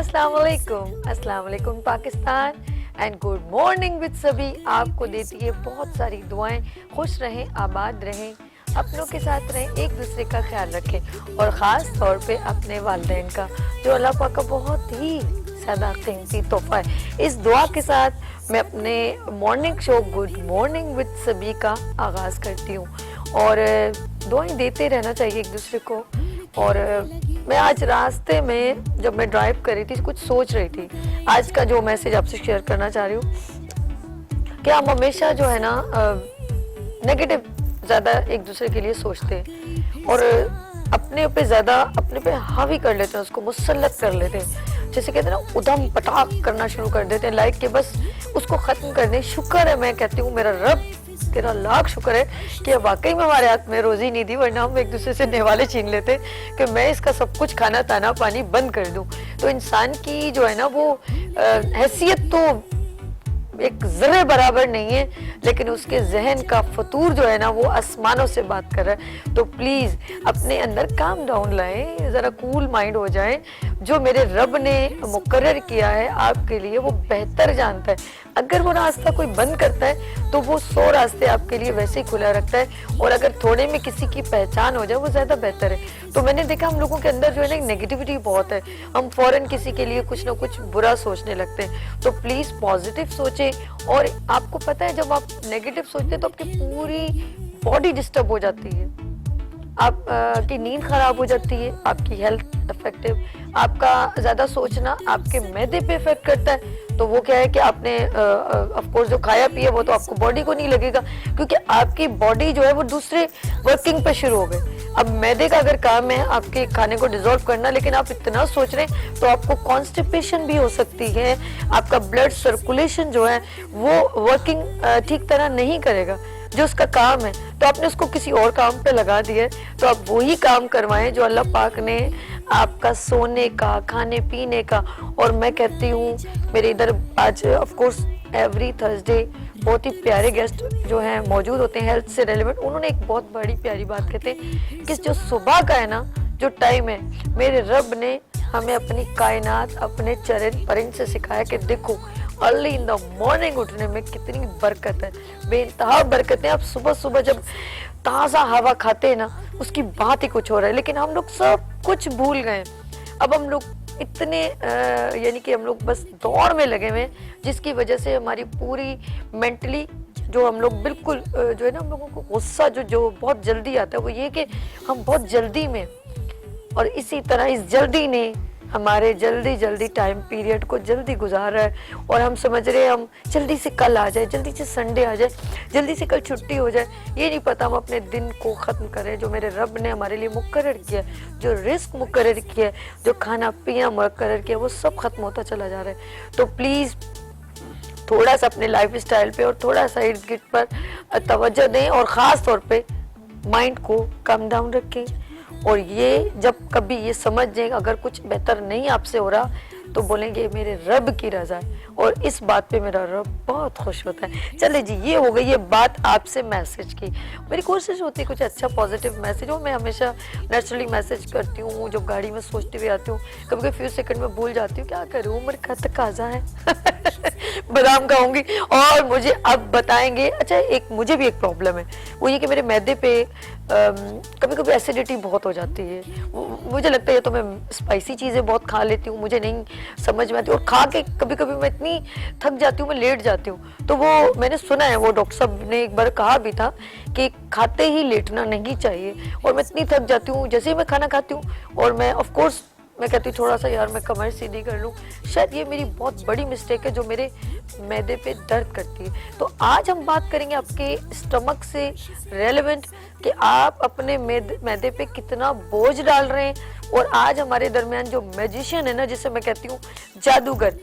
अस्सलाम वालेकुम Pakistan and good morning with सभी। आपको देती है बहुत सारी दुआएं। खुश रहें, आबाद रहें, अपनों के साथ रहें, एक दूसरे का ख्याल रखें और ख़ास तौर पे अपने वालिदैन का, जो अल्लाह पाक का बहुत ही ज़्यादा कीमती तोहफा है। इस दुआ के साथ मैं अपने morning show good morning with सभी का आगाज़ करती हूँ और दुआएं देते रहना चाहिए एक दूसरे को। और मैं आज रास्ते में जब मैं ड्राइव कर रही थी कुछ सोच रही थी। आज का जो मैसेज आपसे शेयर करना चाह रही हूँ कि हम हमेशा जो है ना नेगेटिव ज़्यादा एक दूसरे के लिए सोचते हैं और अपने पे ज़्यादा अपने पे हावी कर लेते हैं, उसको मुसल्लत कर लेते हैं। जैसे कहते हैं ना उधम पटाख करना शुरू कर देते हैं लाइक के बस उसको ख़त्म कर दें। शुक्र है, मैं कहती हूँ मेरा रब तेरा लाख शुक्र है कि वाकई में हमारे हाथ में रोजी नहीं दी, वरना हम एक दूसरे से नेवाले छीन लेते कि मैं इसका सब कुछ खाना ताना पानी बंद कर दूं। तो इंसान की जो है ना वो हैसियत तो एक जर्रे बराबर नहीं है, लेकिन उसके जहन का फतूर जो है ना वो आसमानों से बात कर रहा है। तो प्लीज़ अपने अंदर काम डाउन लाएं, ज़रा कूल माइंड हो जाएं। जो मेरे रब ने मुकर्रर किया है आपके लिए वो बेहतर जानता है। अगर वो रास्ता कोई बंद करता है तो वो 100 रास्ते आपके लिए वैसे ही खुला रखता है, और अगर थोड़े में किसी की पहचान हो जाए वो ज़्यादा बेहतर है। तो मैंने देखा हम लोगों के अंदर जो है ना नेगेटिविटी बहुत है, हम फ़ौरन किसी के लिए कुछ ना कुछ बुरा सोचने लगते हैं। तो प्लीज़ पॉजिटिव सोचें। और आपको पता है जब आप नेगेटिव सोचते हैं तो आपकी पूरी बॉडी डिस्टर्ब हो जाती है, आप की नींद खराब हो जाती है, आपकी हेल्थ इफेक्टिव, आपका ज़्यादा सोचना आपके मैदे पे इफेक्ट करता है। तो वो क्या है कि आपने ऑफ कोर्स जो खाया पिया वो तो आपको बॉडी को नहीं लगेगा, क्योंकि आपकी बॉडी जो है वो दूसरे वर्किंग पे शुरू हो गई। अब मैदे का अगर काम है आपके खाने को डिजोल्व करना, लेकिन आप इतना सोच रहे हैं तो आपको कॉन्स्टिपेशन भी हो सकती है, आपका ब्लड सर्कुलेशन जो है वो वर्किंग ठीक तरह नहीं करेगा जो उसका काम है। तो आपने उसको किसी और काम पे लगा दिया है, तो आप वही काम करवाएं जो अल्लाह पाक ने आपका सोने का, खाने पीने का। और मैं कहती हूँ मेरे इधर आज ऑफ कोर्स एवरी थर्सडे बहुत ही प्यारे गेस्ट जो हैं मौजूद होते हैं हेल्थ से रेलेवेंट। उन्होंने एक बहुत बड़ी प्यारी बात कहते हैं कि जो सुबह का है ना जो टाइम है, मेरे रब ने हमें अपनी कायनात अपने चरण परिंद से सिखाया कि देखो अर्ली इन द मॉर्निंग उठने में कितनी बरकत है, बेइंतहा बरकत है। आप सुबह सुबह जब ताज़ा हवा खाते हैं ना उसकी बात ही कुछ हो रहा है, लेकिन हम लोग सब कुछ भूल गए। अब हम लोग इतने यानी कि हम लोग बस दौड़ में लगे हुए हैं, जिसकी वजह से हमारी पूरी मेंटली जो हम लोग बिल्कुल जो है ना हम लोगों को गुस्सा जो बहुत जल्दी आता है वो ये कि हम बहुत जल्दी में, और इसी तरह इस जल्दी ने हमारे जल्दी टाइम पीरियड को जल्दी गुजार रहा है। और हम समझ रहे हैं हम जल्दी से कल आ जाए, जल्दी से संडे आ जाए, जल्दी से कल छुट्टी हो जाए। ये नहीं पता हम अपने दिन को ख़त्म करें जो मेरे रब ने हमारे लिए मुकर्रर किया है, जो रिस्क मुकर्रर किया है, जो खाना पीना मुकर्रर किया है, वो सब ख़त्म होता चला जा रहा है। तो प्लीज़ थोड़ा सा अपने लाइफ स्टाइल पे और थोड़ा सा इर्द गिर्द पर तवज्जो दें, और ख़ास तौर पे माइंड को कम डाउन रखें। और ये जब कभी ये समझ जाए अगर कुछ बेहतर नहीं आपसे हो रहा तो बोलेंगे मेरे रब की रज़ा है, और इस बात पे मेरा रब बहुत खुश होता है। चले जी, ये हो गई ये बात आपसे मैसेज की। मेरी कोशिश होती है कुछ अच्छा पॉजिटिव मैसेज हो। मैं हमेशा नेचुरली मैसेज करती हूँ, जब गाड़ी में सोचती हुई आती हूँ, कभी कभी फ्यू सेकंड में भूल जाती हूँ, क्या करूँ उम्र का तकाज़ा है बादाम खाऊंगी और मुझे अब बताएंगे। अच्छा, एक मुझे भी एक प्रॉब्लम है, वो ये कि मेरे मैदे पे कभी कभी एसिडिटी बहुत हो जाती है। मुझे लगता है तो मैं स्पाइसी चीज़ें बहुत खा लेती हूँ, मुझे नहीं समझ में आती, और खा के कभी कभी मैं इतनी थक जाती हूँ मैं लेट जाती हूँ। तो वो मैंने सुना है, वो डॉक्टर साहब ने एक बार कहा भी था कि खाते ही लेटना नहीं चाहिए, और मैं इतनी थक जाती हूँ जैसे ही मैं खाना खाती हूँ। और मैं ऑफ कोर्स मैं कहती हूँ थोड़ा सा यार मैं कमर सीधी कर लूँ, शायद ये मेरी बहुत बड़ी मिस्टेक है जो मेरे मैदे पे दर्द करती है। तो आज हम बात करेंगे आपके स्टमक से रेलेवेंट कि आप अपने मैदे पे कितना बोझ डाल रहे हैं। और आज हमारे दरमियान जो मैजिशियन है ना, जिसे मैं कहती हूँ जादूगर,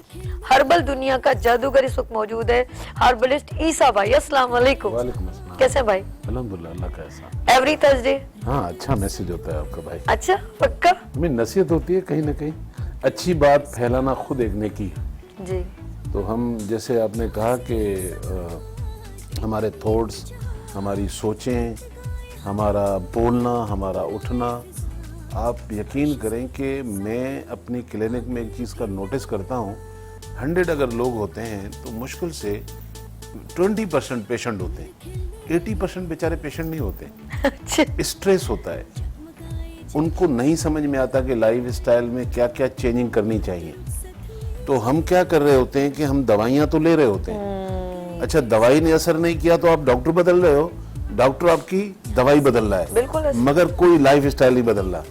हर्बल दुनिया का जादूगर इस वक्त मौजूद है, हर्बलिस्ट ईसा भाई। अस्सलाम वालेकुम। वालेकुम अस्सलाम। कैसे हैं भाई? अल्हम्दुलिल्लाह, अल्लाह का एहसान। Every Thursday? हाँ, अच्छा मैसेज होता है आपका भाई। अच्छा, पक्का? हमें नसीहत होती है कहीं ना कहीं, अच्छी बात फैलाना खुद एक नेकी जी। तो हम जैसे आपने कहा कि हमारे थॉट्स, हमारी सोचें, हमारा बोलना, हमारा उठना आप यकीन करें कि मैं अपनी क्लिनिक में एक चीज़ का नोटिस करता हूँ, 100 अगर लोग होते हैं तो मुश्किल से 20% पेशेंट होते हैं, 80% बेचारे पेशेंट नहीं होते। अच्छा। स्ट्रेस होता है, उनको नहीं समझ में आता कि लाइफ स्टाइल में क्या क्या चेंजिंग करनी चाहिए। तो हम क्या कर रहे होते हैं कि हम दवाइयाँ तो ले रहे होते हैं, अच्छा दवाई ने असर नहीं किया तो आप डॉक्टर बदल रहे हो, डॉक्टर आपकी दवाई बदल रहा है, बिल्कुल मगर कोई लाइफ स्टाइल नहीं बदल रहा।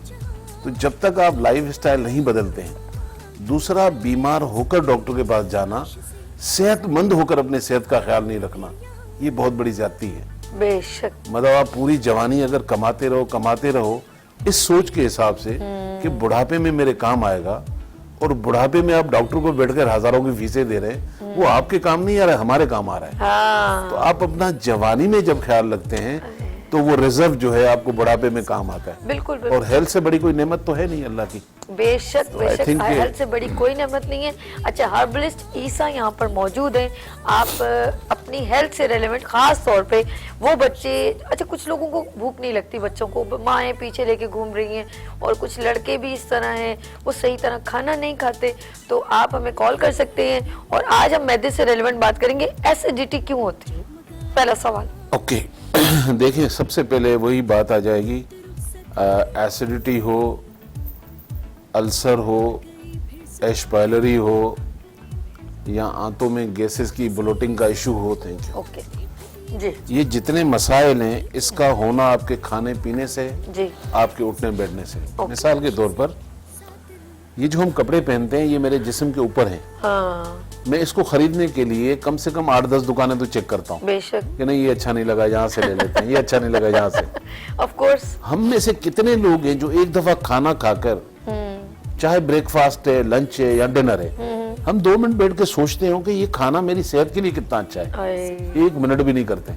तो जब तक आप लाइफ स्टाइल नहीं बदलते हैं, दूसरा बीमार होकर डॉक्टर के पास जाना, सेहतमंद होकर अपने सेहत का ख्याल नहीं रखना, ये बहुत बड़ी ज्यादती है। बेशक। मतलब आप पूरी जवानी अगर कमाते रहो इस सोच के हिसाब से कि बुढ़ापे में मेरे काम आएगा, और बुढ़ापे में आप डॉक्टर को बैठकर हजारों की फीसें दे रहे हैं, वो आपके काम नहीं आ रहा है, हमारे काम आ रहा है। हाँ। तो आप अपना जवानी में जब ख्याल रखते हैं तो वो रिजर्व जो है आपको बुढ़ापे में काम आता है। बिल्कुल और बिल्कुल। हेल्थ से बड़ी कोई नेमत तो है नहीं अल्लाह की। बेशक बेशक, think हेल्थ से बड़ी कोई नेमत नहीं है। अच्छा, हर्बलिस्ट ईसा यहाँ पर मौजूद हैं। आप अपनी हेल्थ से रिलेवेंट खास तौर पे वो बच्चे, अच्छा कुछ लोगों को भूख नहीं लगती, बच्चों को माएँ पीछे लेके घूम रही हैं, और कुछ लड़के भी इस तरह हैं वो सही तरह खाना नहीं खाते, तो आप हमें कॉल कर सकते हैं। और आज हम मैदे से रिलेवेंट बात करेंगे, एसिडिटी क्यों होती है, पहला सवाल। ओके देखिए, सबसे पहले वही बात आ जाएगी, एसिडिटी हो, अल्सर हो, एश पायलरी हो, या आंतों में गैसेस की ब्लोटिंग का इशू हो, थैंक यू। ओके जी ये जितने मसाइल हैं, इसका होना आपके खाने पीने से, जी, आपके उठने बैठने से। मिसाल के तौर पर ये जो हम कपड़े पहनते हैं, ये मेरे जिस्म के ऊपर है। हाँ मैं इसको खरीदने के लिए कम से कम 8-10 दुकानें तो चेक करता हूँ बेशक, कि नहीं ये अच्छा नहीं लगा, यहाँ से ले लेते हैं, ये अच्छा नहीं लगा, यहाँ से। Of course. हम में से कितने लोग हैं जो एक दफा खाना खाकर, चाहे ब्रेकफास्ट है, लंच है या डिनर है, हम 2 मिनट बैठ के सोचते हो कि ये खाना मेरी सेहत के लिए कितना अच्छा है? 1 मिनट भी नहीं करते।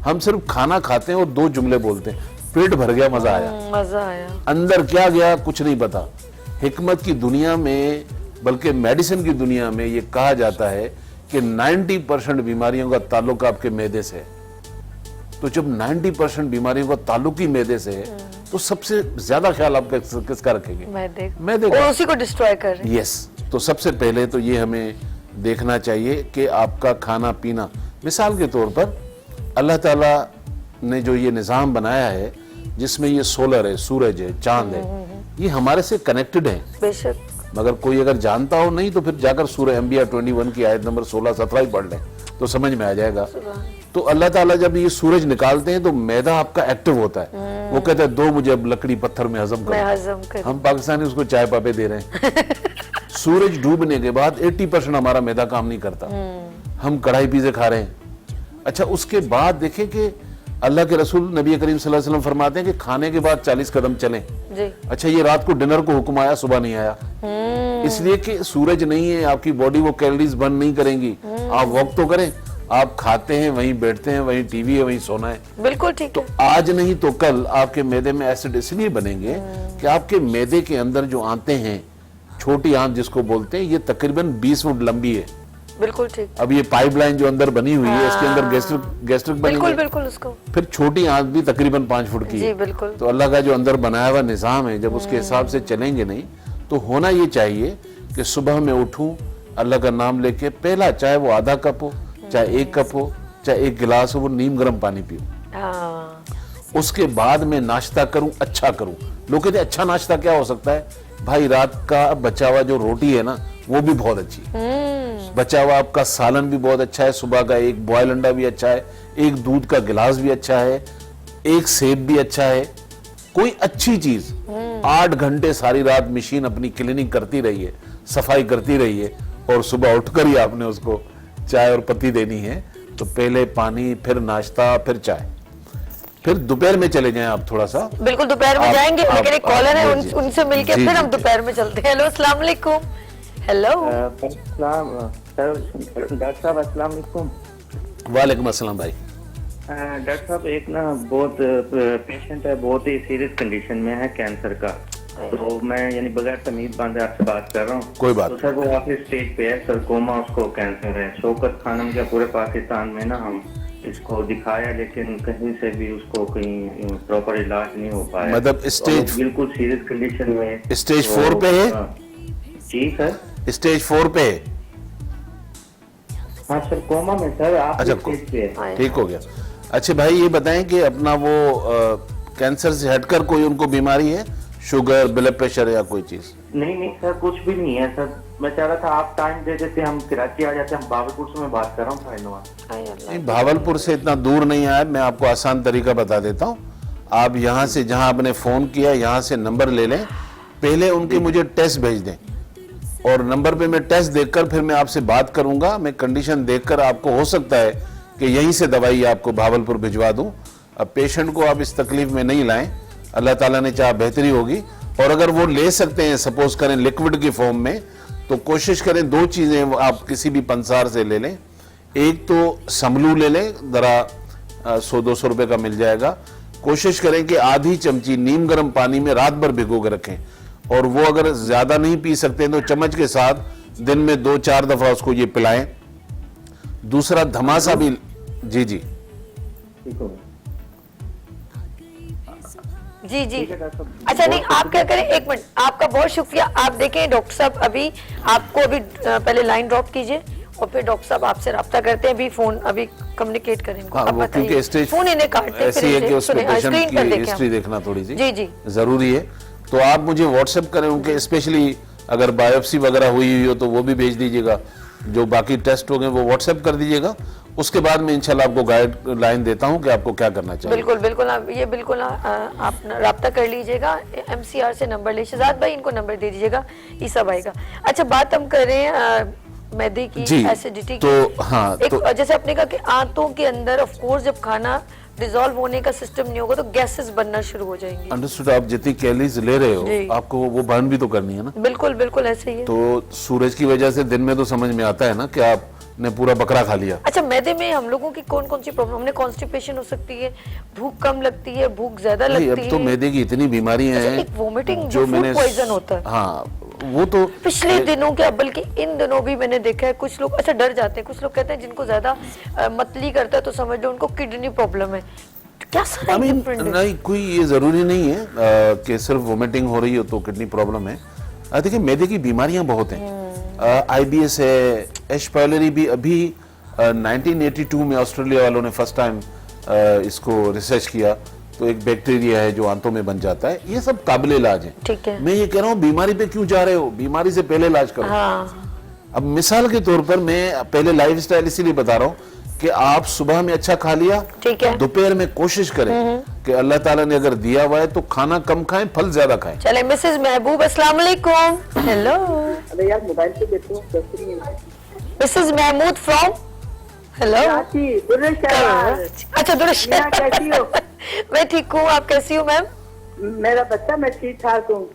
हम सिर्फ खाना खाते हैं और 2 जुमले बोलते हैं, पेट भर गया, मजा आया। मजा आया। अंदर क्या गया कुछ नहीं पता। हिकमत की दुनिया में, बल्कि मेडिसिन की दुनिया में ये कहा जाता है कि 90% बीमारियों का ताल्लुक आपके मैदे से है। तो जब 90% बीमारियों का ताल्लुक ही मैदे से है, तो सबसे ज्यादा ख्याल आप किसका रखेंगे? मैदे का। और उसी को डिस्ट्रॉय कर रहे हैं। यस। तो सबसे पहले तो ये हमें देखना चाहिए कि आपका खाना पीना, मिसाल के तौर पर अल्लाह ताला ने जो ये निज़ाम बनाया है, जिसमें ये सोलर है, सूरज है, चांद है, ये हमारे से कनेक्टेड है। बेशक। मगर कोई अगर जानता हो नहीं तो फिर जाकर सूरह अंबिया 21 की आयत नंबर 16-17 ही पढ़ लें तो समझ में आ जाएगा। तो अल्लाह ताला जब ये सूरज निकालते हैं तो मैदा आपका एक्टिव होता है। वो कहता है दो मुझे अब लकड़ी पत्थर में हजम कर। हम पाकिस्तानी उसको चाय पापे दे रहे हैं। सूरज डूबने के बाद 80% हमारा मैदा काम नहीं करता, हम कढ़ाई पिज़्ज़े खा रहे हैं। अच्छा, उसके बाद देखें कि अल्लाह के रसूल नबी करीम सल्लल्लाहु अलैहि वसल्लम फरमाते हैं कि खाने के बाद 40 कदम चलें। जी। अच्छा, ये रात को डिनर को हुक्म आया, सुबह नहीं आया, इसलिए कि सूरज नहीं है, आपकी बॉडी वो कैलोरीज बर्न नहीं करेंगी। आप वॉक तो करें, आप खाते हैं वहीं बैठते हैं, वहीं टीवी है, वहीं सोना है। बिल्कुल ठीक। तो आज नहीं तो कल आपके मैदे में एसिड इसलिए बनेंगे कि आपके मैदे के अंदर जो आंतें हैं, छोटी आंत जिसको बोलते हैं, ये तकरीबन 20 फुट लंबी है। बिल्कुल ठीक। अब ये पाइपलाइन जो अंदर बनी हुई है, इसके अंदर गैस्ट्रिक बिल्कुल बिल्कुल उसको। फिर छोटी आंत भी तकरीबन 5 फुट की जी है। बिल्कुल। तो अल्लाह का जो अंदर बनाया हुआ निजाम है, जब उसके हिसाब से चलेंगे नहीं तो होना ये चाहिए कि सुबह में उठूं, अल्लाह का नाम लेके, पहला चाहे वो आधा कप हो, चाहे 1 कप हो, चाहे 1 गिलास हो, वो नीम गर्म पानी पीऊं। उसके बाद में नाश्ता करूं, अच्छा करूं। लोग कहते हैं अच्छा नाश्ता क्या हो सकता है? भाई रात का बचा हुआ जो रोटी है ना, वो भी बहुत अच्छी है। बचा हुआ आपका सालन भी बहुत अच्छा है, सुबह का 1 बॉयल अंडा भी अच्छा है, 1 दूध का गिलास भी अच्छा है, 1 सेब भी अच्छा है। कोई अच्छी चीज 8 घंटे सारी रात मशीन अपनी क्लीनिंग करती रही है, सफाई करती रही है, और सुबह उठकर ही आपने उसको चाय और पत्ती देनी है। तो पहले पानी, फिर नाश्ता, फिर चाय, फिर दोपहर में चले जाएं आप थोड़ा सा। बिल्कुल दोपहर में जाएंगे, लेकिन एक कॉलर है, उनसे मिलके फिर हम दोपहर में चलते हैं। हेलो, अस्सलाम वालेकुम। हेलो डॉक्टर साहब, अस्सलाम वालेकुम। वालेकुम अस्सलाम भाई। डॉक्टर साहब, एक ना बहुत पेशेंट है, बहुत ही सीरियस कंडीशन में है, कैंसर का। तो मैं यानी बगैर तमीज बांधे आपसे बात कर रहा हूँ। कोई बात। तो सर वो आखिरी स्टेज पे है, सरकोमा उसको कैंसर है। शौकत खानम क्या पूरे पाकिस्तान में ना हम इसको दिखाया, लेकिन कहीं से भी उसको कहीं प्रॉपर इलाज नहीं हो पाया। मतलब स्टेज और बिल्कुल सीरियस कंडीशन में। स्टेज 4 पे है? हाँ। जी सर। स्टेज 4 पे है? हाँ सर, कोमा में सर। आप अच्छा, स्टेज पे है। ठीक हो गया। अच्छा भाई, ये बताएं कि अपना वो कैंसर से हटकर कोई उनको बीमारी है, शुगर, ब्लड प्रेशर या कोई चीज? नहीं सर, कुछ भी नहीं है सर। मैं चाह रहा था आप टाइम दे देते, हम कराची आ जाते। हम भावलपुर से मैं बात कर रहा हूँ फाइनल। नहीं, भावलपुर से इतना दूर नहीं आया। मैं आपको आसान तरीका बता देता हूँ। आप यहाँ से, जहाँ आपने फोन किया, यहाँ से नंबर ले लें। पहले उनके मुझे टेस्ट भेज दें, और नंबर पे मैं टेस्ट देखकर फिर मैं आपसे बात करूंगा। मैं कंडीशन देखकर आपको हो सकता है कि यहीं से दवाई आपको भावलपुर भिजवा दूं। अब पेशेंट को आप इस तकलीफ में नहीं लाएं, अल्लाह ताला ने चाहा बेहतरी होगी। और अगर वो ले सकते हैं, सपोज करें लिक्विड की फॉर्म में, तो कोशिश करें 2 चीजें आप किसी भी पंसार से ले लें। एक तो समलू ले लें, जरा 100-200 रुपए का मिल जाएगा। कोशिश करें कि आधी चमची नीम गर्म पानी में रात भर भिगो के रखें, और वो अगर ज्यादा नहीं पी सकते तो चम्मच के साथ दिन में 2-4 दफा उसको ये पिलाएं। दूसरा धमासा भी। जी जी ठीक हो जी जी। अच्छा, नहीं, आप क्या करें, एक मिनट, आपका बहुत शुक्रिया। आप देखें डॉक्टर साहब, अभी आपको अभी पहले लाइन ड्रॉप कीजिए, और फिर डॉक्टर साहब आपसे रब्ता करते हैं। अभी फोन अभी कम्युनिकेट करें इनको। हाँ, आप वो क्योंकि बताइए, स्टेज फोन इन्हें काटते हैं, ऐसी है कि उसमें सुने, पेशेंट स्क्रीन पर की देखें हिस्ट्री हम। देखना थोड़ी सी जी जी जरूरी है। तो आप मुझे व्हाट्सएप करें उनके, स्पेशली अगर बायोप्सी वगैरह हुई हो तो वो भी भेज दीजिएगा। जो बाकी टेस्ट हो गए वो व्हाट्सएप कर दीजिएगा। उसके बाद मैं इंशाल्लाह आपको गाइडलाइन देता हूं कि आपको क्या करना चाहिए। बिल्कुल बिल्कुल, आप रब्ता कर लीजिएगा। MCR से नंबर ले, शहजाद भाई इनको नंबर दे दीजिएगा, ईसा भाई का। अच्छा, बात हम कर रहे हैं मैदे की, एसिडिटी की। तो हाँ, एक जैसे आपने कहा कि आंतों के अंदर ऑफ कोर्स जब खाना डिसॉल्व होने का सिस्टम नहीं होगा तो गैसेस बनना शुरू हो जाएंगी। अंडरस्टूड। आप जितनी कैलोरीज ले रहे हो आपको वो बर्न भी तो करनी है ना। बिल्कुल बिल्कुल ऐसे ही है। तो सूरज की वजह से दिन में तो समझ में आता है ना कि आपने पूरा बकरा खा लिया। अच्छा, मैदे में हम लोगों की कौन कौन सी प्रॉब्लम? हमने कॉन्स्टिपेशन हो सकती है, भूख कम लगती है, भूख ज्यादा लगती है। अब तो मैदे की इतनी बीमारियां हैं। एक वोमिटिंग जो फूड पॉइजन होता है। हाँ, वो तो पिछले दिनों क्या, बल्कि इन दिनों भी मैंने देखा है, कुछ लोग अच्छा डर जाते हैं। कुछ लोग कहते हैं जिनको ज्यादा मतली करता है तो समझ लो उनको किडनी प्रॉब्लम है। क्या सारा डिफरेंट है? नहीं, कोई ये जरूरी नहीं है कि सिर्फ वोमिटिंग हो रही हो तो किडनी प्रॉब्लम है। देखिए, मैदे की बीमारियां बहुत हैं। IBS है, एच पाइलोरी भी। अभी 1982 में ऑस्ट्रेलिया वालों ने फर्स्ट टाइम इसको रिसर्च किया। तो एक बैक्टीरिया है जो आंतों में बन जाता है। ये सब काबिल इलाज है। ठीक है। मैं ये कह रहा हूँ, बीमारी पे क्यों जा रहे हो? बीमारी से पहले इलाज करो। हाँ। अब मिसाल के तौर पर मैं पहले लाइफस्टाइल इसीलिए बता रहा हूँ कि आप सुबह में अच्छा खा लिया, ठीक है, दोपहर में कोशिश करें कि अल्लाह ताला ने अगर दिया हुआ है तो खाना कम खाएं, फल ज्यादा खाएं। चले, मिसेज महबूब, अस्सलाम वालेकुम। हेलो। अरे यार, मोबाइल पे देखो। Mrs Mahmood from, hello. अच्छा, दुरुस्त। कैसी हो? मैं ठीक हूँ, आप कैसी हो मैम? मेरा बच्चा, मैं ठीक ठाक हूँ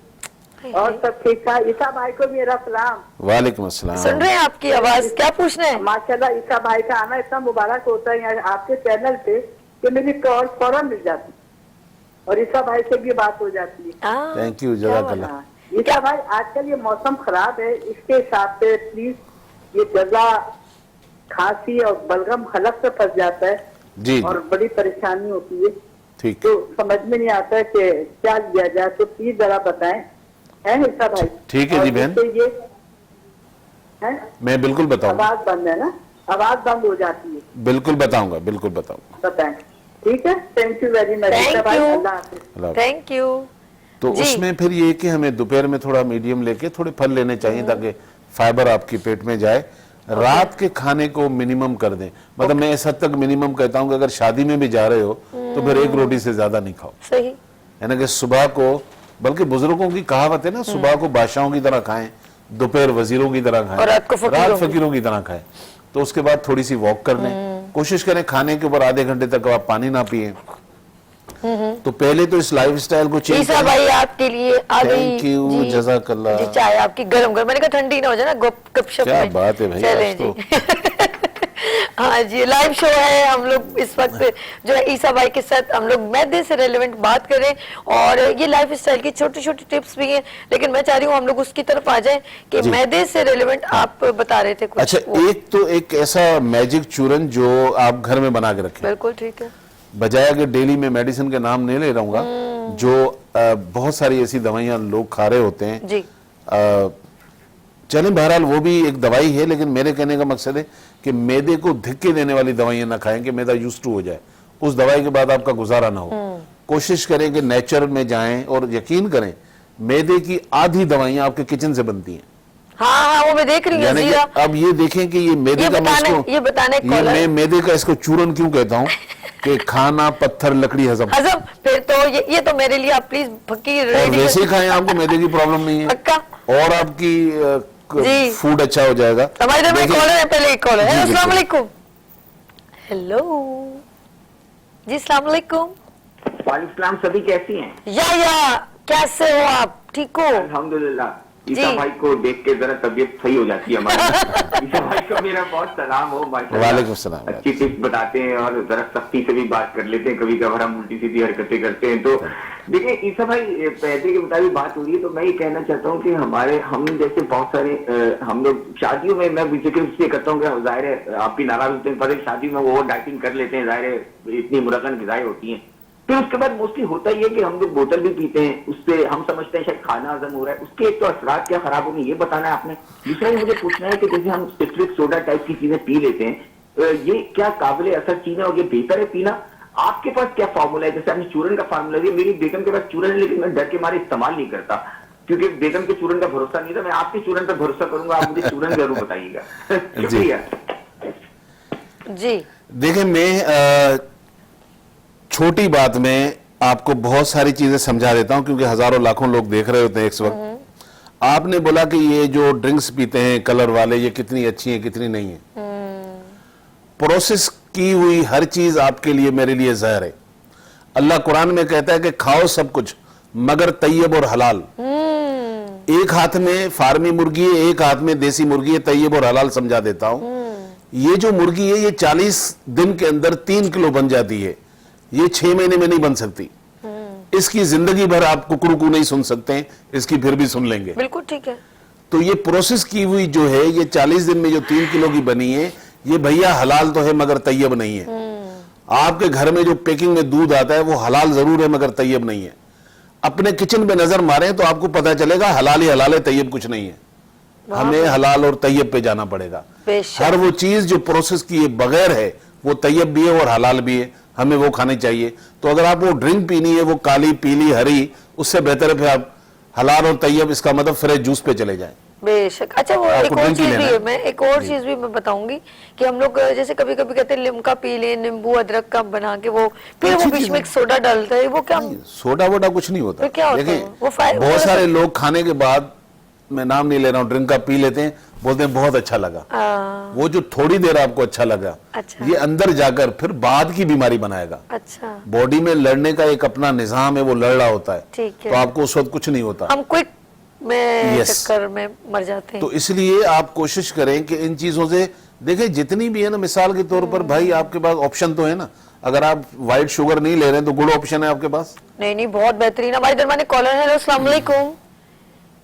और सब ठीक ठाक। ईसा भाई को मेरा सलाम। वालेकुम अस्सलाम। सुन रहे हैं आपकी आवाज, क्या पूछना है? माशाल्लाह, ईसा भाई का आना इतना मुबारक होता है यहाँ आपके चैनल पे कि मेरी कॉल फौरन मिल जाती और ईसा भाई से भी बात हो जाती है। थैंक यू, जज़ाकल्लाह। ईसा भाई, आजकल ये मौसम खराब है, इसके हिसाब से प्लीज ये जजा, खांसी और बलगम हलक से फंस जाता है जी, और बड़ी परेशानी होती है। ठीक। तो समझ में नहीं आता है कि क्या लिया जाए, तो प्लीज जरा बताएं। है ईसा भाई? ठीक है जी बहन, ये है, मैं बिल्कुल बताऊंगा। आवाज बंद है ना, आवाज बंद हो जाती है। बिल्कुल बताऊंगा, बिल्कुल बताऊंगा। बताएं। ठीक है, thank you very much. Thank भाई, you. Allah Hafiz. Allah. Thank you. तो जी। उसमें फिर ये कि हमें दोपहर में थोड़ा मीडियम लेके थोड़े फल लेने चाहिए ताकि फाइबर आपकी पेट में जाए। रात के खाने को मिनिमम कर दें। मतलब मैं इस हद तक मिनिमम कहता हूं कि अगर शादी में भी जा रहे हो तो फिर एक रोटी से ज्यादा नहीं खाओ। सही है ना, कि सुबह को, बल्कि बुजुर्गों की कहावत है ना, सुबह को बादशाहों की तरह खाएं, दोपहर वजीरों की तरह खाएं, और रात को फकीरों की तरह खाएं। तो उसके बाद थोड़ी सी वॉक कर लें। कोशिश करें खाने के ऊपर आधे घंटे तक आप पानी ना पिए। तो पहले तो इस लाइफस्टाइल को चेंज ईसा भाई आपके लिए आ गई। थैंक यू, जी। जज़ाकल्लाह। जी, चाय आपकी गरम गरम, मैंने कहा ठंडी ना हो जाए ना, गपशप क्या में। बात है भाई, चलें आज तो। जी। हाँ जी, लाइव शो है। हम लोग इस वक्त जो है ईसा भाई के साथ हम लोग मैदे से रिलेवेंट बात करें और ये लाइफ स्टाइल की छोटी छोटी टिप्स भी हैं, लेकिन मैं चाह रही हूँ हम लोग उसकी तरफ आ जाएं कि जी। मैदे से रिलेवेंट आप बता रहे थे कुछ। अच्छा, एक तो एक ऐसा मैजिक चूरन जो आप घर में बना के रखें, बिल्कुल ठीक है। बजाय कि डेली में मेडिसिन के नाम नहीं ले रहूंगा, जो बहुत सारी ऐसी दवाइयां लोग खा रहे होते हैं। जी चलें, बहरहाल वो भी एक दवाई है, लेकिन मेरे कहने का मकसद है कि मैदे को धिक्के देने वाली दवाइयां ना खाएं कि मैदा यूज्ड टू हो जाए, उस दवाई के बाद आपका गुजारा ना हो। कोशिश करें कि नेचर में जाएं और यकीन करें मैदे की आधी दवाइयां आपके किचन से बनती हैं। हाँ हाँ, वो मैं देख रही हूँ यानी कि जीरा। अब ये देखें कि ये मैदे का ये बताने कॉलर मैं मैदे का इसको चूरन क्यों कहता हूँ कि खाना पत्थर लकड़ी हजम। हजम, फिर तो ये तो मेरे लिए आप प्लीज फकीर और रेडी वैसे ही खाएं, आपको मैदे की प्रॉब्लम नहीं है पक्का। और आपकी जी। फूड अच्छा हो जाएगा। हमारे इधर में देखिए- कॉलर है, पहले एक कॉलर है। जी, अस्सलाम बिल्कुल। वालेकुम। हेलो जी, अस्सलाम वालेकुम। वालेकुम सभी कैसी हैं? या कैसे हो आप? ठीक हो? अल्हम्दुलिल्लाह। ईसा जी। भाई को देख के जरा तबीयत सही हो जाती है हमारी। ईसा भाई को मेरा बहुत सलाम हो, माशाल्लाह। वालेकुम सलाम। अच्छी टिप्स बताते हैं और जरा सख्ती से भी बात कर लेते हैं, कभी कभार हम उल्टी सीधी हरकतें करते हैं। तो देखिए ईसा भाई, पैसे के मुताबिक बात हो रही है, तो मैं ये कहना चाहता हूँ कि हम जैसे बहुत सारे हम लोग शादियों में, मैं जिक्र इसलिए करता हूँ कि जाहिर है आप भी नाराज होते हैं, पर शादी में ओवर डाइटिंग कर लेते हैं, जाहिर है इतनी मुरगन ग़िज़ाएं होती हैं। फिर उसके बाद मोस्टली होता ही है कि हम लोग बोतल भी पीते हैं, उससे हम समझते हैं शायद खाना हजम हो रहा है, उसके एक तो असरात क्या खराब होंगे ये बताना है आपने। दूसरा ये मुझे पूछना है कि जैसे हम सिट्रिक सोडा टाइप की चीजें पी लेते हैं, ये क्या काबिल असर चीज है और ये बेहतर है पीना? आपके पास क्या फार्मूला है? जैसे आपने चूरन का फार्मूला दिया, मेरी बेगम के पास चूरन है, लेकिन मैं डर के मारे इस्तेमाल नहीं करता क्योंकि बेगम के चूरन का भरोसा नहीं था। मैं आपके चूरन पर भरोसा करूंगा, आप मुझे चूरन जरूर बताइएगा। शुक्रिया जी। देखिए, मैं छोटी बात में आपको बहुत सारी चीजें समझा देता हूं क्योंकि हजारों लाखों लोग देख रहे होते हैं इस वक्त। आपने बोला कि ये जो ड्रिंक्स पीते हैं कलर वाले, ये कितनी अच्छी हैं कितनी नहीं है। प्रोसेस की हुई हर चीज आपके लिए मेरे लिए जहर है। अल्लाह कुरान में कहता है कि खाओ सब कुछ मगर तैयब और हलाल। एक हाथ में फार्मी मुर्गी है, एक हाथ में देसी मुर्गी है, तैयब और हलाल समझा देता हूं। ये जो मुर्गी है ये 40 दिन के अंदर 3 किलो बन जाती है, ये 6 महीने में नहीं बन सकती। इसकी जिंदगी भर आप कुकड़ू नहीं सुन सकते हैं, इसकी फिर भी सुन लेंगे। बिल्कुल ठीक है। तो ये प्रोसेस की हुई जो है, ये 40 दिन में जो 3 किलो की बनी है, ये भैया हलाल तो है मगर तैयब नहीं है। आपके घर में जो पैकिंग में दूध आता है वो हलाल जरूर है मगर तैयब नहीं है। अपने किचन में नजर मारें तो आपको पता चलेगा हलाल ही हलाल है, तैयब कुछ नहीं है। हमें हलाल और तैयब पे जाना पड़ेगा। बेशक। हर वो चीज जो प्रोसेस किए बगैर है वो तैयब भी है और हलाल भी है, हमें वो खानी चाहिए। तो अगर आप वो ड्रिंक पीनी है, वो काली पीली हरी, उससे बेहतर है फिर आप हलाल और तैयब, इसका मतलब फ्रेश जूस पे चले जाएं। बेशक। अच्छा, वो आपको एक और ड्रिंक ही चीज भी लेना है, है। मैं एक और चीज भी मैं बताऊंगी कि हम लोग जैसे कभी कभी कहते हैं लिमका पी लें, नींबू अदरक का बना के, वो फिर वो अच्छी बीच चीज में है। एक सोडा डालता है, वो क्या? सोडा वोडा कुछ नहीं होता। फिर क्या होता है? देखिए, वो बहुत सारे लोग खाने के बाद, मैं नाम नहीं ले रहा हूँ, ड्रिंक का पी लेते हैं, बोलते हैं बहुत अच्छा लगा। वो जो थोड़ी देर आपको अच्छा लगा, अच्छा। ये अंदर जाकर फिर बाद की बीमारी बनाएगा। अच्छा बॉडी में लड़ने का एक अपना निजाम है, वो लड़ रहा होता है, ठीक है। तो आपको उस वक्त कुछ नहीं होता। हम क्विक में Yes. चक्कर में मर जाते हैं। तो इसलिए आप कोशिश करें कि इन चीजों से, देखिए जितनी भी है ना, मिसाल के तौर पर भाई आपके पास ऑप्शन तो है ना। अगर आप व्हाइट शुगर नहीं ले रहे हैं तो गुड़ ऑप्शन है आपके पास। नहीं, बहुत बेहतरीन। हमारे दरमियान कॉलर है। अस्सलाम वालेकुम।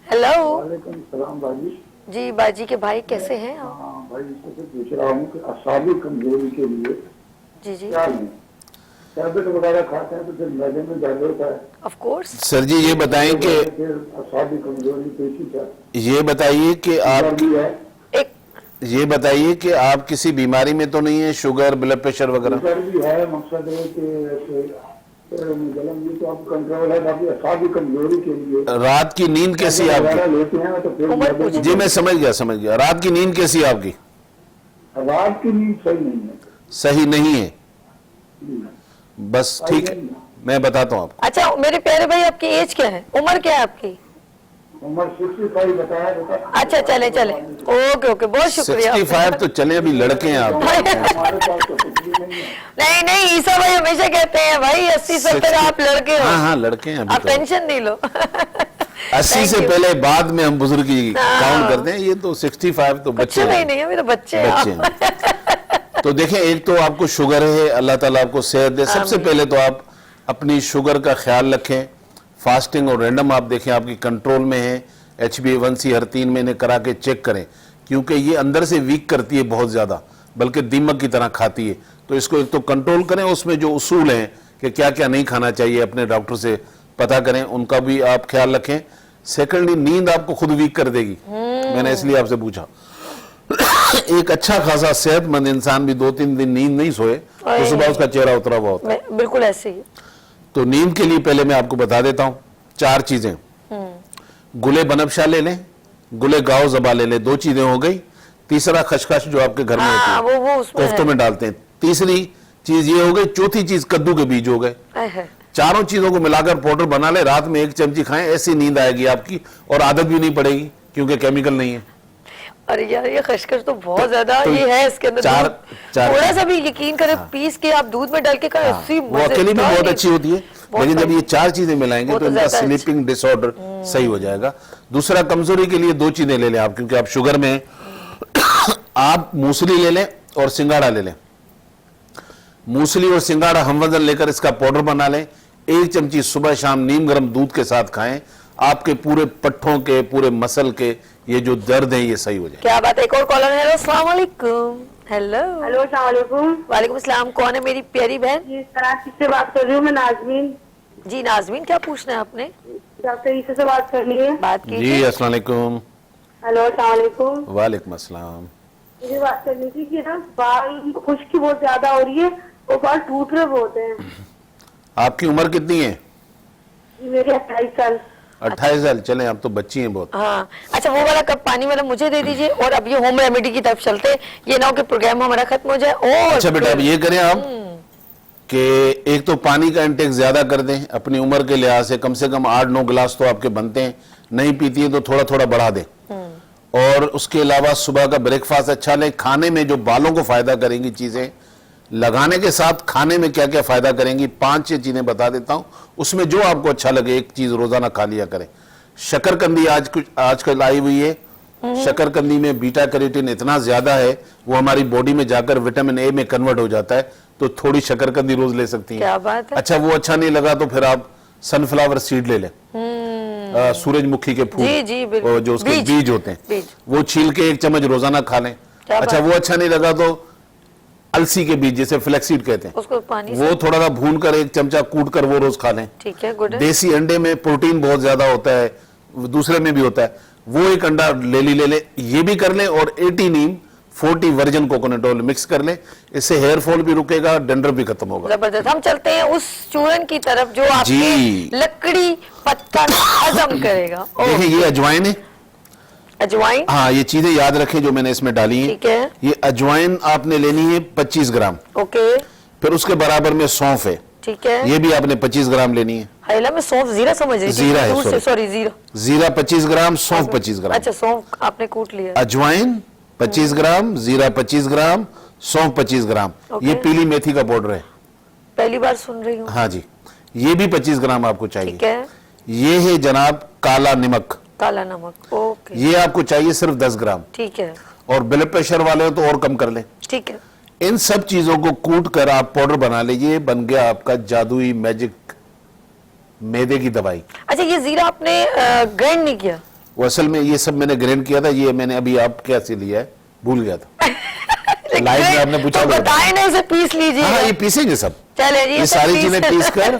हेलो वालेकुम सलाम बाजी। जी, बाजी के भाई कैसे हैं आप? हाँ भाई, इससे पूछ रहा हूँ कि असाबी कमजोरी के लिए जी जी, क्या लें? टैबलेट वगैरह खाते हैं तो फिर मैदे में दर्द होता है, ऑफ कोर्स। सर जी ये बताएं कि, फिर असाबी कमजोरी पेशी का ये बताइए कि आप, भी है, एक ये बताइए कि आप किसी बीमारी में तो नहीं है, शुगर ब्लड प्रेशर वगैरह? शुगर भी है। मकसद है कि जलन भी तो आप कंट्रोल है, बाकी असाबी कमजोरी के लिए रात की नींद कैसी है वगैरह आपकी? लेते हैं तो फिर उम्र मैदे पूछिए। जी मैं समझ गया। रात की नींद कैसी है आपकी? रात की नींद सही नहीं है। सही नहीं है, बस ठीक है, मैं बताता हूँ आपको। अच्छा मेरे प्यारे भाई, आपकी एज क्या है, उम्र क्या है आपकी? उम्र 65 बताया बेटा। अच्छा चले ओके ओके, बहुत शुक्रिया। 65 तो चले, अभी लड़के हैं आप। हमारे पास तो कुछ भी नहीं है। नहीं, ईसा भाई हमेशा कहते हैं भाई 80-70 आप लड़के हो। हाँ लड़के हैं आप अभी तो। टेंशन नहीं लो। 80 Thank से you. पहले बाद में हम बुजुर्ग की हाँ। काउंट करते हैं, ये तो 65 तो कुछ बच्चे नहीं हैं। नहीं है, मेरे बच्चे हैं बच्चे आप। हैं। तो देखें, एक तो आपको शुगर है, अल्लाह ताला आपको सेहत दे। सबसे पहले तो आप अपनी शुगर का ख्याल रखें, फास्टिंग और रैंडम आप देखें आपकी कंट्रोल में है। HbA1c हर 3 महीने करा के चेक करें, क्योंकि ये अंदर से वीक करती है बहुत ज़्यादा, बल्कि दीमक की तरह खाती है। तो इसको एक तो कंट्रोल करें, उसमें जो उसूल हैं कि क्या क्या नहीं खाना चाहिए अपने डॉक्टर से पता करें, उनका भी आप ख्याल रखें। सेकेंडली, नींद आपको खुद वीक कर देगी, मैंने इसलिए आपसे पूछा। एक अच्छा खासा सेहतमंद इंसान भी 2-3 दिन नींद नहीं सोए तो सुबह उसका चेहरा उतरा हुआ होता है। बिल्कुल ऐसे ही। तो नींद के लिए पहले मैं आपको बता देता हूं 4 चीजें। गुले बनबशा ले लें, गुले गाओ जबा ले लें, 2 चीजें हो गई। तीसरा खसखस जो आपके घर में होती है, वो उसमें कोफ्तों में डालते हैं। तीसरी चीज ये हो गई। चौथी चीज कद्दू के बीज हो गए। है। चारों चीजों को मिलाकर पाउडर बना ले, रात में 1 चमची खाएं, ऐसी नींद आएगी आपकी और आदत भी नहीं पड़ेगी, क्योंकि केमिकल नहीं है। अरे यार, ये खसखस तो बहुत ज्यादा तो ये है इसके अंदर। चार थोड़ा सा भी यकीन करें, पीस के आप दूध में डाल के खाएं, ऐसी वो अकेली भी बहुत अच्छी होती है, लेकिन जब ये 4 चीजें मिलाएंगे वो तो तो इनका ज्यादा स्लीपिंग डिसऑर्डर सही हो जाएगा। दूसरा, कमजोरी के लिए 2 चीजें ले लें आप, क्योंकि आप शुगर में आप मूसली ले लें और सिंगाड़ा ले लें। मूसली और सिंगाड़ा हम वजन लेकर इसका पाउडर बना लें। 1 चमची सुबह शाम नीम गर्म दूध के साथ खाएं। आपके पूरे पट्ठों के, पूरे मसल के ये जो दर्द है ये सही हो जाए। क्या बात है। एक और कॉलर है। अस्सलाम वालेकुम। हेलो। हेलो, अस्सलाम वालेकुम। वालेकुम अस्सलाम। कौन है मेरी प्यारी बहन? जी, कराची से बात कर रही हूँ मैं, नाजमीन। जी नाजमीन, क्या पूछना है आपने? डॉक्टर ईसा से बात करनी है। बात जी कीजिए। अस्सलाम वालेकुम। हेलो, अस्सलाम वालेकुम। वालेकुम अस्सलाम। मुझे बात करनी थी कि ना बाल खुश्की बहुत ज्यादा हो रही है और बाल टूट रहे बहुत हैं। आपकी उम्र कितनी है? जी, मेरे 28 साल। 28 साल। चले, आप तो बच्ची हैं बहुत। हाँ, अच्छा, वो वाला कप पानी वाला मुझे दे दीजिए और अब ये होम रेमेडी की तरफ चलते हैं। ये ना हो कि प्रोग्राम हमारा खत्म हो जाए। और अच्छा बेटा, अब ये करें आप कि एक तो पानी का इंटेक ज्यादा कर दें अपनी उम्र के लिहाज से कम 8-9 गिलास तो आपके बनते हैं। नहीं पीती है तो थोड़ा थोड़ा बढ़ा दें। और उसके अलावा सुबह का ब्रेकफास्ट अच्छा लें। खाने में जो बालों को फायदा करेंगी चीजें, लगाने के साथ खाने में क्या क्या फायदा करेंगी, 5-6 चीजें बता देता हूं। उसमें जो आपको अच्छा लगे एक चीज रोजाना खा लिया करें। शकरकंदी आजकल आई हुई है। शकरकंदी में बीटा कैरोटीन इतना ज्यादा है, वो हमारी बॉडी में जाकर विटामिन ए में कन्वर्ट हो जाता है। तो थोड़ी शकरकंदी रोज ले सकती हैं। क्या बात है। अच्छा, वो अच्छा नहीं लगा तो फिर आप सनफ्लावर सीड ले लें, सूरजमुखी के फूल, जी, जी, बिल्कुल। और जो उसके बीज होते हैं, बीज। वो छील के 1 चम्मच रोजाना खा लें। अच्छा, वो अच्छा नहीं लगा तो अलसी के बीज, जिसे फ्लैक्सीड कहते हैं, उसको पानी वो थोड़ा सा भून कर 1 चमचा कूट कर वो रोज खा लें। ठीक है, गुड है। देसी अंडे में प्रोटीन बहुत ज्यादा होता है, दूसरे में भी होता है, वो 1 अंडा ले ले, ये भी कर लें। और 80 नीम 40 वर्जिन कोकोनट ऑयल मिक्स कर लें। इससे हेयर फॉल भी रुकेगा, डंडर भी खत्म होगा। जबरदस्त। हम चलते हैं उस चूरन की तरफ जो आपके जी। लकड़ी पत्ता हजम करेगा। देखिए, ये अजवाइन है। अजवाइन। हाँ, ये चीजें याद रखें जो मैंने इसमें डाली हैं। ठीक है। ये अजवाइन आपने लेनी है 25 ग्राम। ओके। फिर उसके बराबर में सौंफ है, ठीक है। ये भी आपने 25 ग्राम लेनी है। हाइला में सौंफ जीरा समझ रही थी। जीरा है, दूर से, sorry। सॉरी, जीरा। जीरा 25 ग्राम, सौंफ 25 ग्राम। अच्छा, सौंफ आपने कूट लिया। अजवाइन 25 ग्राम, जीरा 25 ग्राम, सौंफ 25 ग्राम। ओके। ये पीली मेथी का पाउडर है। पहली बार सुन रही हूँ। हाँ जी, ये भी 25 ग्राम आपको ठीक चाहिए। है। ये है जनाब काला नमक, काला नमक। ओके। ये आपको चाहिए सिर्फ 10 ग्राम। ठीक है। और ब्लड प्रेशर वाले हो तो और कम कर लें। ठीक है। इन सब चीजों को कूट कर आप पाउडर बना लीजिए। बन गया आपका जादुई मैजिक मैदे की दवाई। अच्छा, ये जीरा आपने ग्राइंड नहीं किया? वो असल में ये सब मैंने ग्राइंड किया था। ये मैंने अभी आप कैसे लिया है भूल गया था। लाइव में आपने पूछा तो बताए ना, इसे पीस लीजिए। हाँ, ये पीसेंगे सब। चले जी, ये सारी चीजें पीस कर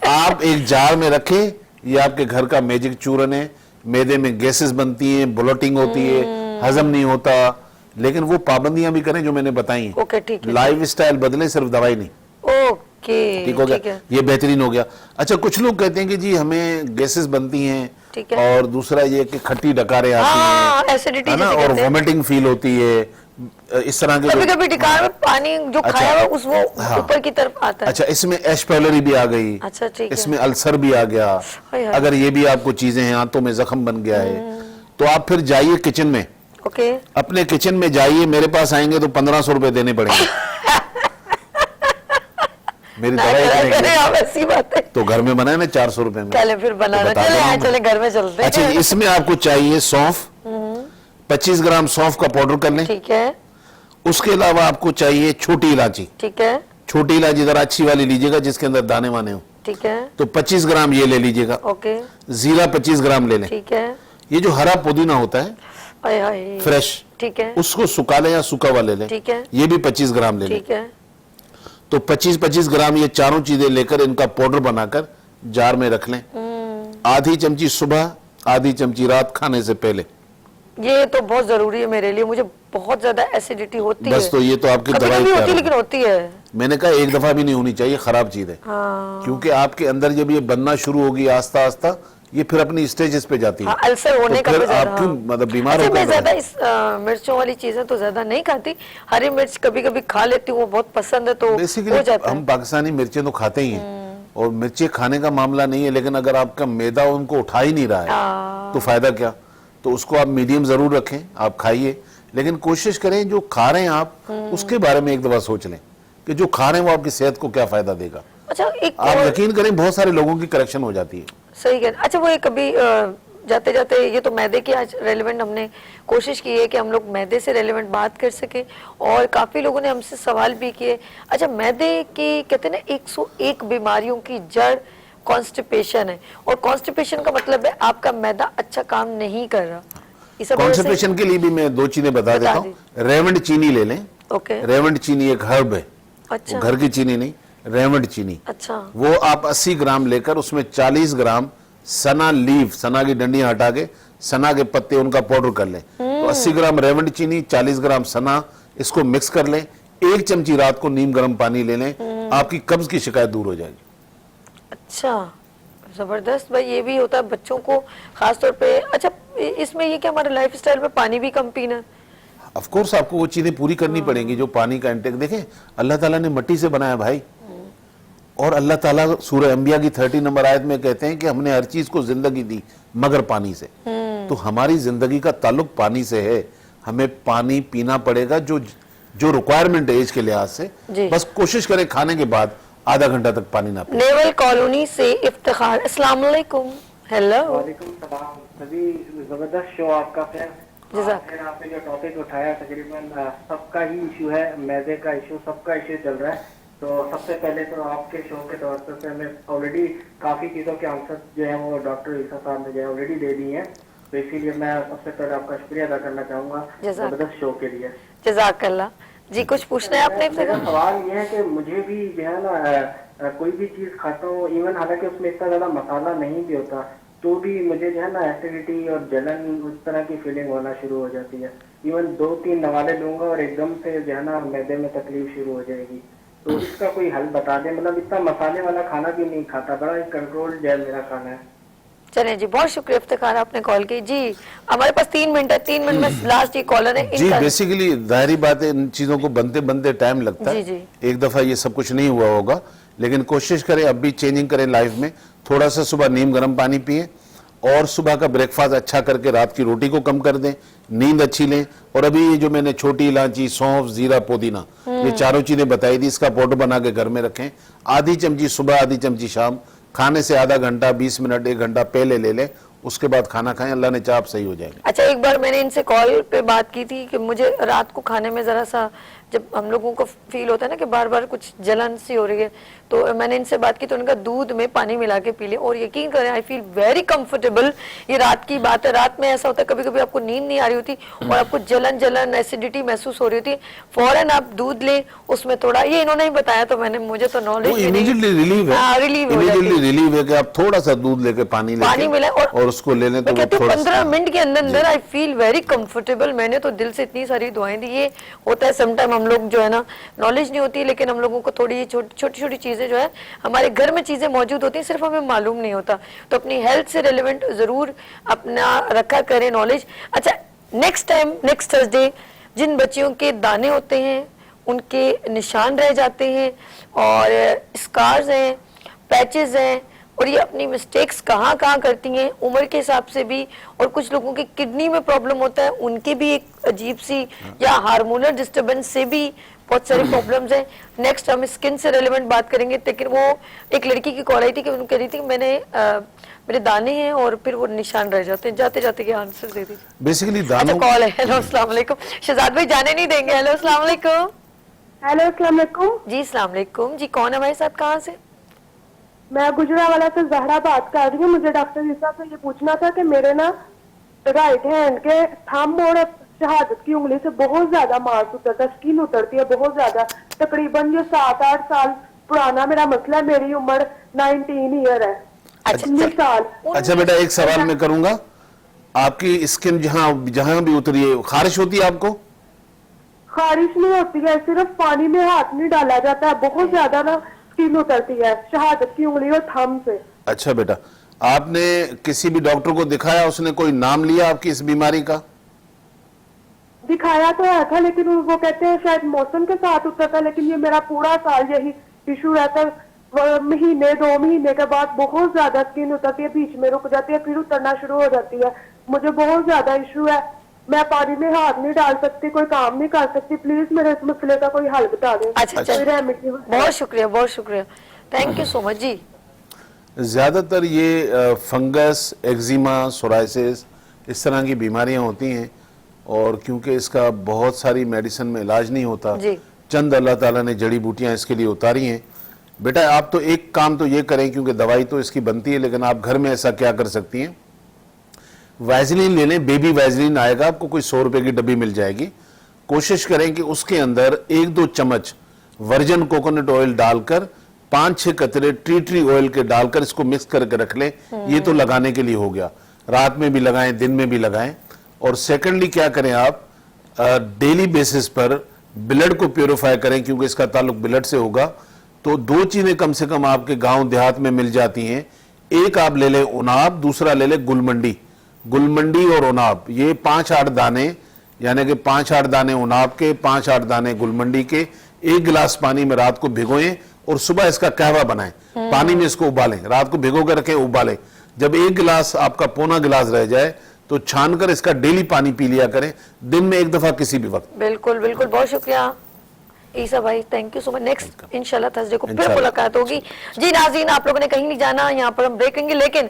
आप एक जार में रखें। ये आपके घर का मैजिक चूरन है। मैदे में गैसेस बनती हैं, ब्लोटिंग होती है, हजम नहीं होता, लेकिन वो पाबंदियां भी करें जो मैंने बताई हैं। ओके, ठीक है। लाइफ स्टाइल बदले, सिर्फ दवाई नहीं। ओके, ठीक हो गया, ये बेहतरीन हो गया। अच्छा, कुछ लोग कहते हैं कि जी हमें गैसेस बनती हैं, ठीक है। और दूसरा ये कि खट्टी डकारें आती हाँ, हैं, एसिडिटी है ना, जिसे और कहते हैं। वोमिटिंग फील होती है, इस तरह के कभी जो- कभी टिकार में पानी जो अच्छा, खाया हुआ उस वो हाँ। ऊपर की तरफ आता है। अच्छा, इसमें एश पैलोरी भी आ गई। अच्छा, ठीक है। इसमें अल्सर भी आ गया। हाय हाय। अगर ये भी आपको चीजें हैं, हाथों में जख्म बन गया है, तो आप फिर जाइए किचन में, ओके। अपने किचन में जाइए। मेरे पास आएंगे तो 1500 रुपए देने पड़ेंगे। मेरी दवाई अरे करेंगे आप ऐसी बात है। तो घर में बनाए ना 400 रुपए में। चले फिर बनाना। तो बता चले दो आए, हम। चले घर में चलते हैं। अच्छा, इसमें आपको चाहिए सौंफ, 25 ग्राम सौंफ का पाउडर कर लें। ठीक है। उसके अलावा आपको चाहिए छोटी इलायची। ठीक है, छोटी इलायची जरा अच्छी वाली लीजिएगा जिसके अंदर दाने वाने हो। ठीक है, तो 25 ग्राम ये ले लीजिएगा। ओके, जीरा 25 ग्राम ले लें। ठीक है, ये जो हरा पुदीना होता है आय हाय, फ्रेश, ठीक है, उसको सुखा लें या सूखा हुआ ले लें। ठीक है, ये भी 25 ग्राम ले लें। ठीक है, तो 25-25 ग्राम ये चारों चीजें लेकर इनका पाउडर बनाकर जार में रख लें। आधी चमची सुबह, आधी चमची रात खाने से पहले। ये तो बहुत जरूरी है मेरे लिए, मुझे बहुत ज्यादा एसिडिटी होती है। बस तो ये तो आपकी कभी दवाई कभी तैयार होती है, हो। लेकिन होती है। मैंने कहा एक दफा भी नहीं होनी चाहिए, खराब चीज है। हाँ, क्योंकि आपके अंदर जब ये बनना शुरू होगी आस्ता आस्ता, ये फिर अपनी स्टेजेस पे जाती है। हाँ, अल्सर होने तो का फिर भी ज्यादा, आप क्यों हाँ। मतलब बीमार अच्छा, होकर मैं ज्यादा रहें? इस मिर्चों वाली चीजें तो ज्यादा नहीं खाती। हरी मिर्च कभी कभी खा लेती हूँ, वो बहुत पसंद है, तो हो बेसिकली जाता है। हम पाकिस्तानी मिर्चें तो खाते ही हैं, और मिर्चें खाने का मामला नहीं है, लेकिन अगर आपका मैदा उनको उठा ही नहीं रहा है तो फायदा क्या। तो उसको आप मीडियम जरूर रखें, आप खाइए, लेकिन कोशिश करें जो खा रहे हैं आप उसके बारे में एक दफा सोच लें कि जो खा रहे हैं वो आपकी सेहत को क्या फायदा देगा। अच्छा, एक आप और- यकीन करें बहुत सारे लोगों की करेक्शन हो जाती है। सही कह, अच्छा वो एक कभी जाते जाते, ये तो मैदे की आज रेलेवेंट हमने कोशिश की है कि हम लोग मैदे से रेलेवेंट बात कर सके, और काफी लोगों ने हमसे सवाल भी किए। अच्छा, मैदे की कहते हैं ना 101 बीमारियों की जड़ कॉन्स्टिपेशन है, और कॉन्स्टिपेशन का मतलब है आपका मैदा अच्छा काम नहीं कर रहा। ये सब कॉन्स्टिपेशन के लिए भी मैं दो चीजें बता देता हूँ। रेवंड चीनी ले लें। ओके, रेवंड चीनी एक हर्ब है, अच्छा, वो घर की चीनी नहीं, रेवंड चीनी। अच्छा, वो आप 80 ग्राम लेकर उसमें 40 ग्राम सना लीफ, सना की डंडियां हटा के सना के पत्ते उनका पाउडर कर लें। तो 80 ग्राम रेवंड चीनी, 40 ग्राम सना, इसको मिक्स कर लें। 1 चमची रात को नीम गर्म पानी ले लें, आपकी कब्ज की शिकायत दूर हो जाएगी। अच्छा, जबरदस्त भाई। ये भी होता है बच्चों को खास तौर पे। अच्छा, इसमें ये क्या हमारे लाइफस्टाइल में पानी भी कम पीना? ऑफ कोर्स आपको वो चीजें पूरी करनी पड़ेंगी जो पानी का इंटेक। देखें, अल्लाह ताला ने मिट्टी से बनाया भाई, और अल्लाह ताला सूरह अंबिया की 30 नंबर आयत में कहते हैं कि हमने हर चीज को जिंदगी दी मगर पानी से। तो हमारी जिंदगी का ताल्लुक पानी से है। हमें पानी पीना पड़ेगा जो रिक्वायरमेंट है एज के लिहाज से। जी। बस कोशिश करें खाने के बाद आधा घंटा तक पानी ना पिए। नेवल कॉलोनी से इफ्तिखार, अस्सलाम वालेकुम। हेलो, वालेकुम सलाम। सभी जबरदस्त शो आपका। जज़ाक। फिर आपने जो टॉपिक उठाया तकरीबन सबका ही इशू है, मैदे का इशू, सबका इशू चल रहा है। तो सबसे पहले तो आपके शो के तौर पर हमें ऑलरेडी काफी चीजों के आंसर जो है वो डॉक्टर ईसा साहब ने जो है ऑलरेडी दे दी हैं, तो इसीलिए मैं सबसे पहले आपका शुक्रिया अदा करना चाहूंगा जज़ाक। जबरदस्त शो के लिए। जज़ाकल्लाह जी। कुछ पूछना है आपने? मेरा सवाल ये है कि मुझे भी जो है ना कोई भी चीज खाता हूँ, इवन हालांकि उसमें इतना ज्यादा मसाला नहीं भी होता, तो भी मुझे जो है ना एसिडिटी और जलन उस तरह की फीलिंग होना शुरू हो जाती है। इवन 2-3 नवाले लूंगा और एकदम से जो है ना मैदे में तकलीफ शुरू हो जाएगी। तो इसका कोई हल बता दें। मतलब इतना मसाले वाला खाना भी नहीं खाता, बड़ा कंट्रोल जो है मेरा खाना है। चले जी, बहुत शुक्रिया इफ्तिखार, आपने कॉल की जी। हमारे पास 3 मिनट है, 3 मिनट में लास्ट ये कॉलर है। जी, इनका- बेसिकली जाहिर बात है इन चीजों को बनते बनते टाइम लगता है। जी, एक दफा ये सब कुछ नहीं हुआ होगा, लेकिन कोशिश करें अब भी चेंजिंग करें लाइफ में। थोड़ा सा सुबह नीम गर्म पानी पिए, और सुबह का ब्रेकफास्ट अच्छा करके रात की रोटी को कम कर दें, नींद अच्छी लें। और अभी ये जो मैंने छोटी इलायची, सौंफ, जीरा, पुदीना, ये चारों चीजें बताई थी, इसका पाउडर बना के घर में रखें। आधी चमची सुबह, आधी चमची शाम, खाने से आधा घंटा, 20 मिनट, 1 घंटा पहले ले लें, उसके बाद खाना खाएं। अल्लाह ने चाहा आप सही हो जाएंगे। अच्छा, एक बार मैंने इनसे कॉल पे बात की थी कि मुझे रात को खाने में जरा सा, जब हम लोगों को फील होता है ना कि बार बार कुछ जलन सी हो रही है, तो मैंने इनसे बात की तो उनका दूध में पानी मिला के पी ले, और यकीन करें आई फील वेरी कंफर्टेबल। ये रात की बात है, रात में ऐसा होता है कभी कभी आपको नींद नहीं आ रही होती और आपको जलन जलन एसिडिटी महसूस हो रही होती है, फौरन आप दूध ले, उसमें थोड़ा, ये इन्होंने ही बताया तो मैंने, मुझे तो वो नॉलेज इमीडिएटली रिलीव है। रिलीव हो जाती इमीडिएटली है। रिलीव है कि आप थोड़ा सा दूध लेके पानी मिला और उसको ले लें तो वो थोड़ा 15 मिनट के अंदर अंदर आई फील वेरी कंफर्टेबल। मैंने तो दिल से इतनी सारी दुआएं दी। ये होता है समटाइम हम लोग जो है ना, नॉलेज नहीं होती, लेकिन हम लोगों को थोड़ी छोटी छोटी चीजें जो है, हमारे घर में चीजें मौजूद होती हैं, सिर्फ हमें मालूम नहीं होता। तो अपनी हेल्थ से रिलेवेंट जरूर अपना रखा करें नॉलेज। अच्छा, नेक्स्ट टाइम, नेक्स्ट थर्सडे, जिन बच्चियों के दाने होते हैं, उनके निशान रह जाते हैं, और स्कार्स हैं, पैचेस हैं, और ये अपनी मिस्टेक्स कहाँ कहाँ करती हैं उम्र के हिसाब से भी, और कुछ लोगों की किडनी में प्रॉब्लम होता है, उनके भी एक अजीब सी या हार्मोनल डिस्टर्बेंस से भी बहुत सारी प्रॉब्लम्स हैं। नेक्स्ट हम स्किन से रिलेवेंट बात करेंगे, लेकिन वो एक लड़की की कॉल आई थी कि उन्होंने कह रही थी कि मेरे दाने हैं और फिर वो निशान रह जाते हैं। जाते जाते क्या आंसर दे दीजिए। बेसिकली अच्छा दानों कॉल है। हेलो अस्सलाम वालेकुम। शहजाद भाई जाने नहीं देंगे। हेलो अस्सलाम वालेकुम। हेलो अस्सलाम वालेकुम। जी अस्सलाम वालेकुम जी, कौन है हमारे साथ, कहाँ से? मैं गुजरावाला से जहरा बात कर रही हूँ। मुझे डॉक्टर ईसा से ये पूछना था कि मेरे ना राइट हैंड के थंब और शहादत की उंगली से बहुत ज्यादा मांस उतरता है, स्किन उतरती है बहुत ज्यादा। तकरीबन ये 7-8 साल पुराना मेरा मसला है। मेरी उम्र 19 ईयर है। अच्छा 19 साल। अच्छा बेटा, एक सवाल मैं करूंगा, आपकी स्किन जहाँ जहाँ भी उतरी है खारिश होती है आपको? खारिश नहीं होती है, सिर्फ पानी में हाथ नहीं डाला जाता है, बहुत ज्यादा ना स्किन उतरती है शहादत की उंगली और थंब से। अच्छा बेटा, आपने किसी भी डॉक्टर को दिखाया, उसने कोई नाम लिया आपकी इस बीमारी का? दिखाया तो है था, लेकिन वो कहते हैं शायद मौसम के साथ उतरता है, लेकिन ये मेरा पूरा साल यही इशू रहता है। महीने 2 महीने के बाद बहुत ज्यादा स्किन उतरती है, बीच में रुक जाती है, फिर उतरना शुरू हो जाती है। मुझे बहुत ज्यादा इशू है, मैं पानी में हाथ नहीं डाल सकती, कोई काम नहीं कर सकती। प्लीज मेरे इस मसले का कोई हल बता दें। अच्छा, कोई रेमेडी हो। बहुत शुक्रिया, बहुत शुक्रिया, थैंक यू सो मच जी। ज़्यादातर ये फंगस, एक्जिमा, सोराइसिस इस तरह की बीमारियां होती हैं, और क्योंकि इसका बहुत सारी मेडिसिन में इलाज नहीं होता, जी। चंद अल्लाह ताला ने जड़ी बूटियां इसके लिए उतारी हैं। बेटा आप तो एक काम तो ये करें, क्योंकि दवाई तो इसकी बनती है, लेकिन आप घर में ऐसा क्या कर सकती हैं, वैजलीन ले लें। बेबी वैजलीन आएगा आपको, कोई 100 रुपए की डब्बी मिल जाएगी। कोशिश करें कि उसके अंदर 1-2 चम्मच वर्जिन कोकोनट ऑयल डालकर 5-6 कतरे ट्री ऑयल के डालकर इसको मिक्स करके रख लें। ये तो लगाने के लिए हो गया, रात में भी लगाएं, दिन में भी लगाएं। और सेकेंडली क्या करें, आप डेली बेसिस पर ब्लड को प्योरीफाई करें, क्योंकि इसका ताल्लुक ब्लड से होगा। तो 2 चीजें कम से कम आपके गांव देहात में मिल जाती हैं। एक आप ले लें उनाब, दूसरा ले लें गुलमंडी। गुलमंडी और उनाब, ये 5-8 दाने, यानी कि 5-8 दाने उनाब के, 5-8 दाने गुलमंडी के 1 गिलास पानी में रात को भिगोएं और सुबह इसका कहवा बनाएं। पानी में इसको उबालें, रात को भिगो कर रखें, उबालें। जब 1 गिलास आपका पौना गिलास रह जाए तो छानकर इसका डेली पानी पी लिया करें, दिन में 1 दफा किसी भी वक्त। बिल्कुल बिल्कुल, बहुत शुक्रिया ईसा भाई, thank you so much. Next इंशाल्लाह थर्सडे को फिर इंशाल्लाह। मुलाकात होगी जी। नाज़रीन, आप लोगों ने कहीं नहीं जाना, यहाँ पर हम ब्रेक लेंगे, लेकिन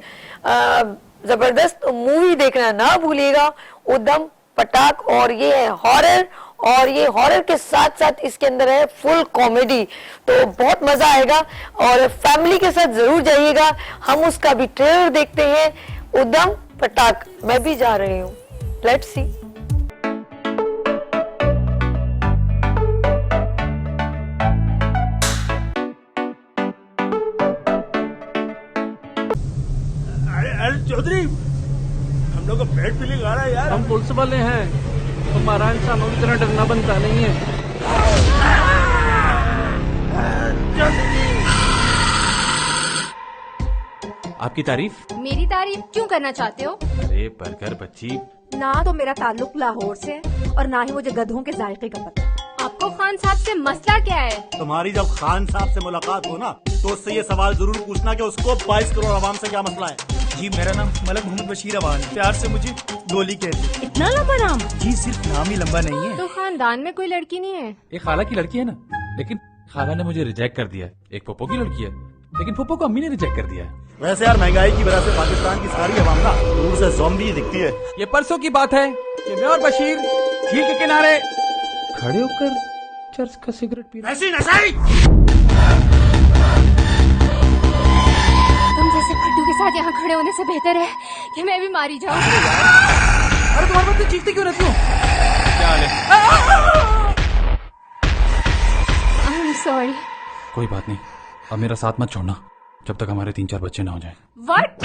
जबरदस्त मूवी देखना ना भूलिएगा, उदम पटाक। और ये है हॉरर, और ये हॉरर के साथ साथ इसके अंदर है फुल कॉमेडी, तो बहुत मजा आएगा और फैमिली के साथ जरूर जाइएगा। हम उसका भी ट्रेलर देखते हैं, उदम पटाक। मैं भी जा रही हूँ, लेट्स सी। अरे चौधरी, हम लोग को पेट फीलिंग आ रहा है यार। हम पुलिस वाले हैं, हमारा इंसानों की तरह डरना बनता नहीं है। आपकी तारीफ? मेरी तारीफ क्यों करना चाहते हो? अरे बर्गर बच्ची, ना तो मेरा ताल्लुक लाहौर से है और ना ही मुझे गधों के जायके का पता। आपको खान साहब से मसला क्या है? तुम्हारी जब खान साहब से मुलाकात हो ना, तो उससे ये सवाल जरूर पूछना कि उसको 22 करोड़ आवाम से क्या मसला है। जी मेरा नाम मलक मोहम्मद बशीर अवान है, प्यार से मुझे गोली कहते। इतना लंबा नाम? जी सिर्फ नाम ही लंबा नहीं है। तो खानदान में कोई लड़की नहीं है? एक खाला की लड़की है ना, लेकिन खाला ने मुझे रिजेक्ट कर दिया। एक फुप्पो की लड़की है, लेकिन फुप्पो को अम्मी ने रिजेक्ट कर दिया। वैसे यार महंगाई की वजह से पाकिस्तान की सारी अवाम ना दूर से ज़ॉम्बी दिखती है। ये परसों की बात है कि मैं और बशीर झील के किनारे खड़े होकर चर्च का सिगरेट पी रहे। ऐसी नशाई तुम जैसे फट्टू के साथ यहाँ खड़े होने से बेहतर है कि मैं भी मारी जाऊँ। अरे तुम्हारे बच्चे चीखते क्यों रहती हो? क्या हाल है? I am sorry. कोई बात नहीं, अब मेरा साथ मत छोड़ना जब तक हमारे 3-4 बच्चे ना हो जाएं। व्हाट?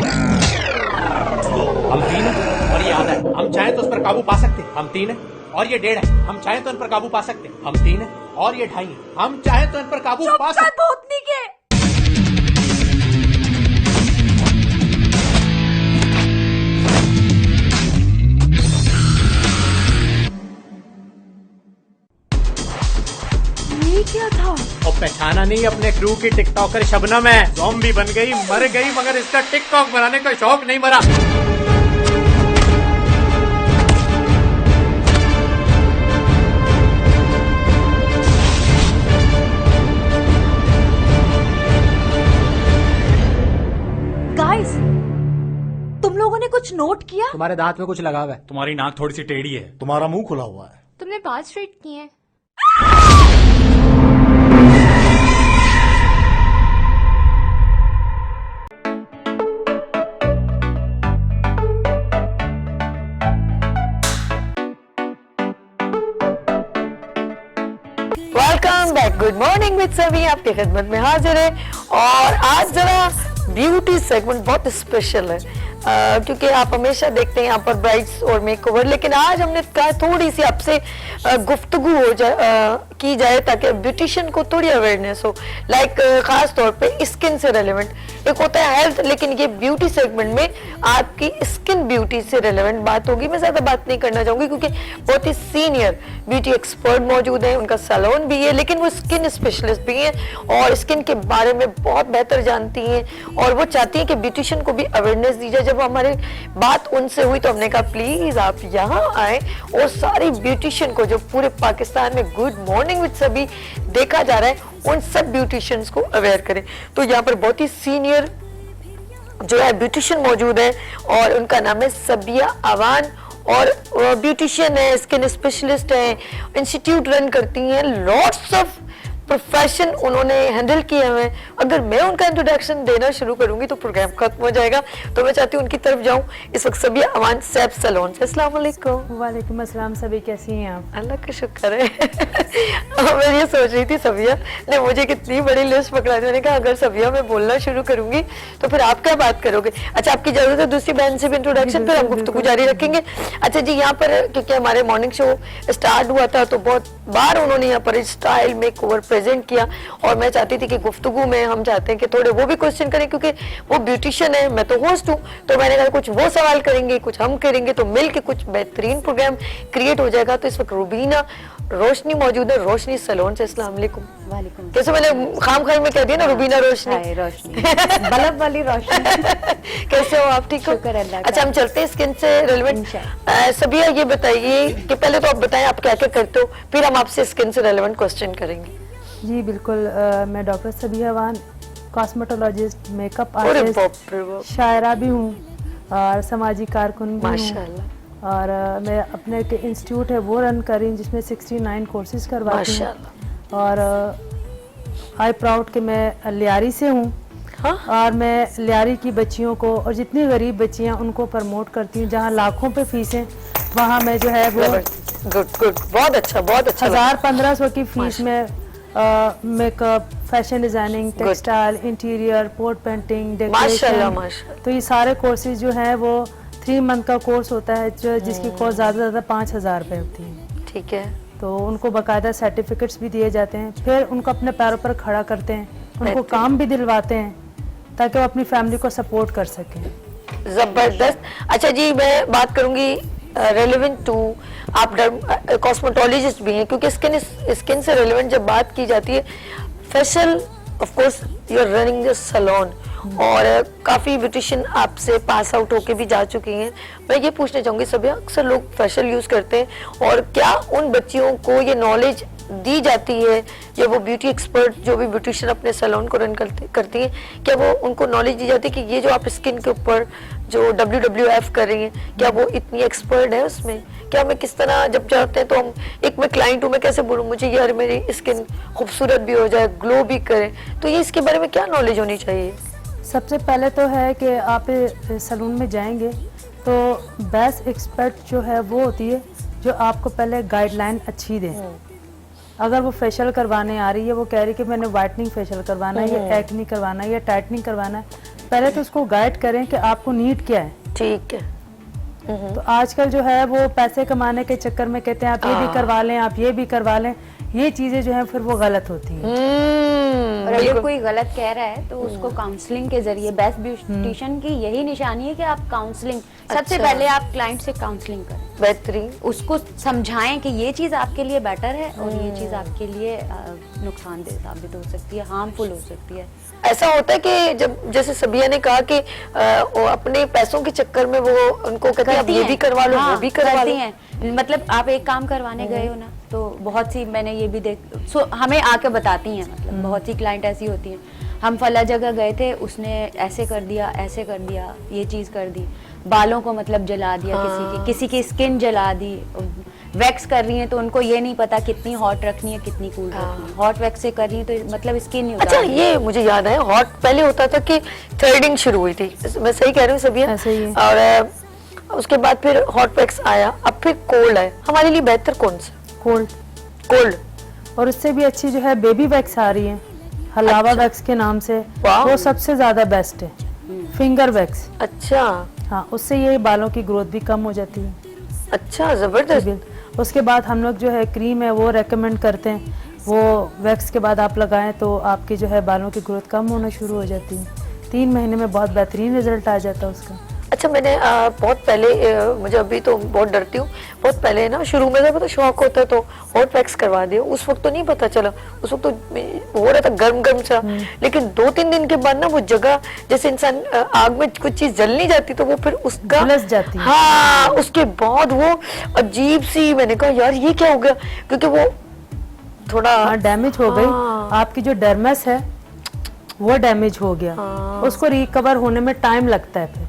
हम 3 हैं और ये आधा है, हम चाहें तो उस पर काबू पा सकते हैं। हम 3 हैं और ये 1.5 है, हम चाहें तो इन पर काबू पा सकते हैं। हम 3 हैं और ये 2.5 है, हम चाहें तो इन पर काबू पा सकते हैं। भूतनी के ये क्या था? और पहचाना नहीं अपने क्रू की टिकटॉकर शबनम है। ज़ॉम्बी बन गई, मर गई, मगर इसका टिकटॉक बनाने का शौक नहीं मरा। कुछ नोट किया? तुम्हारे दांत में कुछ लगा हुआ है। तुम्हारी नाक थोड़ी सी टेढ़ी है, तुम्हारा मुंह खुला हुआ है। तुमने बाल स्ट्रेट किए हैं? Welcome back, good morning with सभी आपकी खिदमत में हाजिर है। और आज जरा ब्यूटी सेगमेंट बहुत स्पेशल है क्योंकि आप हमेशा देखते हैं यहाँ पर ब्राइड्स और मेकओवर, लेकिन आज हमने कहा थोड़ी सी आपसे गुफ्तगू हो जाए की जाए ताकि ब्यूटिशियन को थोड़ी अवेयरनेस हो, लाइक खास तौर पे स्किन से रेलेवेंट। एक होता है हेल्थ, लेकिन ये ब्यूटी सेगमेंट में आपकी स्किन ब्यूटी से रेलेवेंट बात होगी। मैं ज्यादा बात नहीं करना चाहूंगी क्योंकि बहुत ही सीनियर ब्यूटी एक्सपर्ट मौजूद है, उनका सैलून भी है, लेकिन वो स्किन स्पेशलिस्ट भी हैं और स्किन के बारे में बहुत बेहतर जानती हैं और वो चाहती हैं कि ब्यूटिशियन को भी अवेयरनेस दी जाए। जब हमारी बात उनसे हुई तो हमने कहा प्लीज आप यहाँ आए और सारी ब्यूटिशियन को जो पूरे पाकिस्तान में गुड मॉर्निंग विद सभी देखा जा रहा है उन सब ब्यूटिशियंस को अवेयर करें। तो यहाँ पर बहुत ही सीनियर जो है ब्यूटिशियन मौजूद है और उनका नाम है सबिया अवान और ब्यूटिशियन है, स्किन स्पेशलिस्ट है, इंस्टीट्यूट रन करती हैं, लॉट्स ऑफ प्रोफेशन उन्होंने हैंडल किए हुए हैं। अगर मैं उनका इंट्रोडक्शन देना शुरू करूंगी तो प्रोग्राम खत्म हो जाएगा, तो मैं चाहती हूँ उनकी तरफ जाऊं। इस वक्त सबिया अवान सैफ सैलून से। अस्सलाम वालेकुम। वालेकुम अस्सलाम। सभी कैसी हैं आप? अल्लाह का शुक्र है। मैं ये सोच रही थी सबिया ने मुझे कितनी बड़ी लिस्ट पकड़ा दी। मैंने कहा अगर सबिया मैं बोलना शुरू करूंगी तो फिर आप क्या बात करोगे। अच्छा, आपकी जरूरत है दूसरी बहन से भी इंट्रोडक्शन, फिर हम गुफ्तगू जारी रखेंगे। अच्छा जी, यहाँ पर क्योंकि हमारे मॉर्निंग शो स्टार्ट हुआ था तो बहुत बार उन्होंने यहाँ पर स्टाइल मेकओवर प्रेजेंट किया और मैं चाहती थी कि गुफ्तगू में हम चाहते हैं कि थोड़े वो भी क्वेश्चन करें क्योंकि वो ब्यूटिशियन है, मैं तो होस्ट हूँ। तो मैंने कहा कुछ वो सवाल करेंगे कुछ हम करेंगे तो मिल के कुछ बेहतरीन प्रोग्राम क्रिएट हो जाएगा। तो इस वक्त रुबीना रोशनी मौजूद है रोशनी सैलून से। अस्सलाम वालेकुम। वालेकुम। कैसे मैंने खाम खाई में कह दिया ना रुबीना रोशनी। रोशनी बल्ब वाली रोशनी। कैसे हो आप? ठीक हो? शुक्र अल्लाह का। अच्छा, हम चलते हैं स्किन से रेलेवेंट। सबिया ये बताइए कि पहले तो आप बताएं आप क्या क्या करते हो, फिर हम आपसे स्किन से रेलेवेंट क्वेश्चन करेंगे। जी बिल्कुल। मैं डॉक्टर सबिया अवान, कॉस्मेटोलॉजिस्ट, मेकअप आर्टिस्ट, शायरा भी हूँ और समाजी कारकुन भी हूँ और मैं अपने इंस्टीट्यूट है वो रन कर रही हूँ जिसमें 69 कोर्सेज करवाती हूँ और आई प्राउड कि मैं लियारी से हूँ। हाँ? और मैं लियारी की बच्चियों को और जितनी गरीब बच्चियाँ उनको प्रमोट करती हूँ। जहाँ लाखों पे फीसें वहाँ मैं जो है वो गुड बहुत अच्छा 1000-1500 की फीस में makeup, fashion designing, textile, interior, port painting, decoration, तो ये सारे कोर्सेज जो हैं वो 3 मंथ का कोर्स होता है जो जिसकी कॉस्ट ज़्यादा 5000 रुपये होती है। ठीक है। तो उनको बाकायदा सर्टिफिकेट्स भी दिए जाते हैं, फिर उनको अपने पैरों पर खड़ा करते हैं, उनको काम भी दिलवाते हैं ताकि वो अपनी फैमिली को सपोर्ट कर सकें। जबरदस्त। अच्छा जी, मैं बात करूंगी रेलेवेंट टू, आप कॉस्मेटोलॉजिस्ट भी हैं क्योंकि स्किन से रेलेवेंट जब बात की जाती है, facial of course you are running the salon और काफ़ी ब्यूटिशियन आपसे पास आउट होके भी जा चुकी हैं। मैं ये पूछना चाहूँगी सभी, अक्सर लोग फेशियल यूज़ करते हैं और क्या उन बच्चियों को ये नॉलेज दी जाती है या वो ब्यूटी एक्सपर्ट जो भी ब्यूटिशियन अपने सैलून को रन करती हैं, क्या वो उनको नॉलेज दी जाती है कि ये जो आप स्किन के ऊपर जो WWF कर रही हैं क्या वो इतनी एक्सपर्ट है उसमें? क्या मैं किस तरह जब जाते हैं तो हम एक मैं क्लाइंट हूँ, मैं कैसे बोलूँ मुझे यार मेरी स्किन खूबसूरत भी हो जाए, ग्लो भी करे, तो ये इसके बारे में क्या नॉलेज होनी चाहिए? सबसे पहले तो है कि आप सैलून में जाएंगे तो बेस्ट एक्सपर्ट जो है वो होती है जो आपको पहले गाइडलाइन अच्छी दे। अगर वो फेशियल करवाने आ रही है, वो कह रही है कि मैंने वाइटनिंग फेशियल करवाना है या एक्नी करवाना है या टाइटनिंग करवाना है, पहले तो उसको गाइड करें कि आपको नीड क्या है। ठीक है। तो आजकल जो है वो पैसे कमाने के चक्कर में कहते हैं आप ये भी करवा लें, आप ये भी करवा लें, ये चीजें जो है फिर वो गलत होती हैं। और अगर कोई गलत कह रहा है तो उसको काउंसलिंग के जरिए, बेस्ट ब्यूटिशियन की यही निशानी है कि आप काउंसलिंग, सबसे पहले आप क्लाइंट से काउंसलिंग करें, बेहतरीन, उसको समझाएं कि ये चीज आपके लिए बेटर है और ये चीज आपके लिए नुकसानदेह साबित हो सकती है, हार्मफुल हो सकती है। ऐसा होता है कि जब जैसे सबिया ने कहा कि वो अपने पैसों के चक्कर में वो उनको कहते हैं ये भी करवा लो, वो भी करवा लो। मतलब आप एक काम करवाने गए हो ना, तो बहुत सी मैंने ये भी हमें आके बताती हैं, मतलब बहुत सी क्लाइंट ऐसी होती हैं, हम फला जगह गए थे, उसने ऐसे कर दिया, ऐसे कर दिया, ये चीज कर दी, बालों को मतलब जला दिया, किसी की स्किन जला दी। वैक्स कर रही हैं तो उनको ये नहीं पता कितनी हॉट रखनी है, कितनी कूल रखनी है। हॉट वैक्स से कर रही है तो मतलब स्किन नहीं अच्छा, ये मुझे याद है, हॉट पहले होता था कि थ्रेडिंग शुरू हुई थी, मैं सही कह रही हूँ सभी? और उसके बाद फिर हॉट वैक्स आया, अब फिर कोल्ड है। हमारे लिए बेहतर कौन सा? कोल्ड। और उससे भी अच्छी जो है बेबी वैक्स आ रही है, हलावा वैक्स के नाम से, वो सबसे ज्यादा बेस्ट है। Finger wax. अच्छा। हाँ, उससे ये बालों की ग्रोथ भी कम हो जाती है। अच्छा, जबरदस्त। उसके बाद हम लोग जो है क्रीम है वो रेकमेंड करते हैं, वो वैक्स के बाद आप लगाएं तो आपकी जो है बालों की ग्रोथ कम होना शुरू हो जाती है। 3 महीने में बहुत बेहतरीन रिजल्ट आ जाता है उसका। अच्छा, मैंने बहुत पहले, मुझे अभी तो बहुत डरती हूँ, बहुत पहले ना शुरू में जब तो शौक होता है तो हॉट वैक्स करवा दिया, उस वक्त तो नहीं पता चला, उस वक्त तो हो रहा था गर्म सा, लेकिन 2-3 दिन के बाद ना वो जगह जैसे इंसान आग में कुछ चीज जल नहीं जाती तो वो फिर उसका झुलस जाती है। हाँ, उसके बाद वो अजीब सी, मैंने कहा यार ये क्या हो गया, क्योंकि वो थोड़ा डैमेज हो गई। आपकी जो डर्मस है वो डैमेज हो गया, उसको रिकवर होने में टाइम लगता है फिर,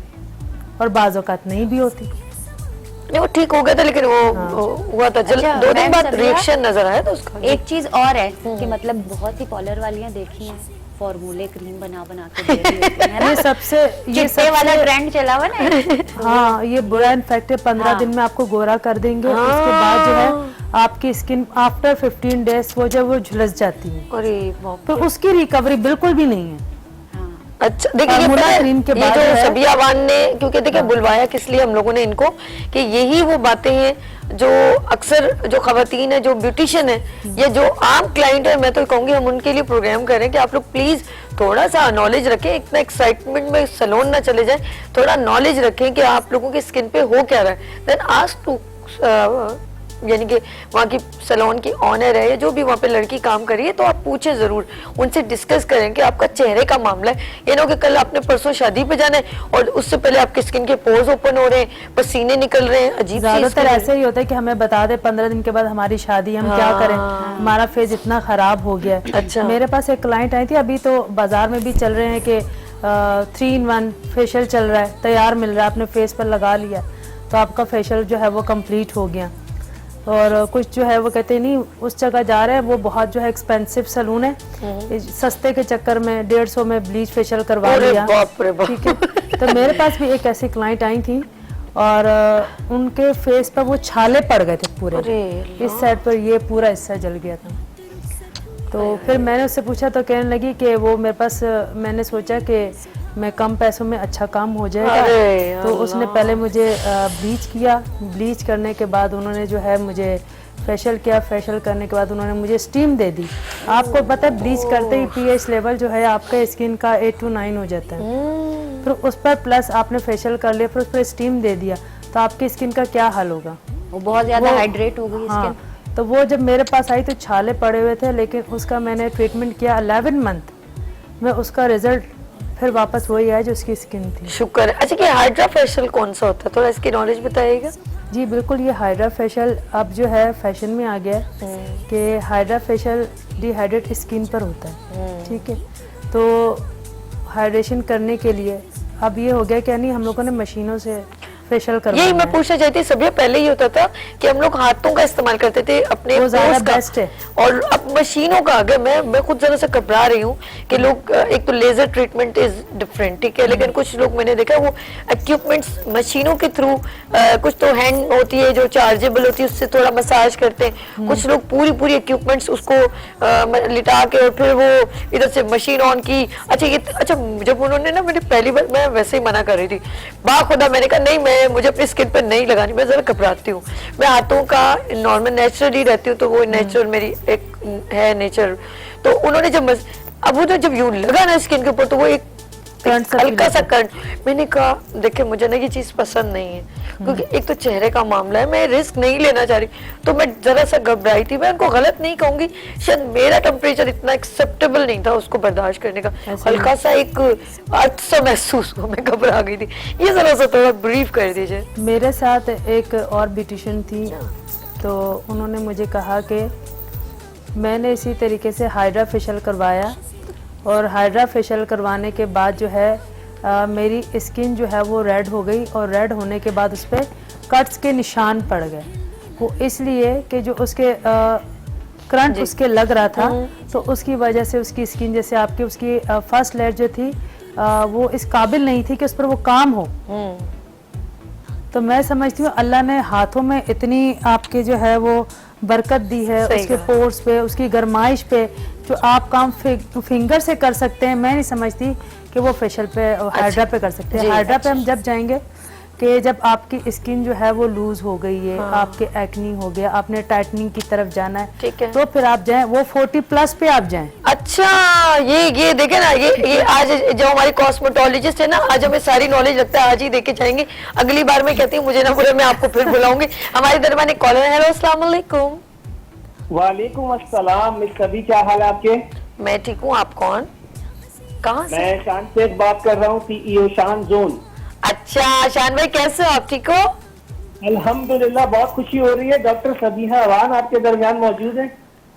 और बाज़ औक़ात नहीं भी होती। नहीं, वो ठीक हो गया था, लेकिन वो हुआ था 2 दिन बाद रिएक्शन नजर आया था उसका। एक चीज और है कि मतलब बहुत सी पार्लर वालियां देखी हैं, फॉर्मूले क्रीम बना के दे रही होती हैं, ये सबसे वाला ट्रेंड चला हुआ ना। हाँ, ये बुरा इन्फेक्ट है, 15 दिन में आपको गोरा कर देंगे। उसके बाद जो है आपकी स्किन आफ्टर 15 डेज वो जब वो झुलस जाती है, तो उसकी रिकवरी बिल्कुल भी नहीं है। अच्छा, देखिए ये जो सबिया अवान ने, क्योंकि देखिए बुलवाया किस लिए हम लोगों ने इनको, कि यही वो बातें हैं जो अक्सर जो खवातीन है, जो ब्यूटिशियन है या जो आम क्लाइंट है, मैं तो कहूँगी हम उनके लिए प्रोग्राम करें कि आप लोग प्लीज थोड़ा सा नॉलेज रखें, इतना एक्साइटमेंट में सैलून ना चले जाए, थोड़ा नॉलेज रखें कि आप लोगों की स्किन पे हो क्या रहा है। देन आस्क टू, यानी कि वहाँ की सैलून की ऑनर है, जो भी वहाँ पे लड़की काम कर रही है, तो आप पूछे जरूर, उनसे डिस्कस करें कि आपका चेहरे का मामला है। ये ना हो कि कल आपने परसों शादी पे जाना है और उससे पहले आपकी स्किन के पोर्स ओपन हो रहे हैं, पसीने निकल रहे हैं, अजीब। ज्यादातर ऐसे ही होता है कि हमें बता दे 15 दिन के बाद हमारी शादी, हम क्या करें, हमारा फेस इतना खराब हो गया। अच्छा। मेरे पास एक क्लाइंट आई थी, अभी तो बाजार में भी चल रहे हैं कि 3-in-1 फेशियल चल रहा है, तैयार मिल रहा है, आपने फेस पर लगा लिया तो आपका फेशियल जो है वो कंप्लीट हो गया। और कुछ जो है वो कहते हैं नहीं, उस जगह जा रहे हैं, वो बहुत जो है एक्सपेंसिव सैलून है, सस्ते के चक्कर में 150 में ब्लीच फेशियल करवा लिया। ठीक है, तो मेरे पास भी एक ऐसी क्लाइंट आई थी और उनके फेस पर वो छाले पड़ गए थे पूरे, इस साइड पर ये पूरा हिस्सा जल गया था। तो फिर मैंने उससे पूछा तो कहने लगी कि वो मेरे पास, मैंने सोचा कि मैं कम पैसों में अच्छा काम हो जाएगा, तो उसने पहले मुझे ब्लीच किया, ब्लीच करने के बाद उन्होंने जो है मुझे फेशियल किया, फेशियल करने के बाद उन्होंने मुझे स्टीम दे दी। आपको पता है ब्लीच करते ही पीएच लेवल जो है आपका स्किन का 8 to 9 हो जाता है, फिर उस पर प्लस आपने फेशियल कर लिया, फिर उस पर स्टीम दे दिया, तो आपकी स्किन का क्या हाल होगा, वो बहुत ज्यादा हाइड्रेट हो गई स्किन। तो वो जब मेरे पास आई तो छाले पड़े हुए थे, लेकिन उसका मैंने ट्रीटमेंट किया 11 मंथ में, उसका रिजल्ट फिर वापस वही आया जो उसकी स्किन थी। शुक्र है। अच्छा, कि हाइड्रा फेशियल कौन सा होता है, थोड़ा इसकी नॉलेज बताइएगा। जी बिल्कुल, ये हाइड्रा फेशियल अब जो है फैशन में आ गया है कि हाइड्रा फेशियल डिहाइड्रेट स्किन पर होता है। ठीक है, तो हाइड्रेशन करने के लिए अब ये हो गया कि नहीं, हम लोगों ने मशीनों से फेशियल करवाना। यही मैं पूछना चाहती थी, सभी पहले ही होता था कि हम लोग हाथों का इस्तेमाल करते थे अपने बेस्ट है, और अब मशीनों का आ गया। मैं खुद जरा से घबरा रही हूँ कि लोग, एक तो लेजर ट्रीटमेंट इज डिफरेंट, ठीक है, लेकिन कुछ लोग मैंने देखा वो इक्विपमेंट्स मशीनों के थ्रू, कुछ तो हैंड होती है जो चार्जेबल होती है, उससे थोड़ा मसाज करते हैं, कुछ लोग पूरी इक्विपमेंट्स उसको लिटा के और फिर वो इधर से मशीन ऑन की। अच्छा, ये अच्छा, जब उन्होंने ना, मैंने पहली बार मैं वैसे ही मना कर रही थी, बाखुदा मैंने कहा नहीं, मुझे अपनी स्किन पे नहीं लगानी, मैं जरा घबराती हूँ, मैं हाथों का नॉर्मल नेचुरली रहती हूँ, तो वो नेचुरल मेरी एक है नेचर। तो उन्होंने जब अब वो जब यूं लगा ना स्किन के ऊपर, तो वो एक हल्का सा करंट, मैंने कहा देखिए मुझे ना ये चीज पसंद नहीं है, क्योंकि एक तो चेहरे का मामला है, मैं रिस्क नहीं लेना चाह रही, तो मैं जरा सा घबराई थी। मैं उनको गलत नहीं कहूंगी, शायद मेरा टेम्परेचर इतना एक्सेप्टेबल नहीं था उसको बर्दाश्त करने का, हल्का सा एक अर्थ सा महसूस हुआ, मैं घबरा गई थी। ये जरा सा थोड़ा ब्रीफ कर दीजिए। मेरे साथ एक और ब्यूटिशियन थी, तो उन्होंने मुझे कहा कि मैंने इसी तरीके से हाइड्रा फेशियल करवाया और हाइड्रा फेशियल करवाने के बाद जो है मेरी स्किन जो है वो रेड हो गई, और रेड होने के बाद उस पर कट्स के निशान पड़ गए। वो इसलिए कि जो उसके करंट उसके लग रहा था, तो उसकी वजह से उसकी स्किन जैसे आपकी उसकी फर्स्ट लेयर जो थी वो इस काबिल नहीं थी कि उस पर वो काम हो। तो मैं समझती हूँ अल्लाह ने हाथों में इतनी आपके जो है वो बरकत दी है, उसके पोर्स पे, उसकी गरमाइश पे, जो आप काम फिंगर से कर सकते हैं। मैं नहीं समझती कि वो फेशियल पे हाइड्रा पे कर सकते हैं। हाइड्रा पे हम जब जाएंगे कि जब आपकी स्किन जो है वो लूज हो गई है, आपके एक्नी हो गया, आपने टाइटनिंग की तरफ जाना है, ठीक है, तो फिर आप जाएं, वो 40+ पे आप जाएं। अच्छा, ये देखे ना, ये आज जो हमारी कॉस्मेटोलॉजिस्ट है ना, आज हमें सारी नॉलेज लगता है, आज ही देके जाएंगे। अगली बार मैं कहती हूँ मुझे ना बोले, मैं आपको फिर बुलाऊंगी। हमारे दरबार एक कॉलर है। हेलो, अस्सलाम वालेकुम। वालेकुम अस्सलाम। मिस सभी, क्या हाल है आपके? मैं ठीक हूँ, आप कौन, कहाँ से? मैं शान शेख बात कर रहा हूँ, CEO शान जोन। अच्छा शान भाई, कैसे हो आप, ठीक हो? अल्हम्दुलिल्लाह, बहुत खुशी हो रही है। डॉक्टर सबिहा अवान आपके दरमियान मौजूद है।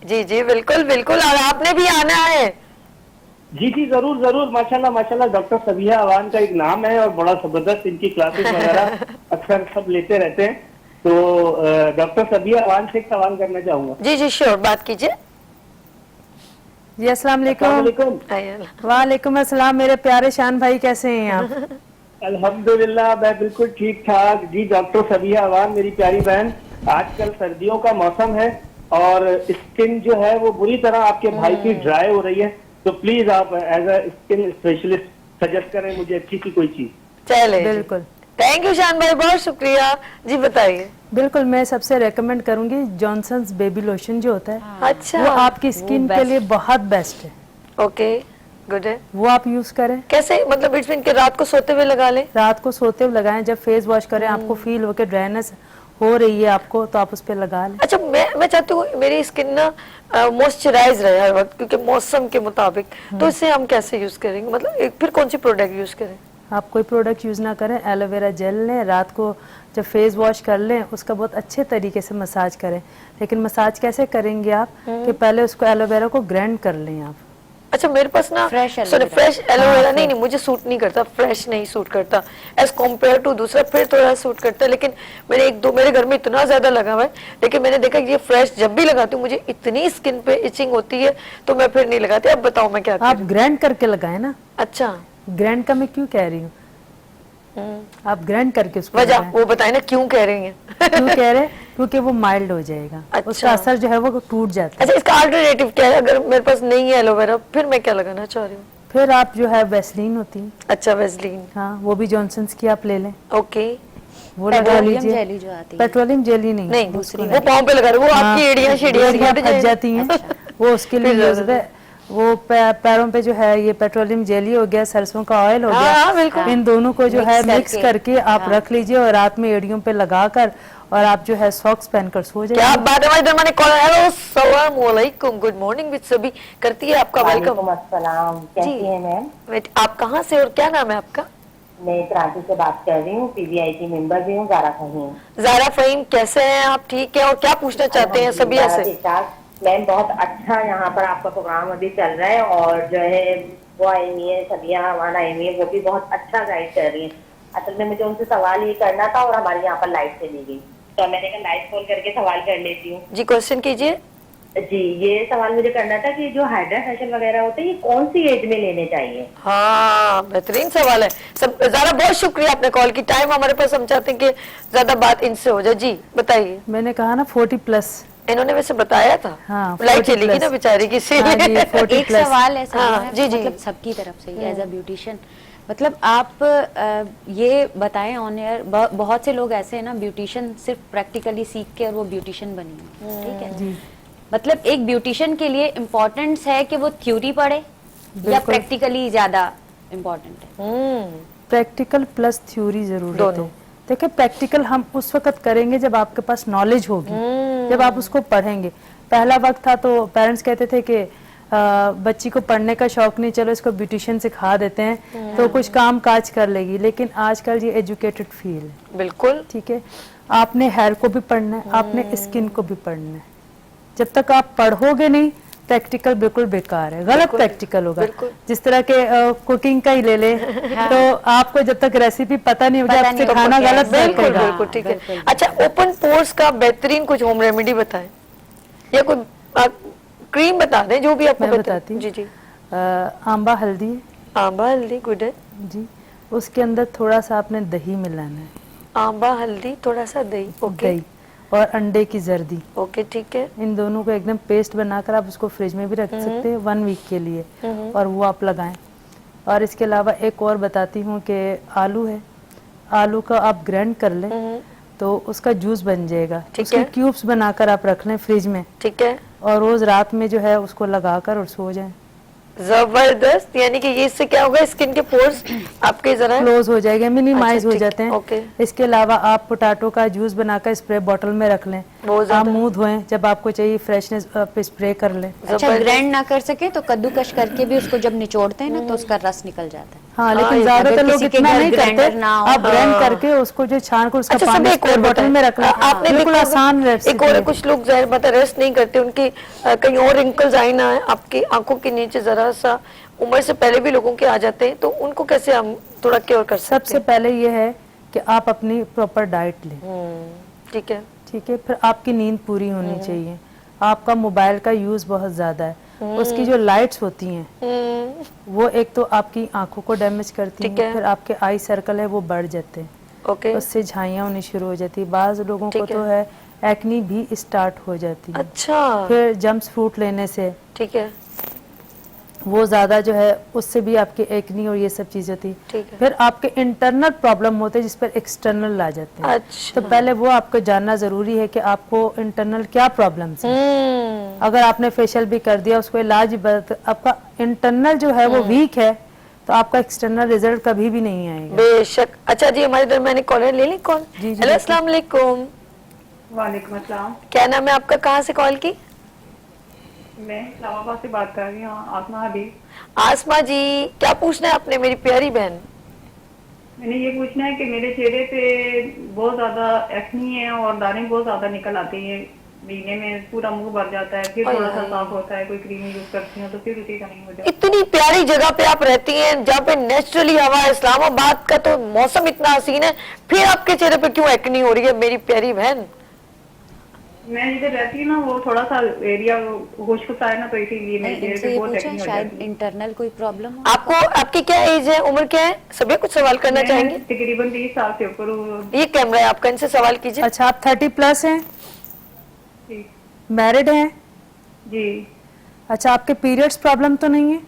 जी जी बिल्कुल बिल्कुल, और आपने भी आना है। जी जी जरूर जरूर, माशाल्लाह माशाल्लाह। डॉक्टर सबिहा अवान का एक नाम है और बड़ा जबरदस्त इनकी क्लासेस वगैरह अक्सर सब लेते रहते हैं। तो डॉक्टर सबिहा अवान से एक सवाल करना चाहूंगा। जी जी श्योर, बात कीजिए। जी अस्सलाम वालेकुम। वालेकुम अस्सलाम। मेरे प्यारे शान भाई, कैसे हैं आप? अल्हम्दुलिल्लाह, मैं बिल्कुल ठीक ठाक। जी डॉक्टर सबिहा अवान, मेरी प्यारी बहन, आजकल सर्दियों का मौसम है और स्किन जो है वो बुरी तरह आपके भाई की ड्राई हो रही है, तो प्लीज आप as a skin specialist suggest करें मुझे अच्छी सी कोई चीज। चले, बिल्कुल, थैंक यू शान भाई, बहुत शुक्रिया। जी बताइए। बिल्कुल, मैं सबसे रेकमेंड करूंगी जॉनसन्स बेबी लोशन जो होता है। अच्छा, वो आपकी स्किन के लिए बहुत बेस्ट है। ओके, गुड है, वो आप यूज करें। कैसे, मतलब बिटवीन के रात को सोते हुए लगा लें? रात को सोते हुए लगाएं, जब फेस वॉश करें आपको फील हो के ड्राइनेस हो रही है आपको, तो आप उस पे लगा लें। अच्छा, मैं चाहती हूँ मेरी स्किन ना मॉइस्चराइज रहे हर वक्त, क्योंकि मौसम के मुताबिक, तो इसे हम कैसे यूज करेंगे, मतलब फिर कौन सी प्रोडक्ट यूज करें? आप कोई प्रोडक्ट यूज ना करें, एलोवेरा जेल लें, रात को जब फेस वॉश कर लें उसका बहुत अच्छे तरीके से मसाज करें। लेकिन मसाज कैसे करेंगे आप कि पहले उसको एलोवेरा को ग्राइंड कर लें आप। अच्छा, मेरे पास ना फ्रेश एलोवेरा नहीं, मुझे सूट नहीं करता, फ्रेश नहीं सूट करता एज कम्पेयर टू दूसरा, फिर थोड़ा सूट करता है। लेकिन मेरे घर में इतना ज्यादा लगा हुआ है, लेकिन मैंने देखा ये फ्रेश जब भी लगाती हूँ मुझे इतनी स्किन पे इचिंग होती है, तो मैं फिर नहीं लगाती। अब बताओ मैं क्या करूं? आप ग्राइंड करके लगाए ना। अच्छा, ग्राइंड का मैं क्यों कह रही हूँ, आप ग्राइंड करके उसको वजह वो बताए ना, क्यों कह रही हैं? क्यों कह रहे? क्योंकि वो माइल्ड हो जाएगा। अच्छा। उसका असर जो है वो टूट जाता है। अच्छा, इसका अल्टरनेटिव क्या है? अगर मेरे पास नहीं है एलोवेरा, फिर मैं क्या लगाना चाह रही हूँ? फिर आप जो है वेस्लीन होती है। अच्छा, वेस्लीन, हाँ, वो भी जॉनसन्स की आप ले लें। ओके, वो लगा लीजिए। पेट्रोलियम जेली नहीं, दूसरी, वो पाँव पे लगा रहे, वो आपकी एड़ियाँ शेड़ियाँ फट जाती हैं, वो उसके लिए यूज होता है। वो पैरों पे जो है ये पेट्रोलियम जेली हो गया, सरसों का ऑयल हो गया, इन दोनों को जो है मिक्स करके आप रख लीजिए और रात में एड़ियों पे लगाकर और आप जो है सॉक्स पहनकर सो जाइए। क्या बात है, हमारे दरबार कॉल। हेलो, अस्सलाम वालेकुम, गुड मॉर्निंग विद सभी करती है आपका वेलकम। अस्सलाम, कैसी हैं मैम? आप कहाँ से और क्या नाम है आपका? मैं क्रांति से बात कर रही हूँ, PBI की मेंबर भी हूँ, ज़ारा फ़हीम। ज़ारा फ़हीम, कैसे हैं आप? ठीक है, और क्या पूछना चाहते हैं सभी से? मैम बहुत अच्छा यहाँ पर आपका प्रोग्राम अभी चल रहा है और जो है वो आएंगी है, सबिहा अवान आएंगी है, वो भी बहुत अच्छा गाइड कर रही है। असल में मुझे उनसे सवाल ये करना था और हमारे यहाँ पर लाइट चली गई, तो मैंने कहा लाइट कॉल करके सवाल कर लेती हूँ। जी, क्वेश्चन कीजिए। जी, ये सवाल मुझे करना था कि जो हाइड्रा फेशियल वगैरह होते हैं ये कौन सी एज में लेने चाहिए? हाँ, बेहतरीन सवाल है। सब ज़ारा, बहुत शुक्रिया आपने कॉल की। टाइम हमारे पास, हम चाहते हैं कि ज्यादा बात इनसे हो जाए। जी बताइए। मैंने कहा ना 40+। इन्होंने वैसे बताया था। हाँ, लाइट चली गई ना बेचारी की। एक सवाल ऐसा हाँ, जी जी, मतलब सबकी तरफ से एज अ ब्यूटिशियन, मतलब आप ये बताएं ऑन एयर, बहुत से लोग ऐसे हैं ना ब्यूटिशियन सिर्फ प्रैक्टिकली सीख के और वो ब्यूटिशियन बनी है, ठीक है जी। मतलब एक ब्यूटिशियन के लिए इम्पोर्टेंस है कि वो थ्योरी पढ़े या प्रैक्टिकली ज्यादा इम्पोर्टेंट है? प्रैक्टिकल प्लस थ्योरी जरूर है। देखिए, प्रैक्टिकल हम उस वक्त करेंगे जब आपके पास नॉलेज होगी, जब आप उसको पढ़ेंगे। पहला वक्त था तो पेरेंट्स कहते थे कि बच्ची को पढ़ने का शौक नहीं, चलो इसको ब्यूटिशियन सिखा देते हैं तो कुछ काम काज कर लेगी। लेकिन आजकल ये एजुकेटेड फील्ड है। बिल्कुल ठीक है, आपने हेयर को भी पढ़ना है, आपने स्किन को भी पढ़ना है। जब तक आप पढ़ोगे नहीं प्रैक्टिकल बिल्कुल बेकार है, गलत प्रैक्टिकल होगा। जिस तरह के कुकिंग का ही ले ले तो आपको जब तक रेसिपी पता नहीं होगी आपसे खाना गलत बिल्कुल बिल्कुल ठीक है। अच्छा, ओपन पोर्स का बेहतरीन कुछ होम रेमेडी बताएं या कोई क्रीम बता दें जो भी आपको बताती हूँ। जी जी। आंबा हल्दी, आंबा हल्दी गुड है जी, उसके अंदर थोड़ा सा आपने दही मिलाना है। आंबा हल्दी थोड़ा सा दही, ओके, दही और अंडे की जर्दी, ओके ठीक है। इन दोनों को एकदम पेस्ट बनाकर आप उसको फ्रिज में भी रख सकते हैं 1 वीक के लिए, और वो आप लगाएं। और इसके अलावा एक और बताती हूँ कि आलू है, आलू का आप ग्राइंड कर लें तो उसका जूस बन जाएगा, उसके क्यूब्स बनाकर आप रख लें फ्रिज में, ठीक है, और रोज रात में जो है उसको लगाकर और सो जाएं। जबरदस्त, यानी कि ये इससे क्या होगा, स्किन के पोर्स आपके जरा क्लोज हो जाएंगे, मिनिमाइज हो जाते हैं। ओके। इसके अलावा आप पोटैटो का जूस बनाकर स्प्रे बॉटल में रख लें, आप मुंह धोएं, जब आपको चाहिए फ्रेशनेस आप स्प्रे कर लें। अच्छा, ग्राइंड ना कर सके तो कद्दूकश करके भी उसको जब निचोड़ते हैं ना तो उसका रस निकल जाता है। हाँ, लेकिन ज्यादातर लोग इतना नहीं करते, आप ग्राइंड करके उसको जो छान कर उसका पानी स्प्रे बॉटल में रख लें, आपने बिल्कुल आसान रेसिपी। एक और कुछ लोग जाहिर बात है रेस्ट नहीं करते, उनकी कहीं और रिंकल्स आई ना है, आपकी आंखों के नीचे जरा सा उम्र से पहले भी लोगों के आ जाते हैं, तो उनको कैसे हम थोड़ा क्योर कर सकते हैं? सबसे पहले ये है कि आप अपनी प्रॉपर डाइट लें, ठीक है, ठीक है। फिर आपकी नींद पूरी होनी चाहिए, आपका मोबाइल का यूज बहुत ज्यादा है, उसकी जो लाइट्स होती हैं वो एक तो आपकी आंखों को डैमेज करती हैं, फिर आपके आई सर्कल है वो बढ़ जाते हैं, ओके, उससे झाइयाँ होनी शुरू हो जाती है, बाज लोगों को तो है एक्नी भी स्टार्ट हो जाती है। अच्छा, फिर जम्प्स फ्रूट लेने से, ठीक है, वो ज्यादा जो है उससे भी आपकी एक्नी और ये सब चीज होती है। है। फिर आपके इंटरनल प्रॉब्लम होते हैं जिस पर एक्सटर्नल ला जाते हैं। अच्छा। तो पहले वो आपको जानना जरूरी है कि आपको इंटरनल क्या प्रॉब्लम्स हैं। अगर आपने फेशियल भी कर दिया, उसको इलाज आपका इंटरनल जो है वो वीक है तो आपका एक्सटर्नल रिजल्ट कभी भी नहीं आएगा। बेशक। अच्छा जी, हमारे दरमियान कॉलर ले लें कॉल। हेलो, अस्सलाम वालेकुम। वालेकुम अस्सलाम। क्या नाम है आपका, कहाँ से कॉल की? मैं इस्लामाबाद से बात कर रही हूँ, आसमा हबीब। आसमा जी, क्या पूछना है आपने मेरी प्यारी बहन? मैंने ये पूछना है कि मेरे चेहरे पे बहुत ज्यादा एक्नी है और दाने बहुत ज्यादा निकल आती है, महीने में पूरा मुंह भर जाता है, फिर थोड़ा सा साफ होता है, कोई क्रीम यूज करती हूँ तो फिर उसी का नहीं हो जाता। इतनी प्यारी जगह पे आप रहती हैं जहाँ पे नेचुरली हवा है, इस्लामाबाद का तो मौसम इतना हसीन है, फिर आपके चेहरे पे क्यों एक्नी हो रही है मेरी प्यारी बहन? मैं जिधर रहती हूँ ना वो थोड़ा सा एरिया खुश्क सा है ना, तो इसीलिए मेरे चेहरे पे बहुत एक्नी हो जाती है। इंटरनल कोई प्रॉब्लम आपको, आपकी क्या एज है, उम्र क्या है? सभी कुछ सवाल करना चाहेंगे? तकरीबन 20 साल से ऊपर हूँ। ये कैमरा है आपका, इनसे सवाल कीजिए। अच्छा, आप 30+ हैं? मैरिड हैं? जी। अच्छा, आपके पीरियड्स प्रॉब्लम तो नहीं है?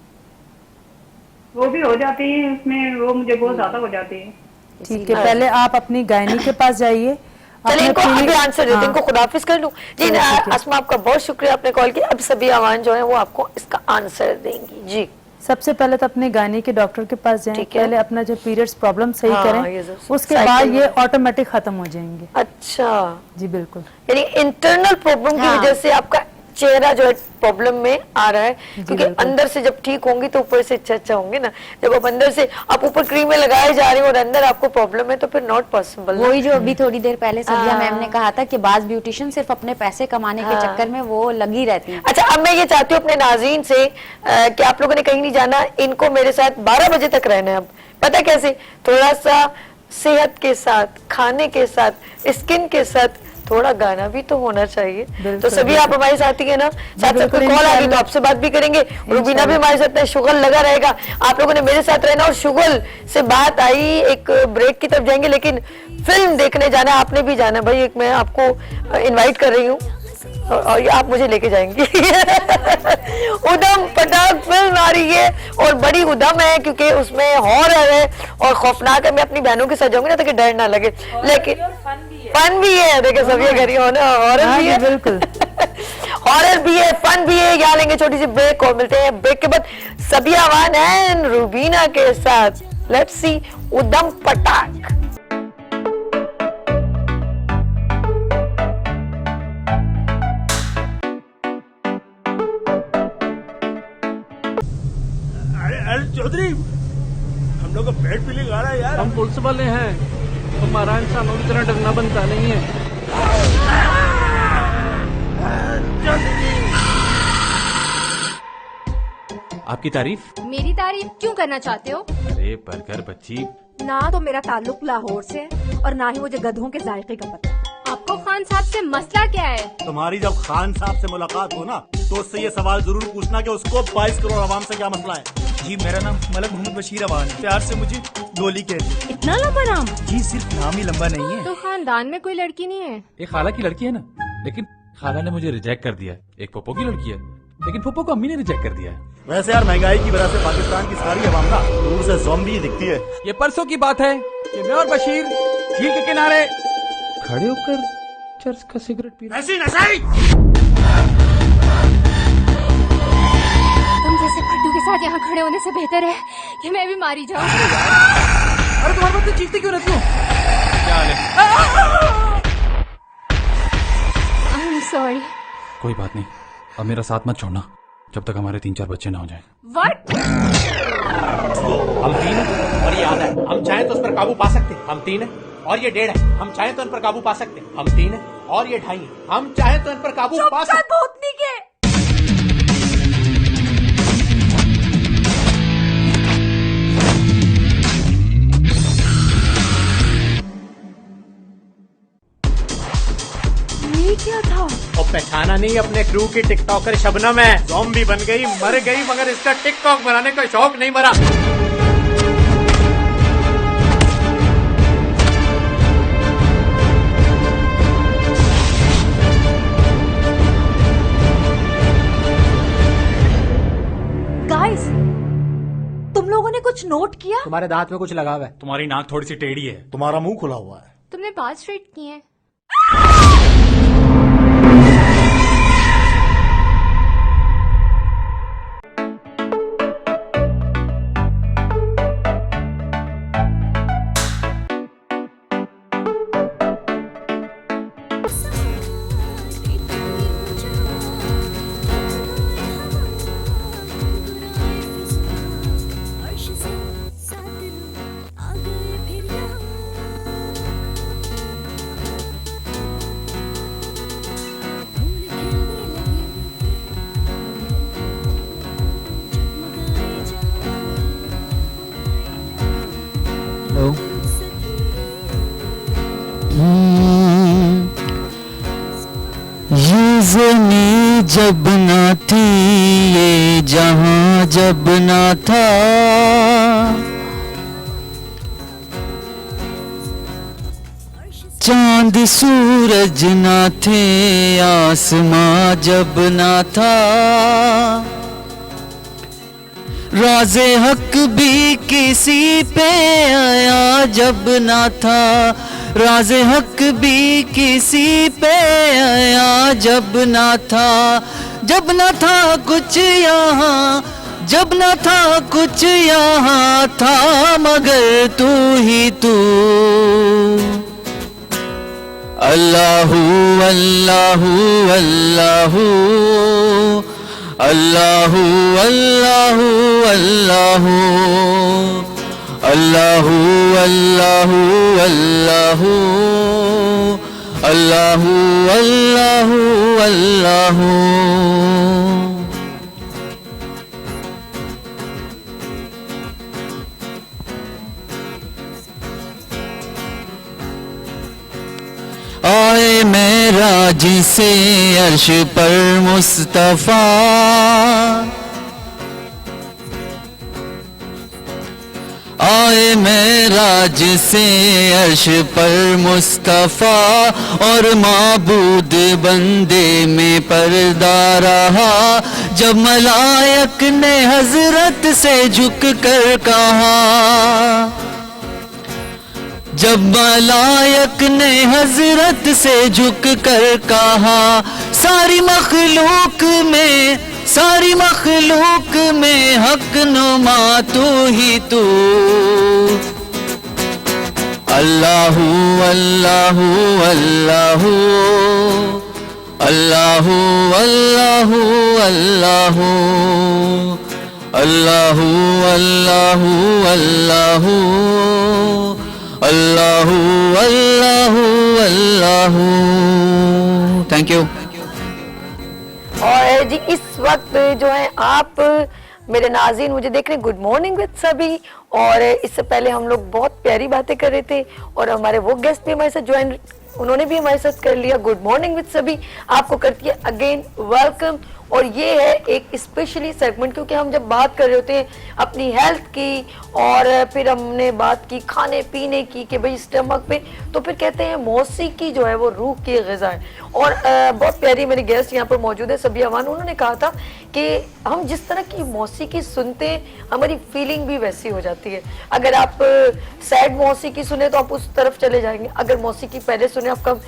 वो भी हो जाती है, उसमें वो मुझे बहुत ज्यादा हो जाती है। ठीक है, पहले आप अपनी गायनी के पास जाइए। चलिए इनको अभी आंसर देते हैं, इनको खुदाफिज कर लूं। जी अस्मा, आपका बहुत शुक्रिया, आपने कॉल किया। अब सभी आवाज जो है वो आपको इसका आंसर देंगी। जी, सबसे पहले तो अपने गायनी के डॉक्टर के पास जाएं, पहले अपना जो पीरियड्स प्रॉब्लम सही करें, उसके बाद ये ऑटोमेटिक खत्म हो जाएंगे। अच्छा जी बिल्कुल, यानी इंटरनल प्रॉब्लम की वजह से आपका चेहरा जो है प्रॉब्लम में आ रहा है, क्योंकि अंदर से जब ठीक होंगी तो ऊपर से अच्छा होंगे ना। जब आप अंदर से आप ऊपर क्रीमें लगाए जा रहे हो और अंदर आपको प्रॉब्लम है तो फिर नॉट पॉसिबल। वही जो अभी थोड़ी देर पहले सबिया मैम ने कहा था कि बाज ब्यूटिशियन सिर्फ अपने पैसे कमाने के चक्कर में वो लगी रहती है। अच्छा, अब मैं ये चाहती हूँ अपने नाज़रीन से कि आप लोगों ने कहीं नहीं जाना, इनको मेरे साथ 12 बजे तक रहना है। अब पता कैसे, थोड़ा सा सेहत के साथ, खाने के साथ, स्किन के साथ थोड़ा गाना भी तो होना चाहिए। तो सभी आप हमारे साथ ही है ना, साथ साथ कोई कॉल आ गई तो आपसे बात भी करेंगे। रुबीना भी हमारे साथ है, शुगल लगा रहेगा, आप लोगों ने मेरे साथ रहना। और शुगल से बात आई, एक ब्रेक की तरफ जाएंगे, लेकिन फिल्म देखने जाना है, आपने भी जाना भाई। एक मैं आपको इन्वाइट कर रही हूँ और आप मुझे लेके जाएंगे। उधम पटाक फिल्म आ रही है और बड़ी उधम है, क्योंकि उसमें हॉरर है और खौफनाक है। मैं अपनी बहनों के साथ जाऊंगी ना ताकि डर ना लगे, लेकिन फन भी है। देखिए सभी घर हॉरर भी है, बिल्कुल हॉरर भी है, फन भी है। यहाँ लेंगे छोटी सी ब्रेक और मिलते हैं ब्रेक के बाद सबिया अवान एंड रुबीना के साथ। लेट्स सी उधम पटाक। चौधरी, हम लोग का पेट फीलिंग आ रहा है यार। हम पुलिस वाले हैं, हमारा इंसानों की तरह डरना बनता नहीं है। आपकी तारीफ? मेरी तारीफ क्यों करना चाहते हो? अरे बर्गर बच्ची। ना तो मेरा ताल्लुक लाहौर से है और ना ही मुझे गधों के जायके का पता। आपको खान साहब से मसला क्या है? तुम्हारी जब खान साहब से मुलाकात हो ना तो उससे ये सवाल जरूर पूछना कि उसको 22 करोड़ आवाम से क्या मसला है। जी मेरा नाम मलक मोहम्मद बशीर अवान है, प्यार से मुझे गोली कहते। इतना लंबा नाम? जी सिर्फ नाम ही लंबा नहीं है। तो खानदान में कोई लड़की नहीं है? एक खाला की लड़की है ना, लेकिन खाला ने मुझे रिजेक्ट कर दिया। एक पप्पो की लड़की है, लेकिन पप्पो को अम्मी ने रिजेक्ट कर दिया है। वैसे यार महंगाई की वजह से पाकिस्तान की सारी अवाम ना दूर से ज़ॉम्बी दिखती है। ये परसों की बात है कि मैं और बशीर झील के किनारे खड़े होकर चर्च का सिगरेट पी रहे। ऐसी नशाई तुम जैसे फड्डू के साथ यहाँ खड़े होने से बेहतर है कि मैं भी मारी जाऊँ। अरे तुम्हारे बच्चे चीखते क्यों रहती हो? क्या हाल है? I'm sorry. कोई बात नहीं, अब मेरा साथ मत छोड़ना जब तक हमारे 3-4 बच्चे ना हो जाएं। What? हम 3 हैं और ये आधा है, हम चाहें तो उस पर काबू पा सकते हैं। हम 3 हैं और ये 1.5 है, हम चाहें तो इन पर काबू पा सकते हैं। हम 3 हैं और ये 2.5 है, हम चाहें तो इन पर काबू पा सकते हैं। भूतनी के ये क्या था? और पहचाना नहीं अपने क्रू की टिकटॉकर शबनम है। ज़ॉम्बी बन गई, मर गई, मगर इसका टिकटॉक बनाने का शौक नहीं मरा। गाइस, तुम लोगों ने कुछ नोट किया? तुम्हारे दांत में कुछ लगा हुआ है। तुम्हारी नाक थोड़ी सी टेढ़ी है। तुम्हारा मुंह खुला हुआ है। तुमने बाल स्ट्रेट किए हैं। ये ज़मीं जब ना थी, ये जहां जब ना था, चांद सूरज ना थे, आसमां जब ना था, राज़े हक भी किसी पे आया जब ना था, राज़े हक भी किसी पे आया जब ना था, जब ना था कुछ यहाँ, जब ना था कुछ यहाँ था, मगर तू ही तू। अल्लाहू अल्लाहू अल्लाहू अल्लाहू अल्लाहू अल्लाहू अल्लाहू अल्लाहू अल्लाहू अल्लाहू अल्लाहू अल्लाहू। आए मेराज से अर्श पर मुस्तफा, आए मेराज से अर्श पर मुस्तफा, और माबूद बंदे में पर्दा रहा, जब मलायक ने हजरत से झुक कर कहा, जब मलायक ने हजरत से झुक कर कहा, सारी मखलूक में, सारी मखलूक में हक नुमा तू ही तू। अल्लाहू अल्लाहू अल्लाहू अल्लाहू अल्लाहू अल्लाहू अल्लाहू अल्लाहू अल्लाहू अल्लाहू अल्लाहू अल्लाहू। Thank you. और जी इस वक्त जो है आप मेरे नाज़रीन मुझे देख रहे हैं गुड मॉर्निंग विद सभी। और इससे पहले हम लोग बहुत प्यारी बातें कर रहे थे और हमारे वो गेस्ट भी हमारे साथ ज्वाइन, उन्होंने भी हमारे साथ कर लिया। गुड मॉर्निंग विद सभी आपको करती है अगेन वेलकम। और ये है एक स्पेशली सेगमेंट, क्योंकि हम जब बात कर रहे होते हैं अपनी हेल्थ की और फिर हमने बात की खाने पीने की कि भाई स्टमक पे, तो फिर कहते हैं मौसीकी जो है वो रूह की ग़िज़ा है। और बहुत प्यारी मेरी गेस्ट यहाँ पर मौजूद है सबिया अवान, उन्होंने कहा था कि हम जिस तरह की मौसीकी सुनते हैं हमारी फीलिंग भी वैसी हो जाती है। अगर आप सैड मौसीकी सुने तो आप उस तरफ चले जाएंगे, अगर मौसीकी पहले सुने आपका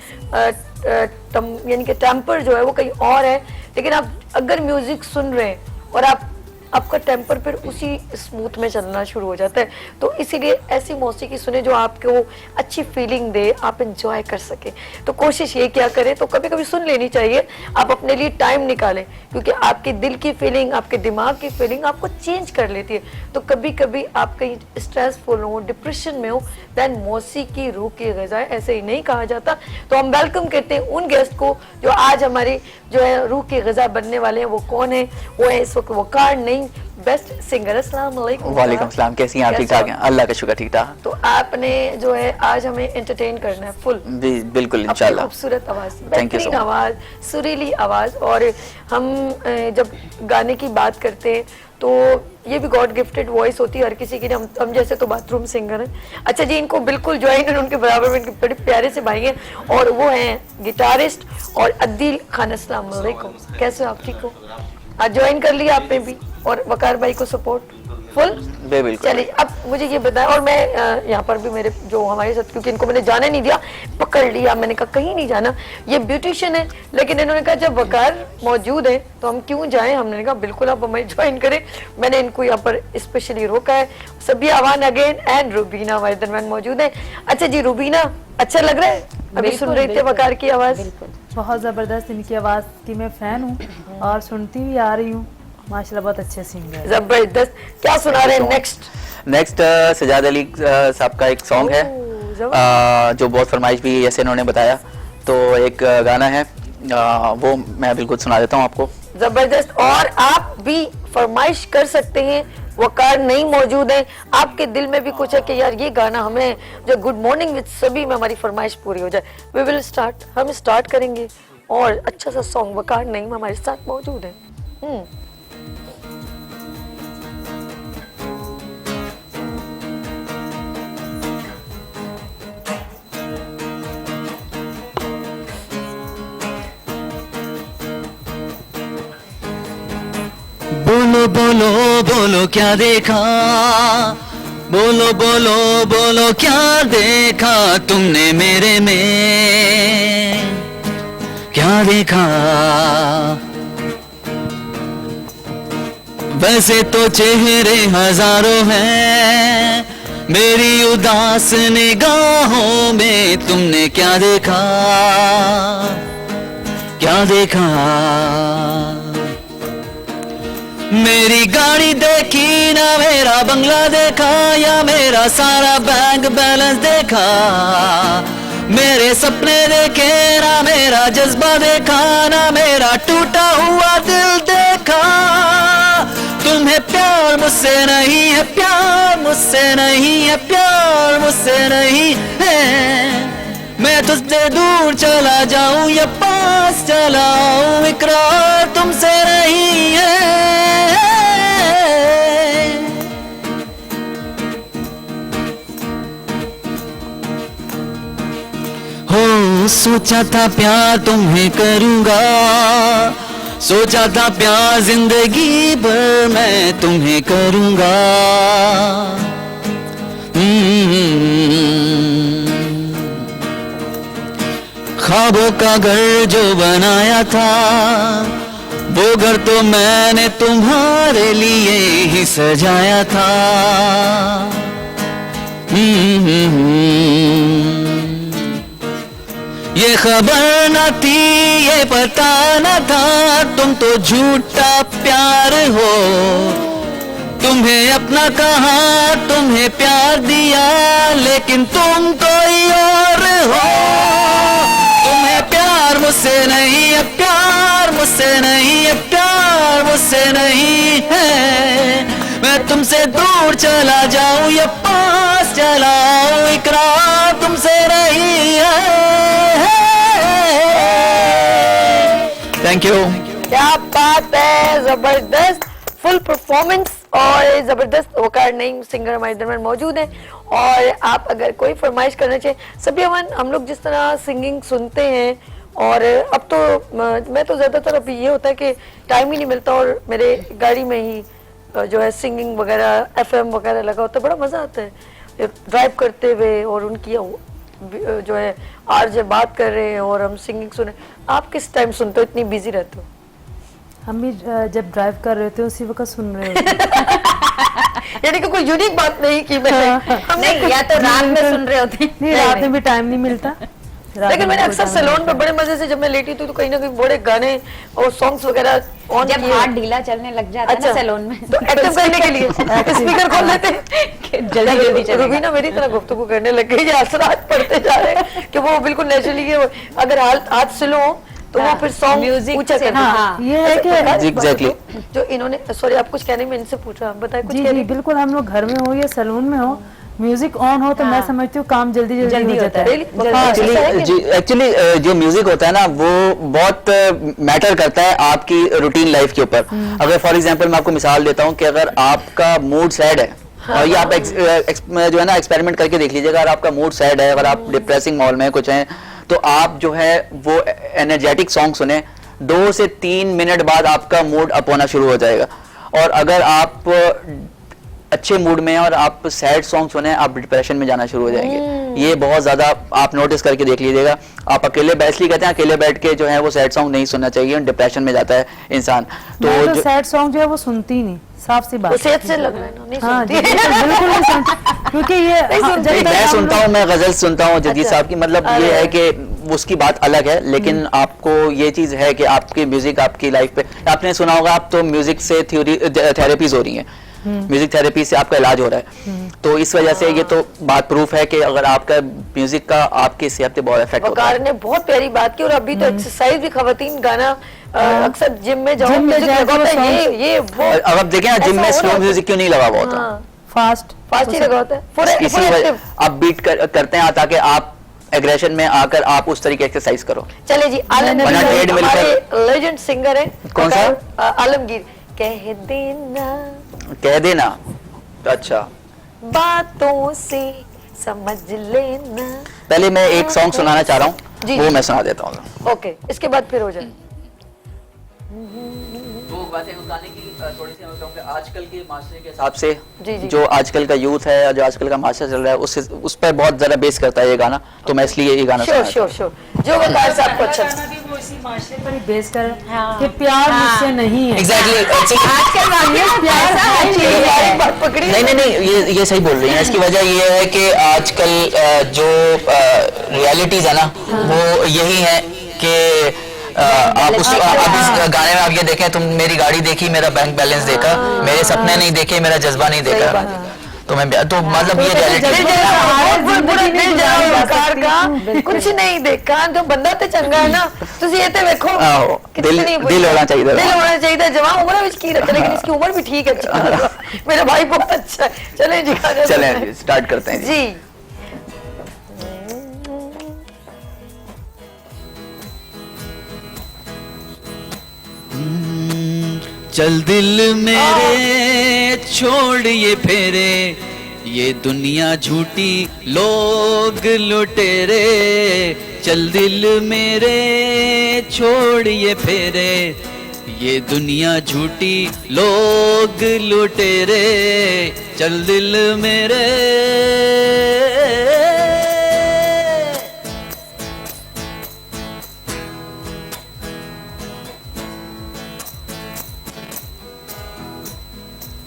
यानी कि टेम्पर जो है वो कहीं और है, लेकिन आप अगर म्यूजिक सुन रहे हैं और आपका टेम्पर फिर उसी स्मूथ में चलना शुरू हो जाता है। तो इसीलिए ऐसी मौसीकी सुने जो आपको अच्छी फीलिंग दे, आप एंजॉय कर सके। तो कोशिश ये क्या करें, तो कभी कभी सुन लेनी चाहिए, आप अपने लिए टाइम निकालें, क्योंकि आपके दिल की फीलिंग, आपके दिमाग की फीलिंग आपको चेंज कर लेती है। तो कभी कभी आप कहीं स्ट्रेसफुल हो, डिप्रेशन में हो, देन मौसीकी रूह की ग़िज़ा है, ऐसे ही नहीं कहा जाता। तो हम वेलकम करते हैं उन गेस्ट को जो आज हमारी जो है रूह की ग़िज़ा बनने वाले हैं। वो कौन है? वो है इस वक्त वकार नहीं बेस्ट सिंगर। अस्सलाम वालेकुम। वालेकुम सलाम, कैसी हैं आप? ठीक ठाक हैं? अल्लाह का शुक्र ठीक ठाक। तो आपने जो है आज हमें एंटरटेन करना है फुल। बिल्कुल इंशाल्लाह। खूबसूरत आवाज, थैंक यू। बेहतरीन आवाज, सुरीली आवाज। और हम जब गाने की बात करते हैं तो ये भी गॉड गिफ्टेड वॉइस होती है हर किसी की। हम जैसे तो बाथरूम सिंगर हैं। अच्छा जी, इनको बिल्कुल ज्वाइन उनके बराबर में बड़े प्यारे से भाई हैं और वो हैं गिटारिस्ट और अदील खान। अस्सलाम वालेकुम, कैसे हो आप? ठीक हो? आज ज्वाइन कर लिया आपने भी और वकार भाई को सपोर्ट फुल। चलिए अब मुझे ये बताएं, और मैं यहाँ पर भी मेरे जो हमारे साथ, क्योंकि इनको मैंने जाने नहीं दिया, पकड़ लिया, मैंने कहा कहीं नहीं जाना, ये ब्यूटिशियन है, लेकिन इन्होंने कहा जब वकार मौजूद है तो हम क्यों जाएं। हमने कहा बिल्कुल आप हमें ज्वाइन करें। मैंने इनको यहाँ पर स्पेशली रोका है। सबिया अवान अगेन एंड रुबीना हमारे दरमियान मौजूद है। अच्छा जी रुबीना, अच्छा लग रहा है? अभी सुन रही थे वकार की आवाज, बहुत जबरदस्त इनकी आवाज की मैं फैन हूँ और सुनती भी आ रही हूँ। माशाल्लाह बहुत अच्छे सिंगर, जबरदस्त। क्या सुना रहे हैं नेक्स्ट? सजाद अली साहब का एक सॉन्ग है जो बहुत फरमाइश भी जैसे इन्होंने बताया, तो एक गाना है वो मैं बिल्कुल सुना देता हूँ आपको। जबरदस्त। और आप भी फरमाइश कर सकते हैं, वकार नहीं मौजूद है, आपके दिल में भी कुछ है कि यार ये गाना हमें जो गुड मॉर्निंग विद सभी में हमारी फरमाइश पूरी हो जाए, वी विल स्टार्ट, हम स्टार्ट करेंगे। और अच्छा सा सॉन्ग वकार नहीं में हमारे साथ मौजूद है। बोलो बोलो बोलो क्या देखा, बोलो बोलो बोलो क्या देखा तुमने मेरे में, क्या देखा। वैसे तो चेहरे हजारों हैं, मेरी उदास निगाहों में तुमने क्या देखा, क्या देखा। मेरी गाड़ी देखी ना मेरा बंगला देखा, या मेरा सारा बैंक बैलेंस देखा, मेरे सपने देखे ना मेरा जज्बा देखा, ना मेरा टूटा हुआ दिल देखा। तुम्हें प्यार मुझसे नहीं है, प्यार मुझसे नहीं है, प्यार मुझसे नहीं है। मैं तुझसे दूर चला जाऊं या पास चला आऊं, इकरार तुमसे नहीं है। हो सोचा था प्यार तुम्हें करूंगा, सोचा था प्यार जिंदगी भर मैं तुम्हें करूंगा। ख्वाबों का घर जो बनाया था, वो घर तो मैंने तुम्हारे लिए ही सजाया था। ये खबर न थी, ये पता न था, तुम तो झूठा प्यार हो। तुम्हें अपना कहा, तुम्हें प्यार दिया, लेकिन तुम कोई और हो। तुम्हें प्यार मुझसे नहीं है प्यार, मुझसे नहीं है प्यार, मुझसे नहीं है। मैं तुमसे दूर चला जाऊं या पास चला आऊं, इकरार तुमसे नहीं है। Thank you. क्या बात है, जबरदस्त फुल परफॉर्मेंस और जबरदस्त वकार नईम सिंगर हमारे दरमियान मौजूद हैं। और आप अगर कोई फरमाइश करना चाहिए सभी अमन, हम लोग जिस तरह सिंगिंग सुनते हैं और अब तो मैं तो ज़्यादातर अभी ये होता है कि टाइम ही नहीं मिलता और मेरे गाड़ी में ही जो है सिंगिंग वगैरह FM वगैरह लगा होता है, बड़ा मज़ा आता है ड्राइव करते हुए और उनकी जो है आरजे बात कर रहे हैं और हम सिंगिंग सुने। आप किस टाइम सुनते हो, इतनी बिजी रहते हो? हम भी जब ड्राइव कर रहे थे उसी वक्त सुन रहे होते। यानी कि कोई यूनिक बात नहीं की मैंने। नहीं, या तो रात में सुन रहे होते। नहीं, रात में भी टाइम नहीं मिलता। लेकिन मैंने अक्सर सैलून में बड़े मजे से जब मैं लेटी थी तो कहीं ना कहीं बड़े गाने और सॉन्ग्स वगैरह ऑन जब हाथ ढीला चलने लग जाता है ना सैलून में, तो एक्टिव करने के लिए स्पीकर खोल लेते हैं, जल्दी जल्दी चलेगा। रुबीना मेरी तरह गुफ्तगू करने लग गई, असरात पड़ते जा रहे हैं कि वो बिल्कुल नेचुरली अगर हाथ स्लो तो वो फिर सॉन्ग म्यूजिक ऊंचा कर हाँ, ये है कि एग्जैक्टली जो इन्होंने, सॉरी आप कुछ कहने में इनसे पूछा, बताए कुछ जी बिल्कुल। हम लोग घर में हो या सैलून में हो, म्यूजिक ऑन हो तो मैं समझती हूँ काम जल्दी जल्दी हो जाता है। एक्चुअली जो म्यूजिक होता है ना वो बहुत मैटर करता है आपकी रूटीन लाइफ के ऊपर। अगर फॉर एग्जांपल मैं आपको मिसाल देता हूँ कि अगर आपका मूड सैड है और ये आप जो है ना एक्सपेरिमेंट करके देख लीजिएगा, अगर आपका मूड सैड है, अगर आप डिप्रेसिंग माहौल में कुछ हैं, तो आप जो है वो एनर्जेटिक सॉन्ग सुने, 2 से 3 मिनट बाद आपका मूड अप होना शुरू हो जाएगा। और अगर आप अच्छे मूड में और आप सैड सॉन्ग सुने, आप डिप्रेशन में जाना शुरू हो जाएंगे। ये बहुत ज्यादा आप नोटिस करके देख लीजिएगा। आप अकेले इसलिए कहते हैं अकेले बैठ के जो है वो सैड सॉन्ग नहीं सुनना चाहिए, डिप्रेशन में जाता है इंसान। तो सैड सॉन्ग जो है वो सुनती ही नहीं, साफ सी बात। सेहत से लग रहा है ना, नहीं हाँ, सुनती। बिल्कुल नहीं सुनती, क्योंकि ये मैं सुनता हूँ, मैं गजल सुनता हूँ जदीद साहब की, मतलब ये है कि उसकी बात अलग है, लेकिन आपको ये चीज है कि आपकी म्यूजिक आपकी लाइफ पे, आपने सुना होगा आप तो म्यूजिक से थेरेपीज हो रही हैं, म्यूजिक थेरेपी से आपका इलाज हो रहा है। तो इस वजह से ये तो बात प्रूफ है कि अगर आपका म्यूजिक का आपकी सेहत पे बहुत इफेक्ट होता है। वकार ने बहुत प्यारी बात की। और अभी तो एक्सरसाइज भी खवातीन गाना अक्सर जिम में जाओ म्यूजिक लगा होता है, ये वो। अब आप देखें ना जिम में स्लो म्यूजिक क्यों नहीं लगा हुआ होता, फास्ट ही लगा होता है। आप बीट करते हैं ताकि आप एग्रेशन में आकर आप उस तरीके एक्सरसाइज करो। चले जी, आलमगीर हमारे लेजेंड सिंगर है। कौन सा? आलमगीर। कह देना अच्छा, बातों से समझ लेना। पहले मैं एक सॉन्ग सुनाना चाह रहा हूँ, वो मैं सुना देता हूँ। ओके, इसके बाद फिर हो जाए। वो बातें उस गाने की थोड़ी सी मैं कहूँगा आजकल के माशरे के हिसाब से जो आजकल का यूथ है, जो आजकल का माशरा चल रहा है, उस पर बहुत ज्यादा बेस करता है ये गाना, तो मैं इसलिए ये गाना श्योर जो वकार साहब को अच्छा वो इसी माशरे पर ही बेस कर कि प्यार मुझसे नहीं है। एग्जैक्टली नहीं, ये सही बोल रही हैं। इसकी वजह ये है कि आजकल जो रियलिटीज है ना वो यही है कि आप इस गाने में आप ये देखें, तुम मेरी गाड़ी देखी, मेरा बैंक बैलेंस देखा, मेरे सपने नहीं देखे, मेरा जज्बा नहीं देखा, तो मैं तो मतलब ये रियलिटी कुछ नहीं देखा, जो बंदा तो चंगा है ना, ਤੁਸੀਂ ਇਹ ਤੇ ਵੇਖੋ दिल होना चाहिए, दिल होना चाहिए। जवान उम्र में की रखते, लेकिन इसकी उम्र भी ठीक है। मेरा भाई बहुत अच्छा है। चलें जी, चलें स्टार्ट करते हैं जी। चल दिल मेरे छोड़ ये फेरे, ये दुनिया झूठी लोग लुटेरे। चल दिल मेरे छोड़ ये फेरे, ये दुनिया झूठी लोग लुटेरे। चल दिल मेरे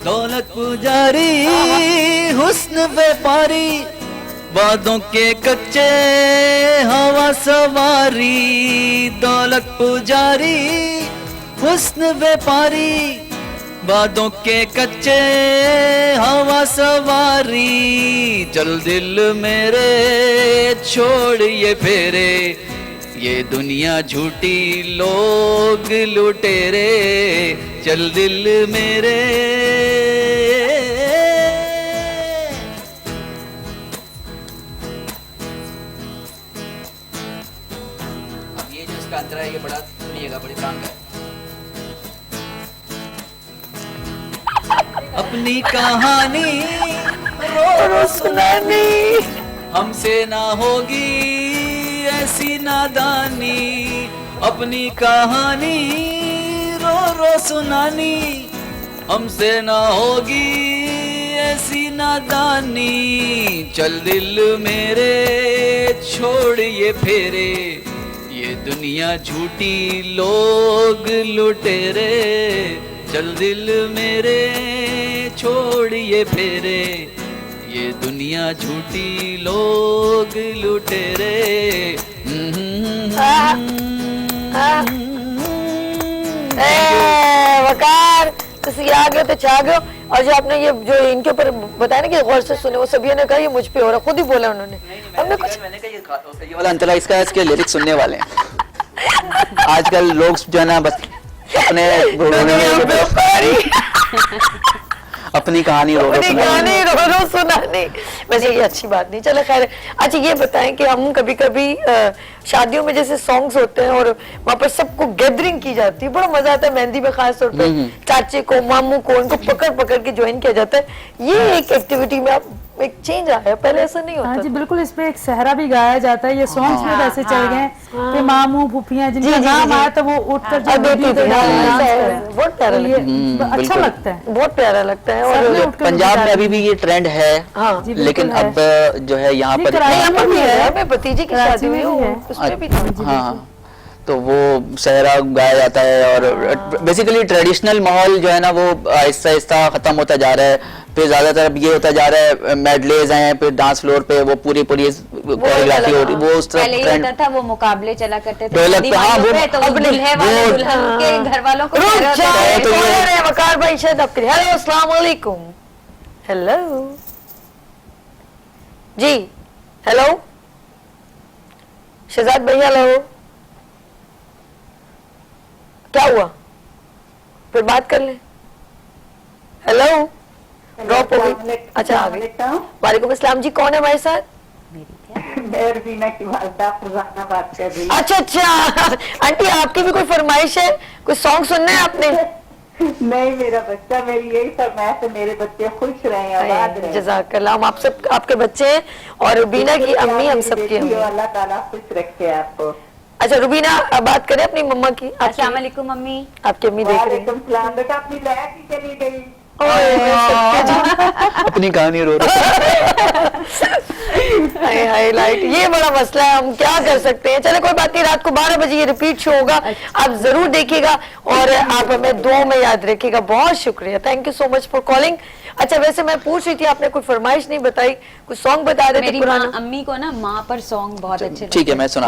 दौलत पुजारी हुस्न व्यापारी, वादों के कच्चे हवा सवारी। दौलत पुजारी हुस्न व्यापारी, वादों के कच्चे हवा सवारी। चल दिल मेरे छोड़ ये फेरे, ये दुनिया झूठी लोग लुटेरे, चल दिल मेरे। अब ये जो इसका अंतर है, ये बड़ा सुनिएगा, बड़ी काम का है। अपनी कहानी रो सुनानी, हमसे ना होगी ऐसी नादानी। अपनी कहानी रो रो सुनानी, हमसे ना होगी ऐसी नादानी। चल दिल मेरे छोड़ ये फेरे, ये दुनिया झूठी लोग लुटेरे। चल दिल मेरे छोड़ ये फेरे, ये दुनिया झूठी लोग लुटेरे। वकार किसी आ गए तो चाह गए। और जो आपने ये जो इनके ऊपर बताया ना कि गौर से सुने, वो सभी ने कहा ये मुझ पे हो रहा, खुद ही बोला उन्होंने। हमने कुछ मैंने कहा ये वाला अंतरा इसका है, इसके लिरिक्स सुनने वाले हैं। आजकल लोग जो है ना बस अपने अपनी कहानी रो रो सुनानी। वैसे ये अच्छी बात नहीं, चलो खैर। अच्छा ये बताएं कि हम कभी कभी शादियों में जैसे सॉन्ग्स होते हैं और वहाँ पर सबको गैदरिंग की जाती है, बड़ा मजा आता है। मेहंदी में खास तौर पे चाचे को, मामू को, उनको पकड़ पकड़ के ज्वाइन किया जाता है। ये एक एक्टिविटी में आप एक चेंज आया, पहले ऐसा नहीं होता। हाँ जी बिल्कुल, इस पे एक सहरा भी गाया जाता है। ये सॉन्ग्स में वैसे चल गए कि मामू फूफियाँ जिनका नाम आया तो वो उठकर जो बहुत प्यारा अच्छा लगता है, बहुत प्यारा लगता है। और पंजाब में अभी भी ये ट्रेंड है, लेकिन अब जो है यहाँ पर भतीजी की शादी हुई है उसमें भी था। हाँ, तो वो सहरा गाया जाता है। और बेसिकली ट्रेडिशनल माहौल जो है ना वो आहिस्ता आहिस्ता खत्म होता जा रहा है। फिर ज्यादातर अब ये होता जा रहा है मेडलेज हैं, फिर डांस फ्लोर पे वो पूरी कोरियोग्राफी हो रही, वो उस तरह पहले होता था, वो मुकाबले चला करते थे। तो दुल्हे वाले दुल्हन के घर वालों को वकार भाई शायद आपके। हेलो अस्सलाम वालेकुम। हेलो जी, हेलो शहजाद भैया, हेलो क्या हुआ? फिर बात कर ले। हेलो ड्रॉप हो गई। अच्छा आ गई। वालेकुम अस्सलाम जी, कौन है हमारे साथ? मैं रवीना की वालदा फरजाना बात कर रही हूँ। अच्छा आंटी, आपकी भी कोई फरमाइश है? कोई सॉन्ग सुनना है आपने? नहीं, मेरा बच्चा मेरी यही फरमाइश है, मेरे बच्चे खुश रहे, आबाद रहे। जज़ाकल्लाह। हम आप सब आपके बच्चे हैं और रुबीना की अम्मी, हम सबकी अम्मी। अल्लाह ताला खुश रखे आपको। अच्छा रुबीना, अब बात करें अपनी मम्मा की। अस्सलाम वालेकुम मम्मी। आपकी अम्मी देख रही है। बेटा अपनी लैब की चली गई। अपनी कहानी रो हाईलाइट। ये बड़ा मसला है, हम क्या कर सकते हैं। चले कोई बात नहीं, रात को 12 बजे ये रिपीट शो होगा, आप जरूर देखिएगा और आप हमें दुआ में याद रखिएगा। बहुत शुक्रिया, thank you so much for calling. अच्छा वैसे मैं पूछ रही थी, आपने कोई फरमाइश नहीं बताई, कुछ सॉन्ग बता देते पुराना। अम्मी को ना माँ पर सॉन्ग बहुत अच्छे। ठीक है, मैं सुना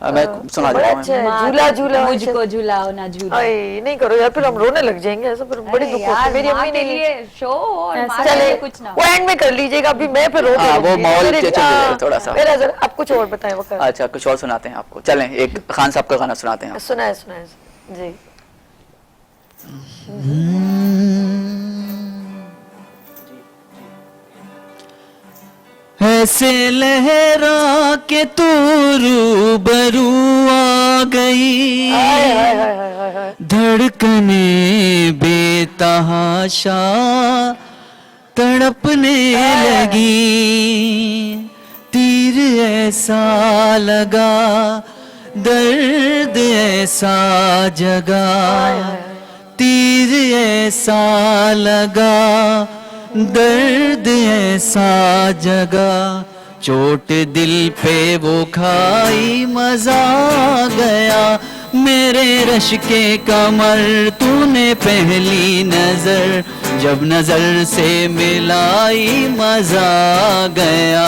मैं सुना देता हूं। झूला झूला मुझको झूलाओ ना झूला। नहीं करो यार, फिर हम रोने लग जाएंगे, ऐसा फिर बड़ी दुख होती है। मेरी अम्मी ने लिए शो और चले कुछ ना, वो एंड में कर लीजिएगा, अभी मैं फिर रो वो माहौल थोड़ा सा। आप कुछ और बताएं वक्त। अच्छा कुछ और सुनाते हैं आपको। चलें एक खान साहब का गाना सुनाते हैं। सुनाए जी। ऐसे लहरा के तू रूबरू आ गई, धड़कने बेतहाशा तड़पने लगी। तीर ऐसा लगा, दर्द ऐसा जगा, तीर ऐसा लगा, दर्द ऐसा जगा। चोट दिल पे वो खाई, मजा आ गया मेरे रश के कमर। तूने पहली नजर जब नजर से मिलाई, मजा आ गया।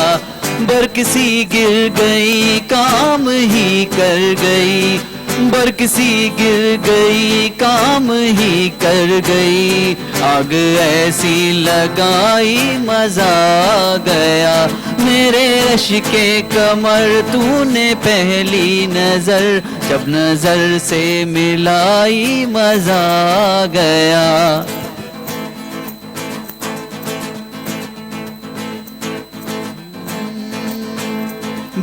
बरकसी गिर गई, काम ही कर गई, बरकसी गिर गई काम ही कर गई, आग ऐसी लगाई मजा आ गया, मेरे रश के कमर तूने पहली नजर, जब नजर से मिलाई मजा आ गया।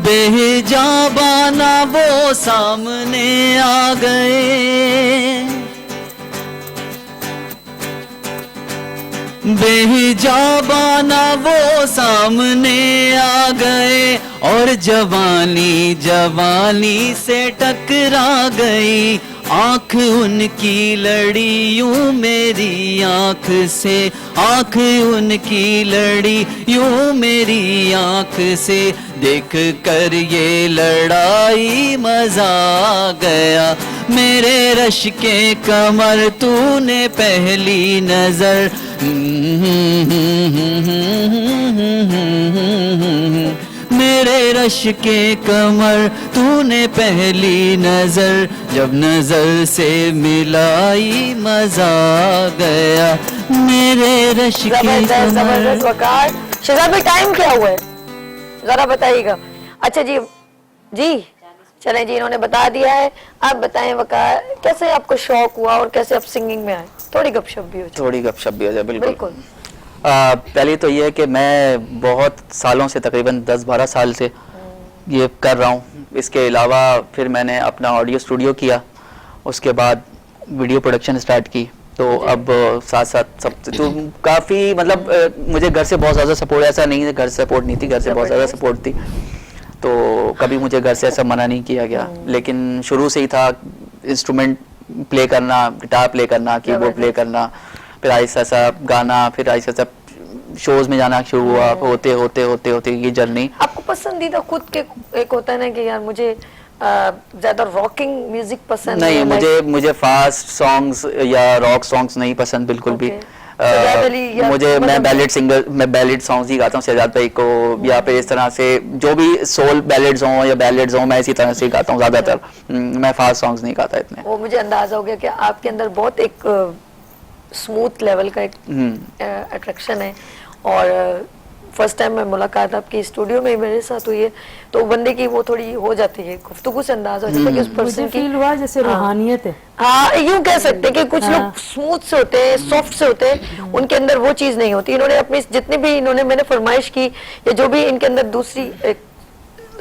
बेजाबाना वो सामने आ गए, बेजाबाना वो सामने आ गए, और जवानी जवानी से टकरा गई, आंख उनकी लड़ी यूं मेरी आंख से, आंख उनकी लड़ी यूं मेरी आंख से, देख कर ये लड़ाई मजा आ गया, मेरे रश के कमर तूने पहली नजर, मेरे रश के कमर तूने पहली नजर, जब नजर से मिलाई मजा आ गया, मेरे रश के जबरदस्त जबरदस्त वकार। शहजाद भाई टाइम क्या हुआ है जरा बताइएगा। अच्छा जी जी चलें जी, इन्होंने बता दिया है। आप बताएं वकार, कैसे आपको शौक हुआ और कैसे आप सिंगिंग में आए? थोड़ी गपशप भी हो जाए। थोड़ी गपशप भी हो जाए, बिल्कुल। बिल्कुल। पहले तो ये है कि मैं बहुत सालों से, तकरीबन 10-12 साल से ये कर रहा हूँ। इसके अलावा फिर मैंने अपना ऑडियो स्टूडियो किया, उसके बाद वीडियो प्रोडक्शन स्टार्ट की, तो अब साथ साथ सब तो काफ़ी मतलब मुझे घर से बहुत ज़्यादा सपोर्ट, ऐसा नहीं है घर से सपोर्ट नहीं थी, घर से बहुत ज़्यादा सपोर्ट थी, तो कभी मुझे घर से ऐसा मना नहीं किया गया। लेकिन शुरू से ही था इंस्ट्रूमेंट प्ले करना, गिटार प्ले करना, कीबोर्ड प्ले करना, फिर आहिस्ता सा गाना, फिर आहिस्ता सा शोज में जाना शुरू हुआ, होते होते होते होते ये जर्नी। आपको पसंदीदा खुद के एक होता है ना कि यार मुझे ज्यादा रॉकिंग म्यूजिक पसंद नहीं, मुझे फास्ट सॉन्ग्स या रॉक सॉन्ग्स नहीं पसंद बिल्कुल भी। मुझे मैं बैलेड सिंगर, मैं बैलेड सॉन्ग्स ही गाता हूँ शहजाद भाई को, या फिर इस तरह से जो भी सोल बैलेड्स हों या बैलेड्स हों, मैं इसी तरह से गाता हूँ ज्यादातर। मैं फास्ट सॉन्ग्स नहीं गाता इतने। वो मुझे अंदाजा हो गया कि आपके अंदर बहुत एक स्मूथ लेवल का एक अट्रैक्शन है। और फर्स्ट टाइम मैं मुलाकात आपकी स्टूडियो में मेरे साथ हुई है, तो बंदे की वो थोड़ी हो जाती है, गुफ्तगू से अंदाजा हो जाता है कि उस पर्सन की फील हुआ जैसे रूहानियत है। हाँ, यूं कह सकते हैं कि कुछ लोग स्मूथ से होते हैं, सॉफ्ट से होते हैं, उनके अंदर वो चीज नहीं होती। इन्होंने अपनी जितनी भी इन्होंने मैंने फरमाइश की, या जो भी इनके अंदर दूसरी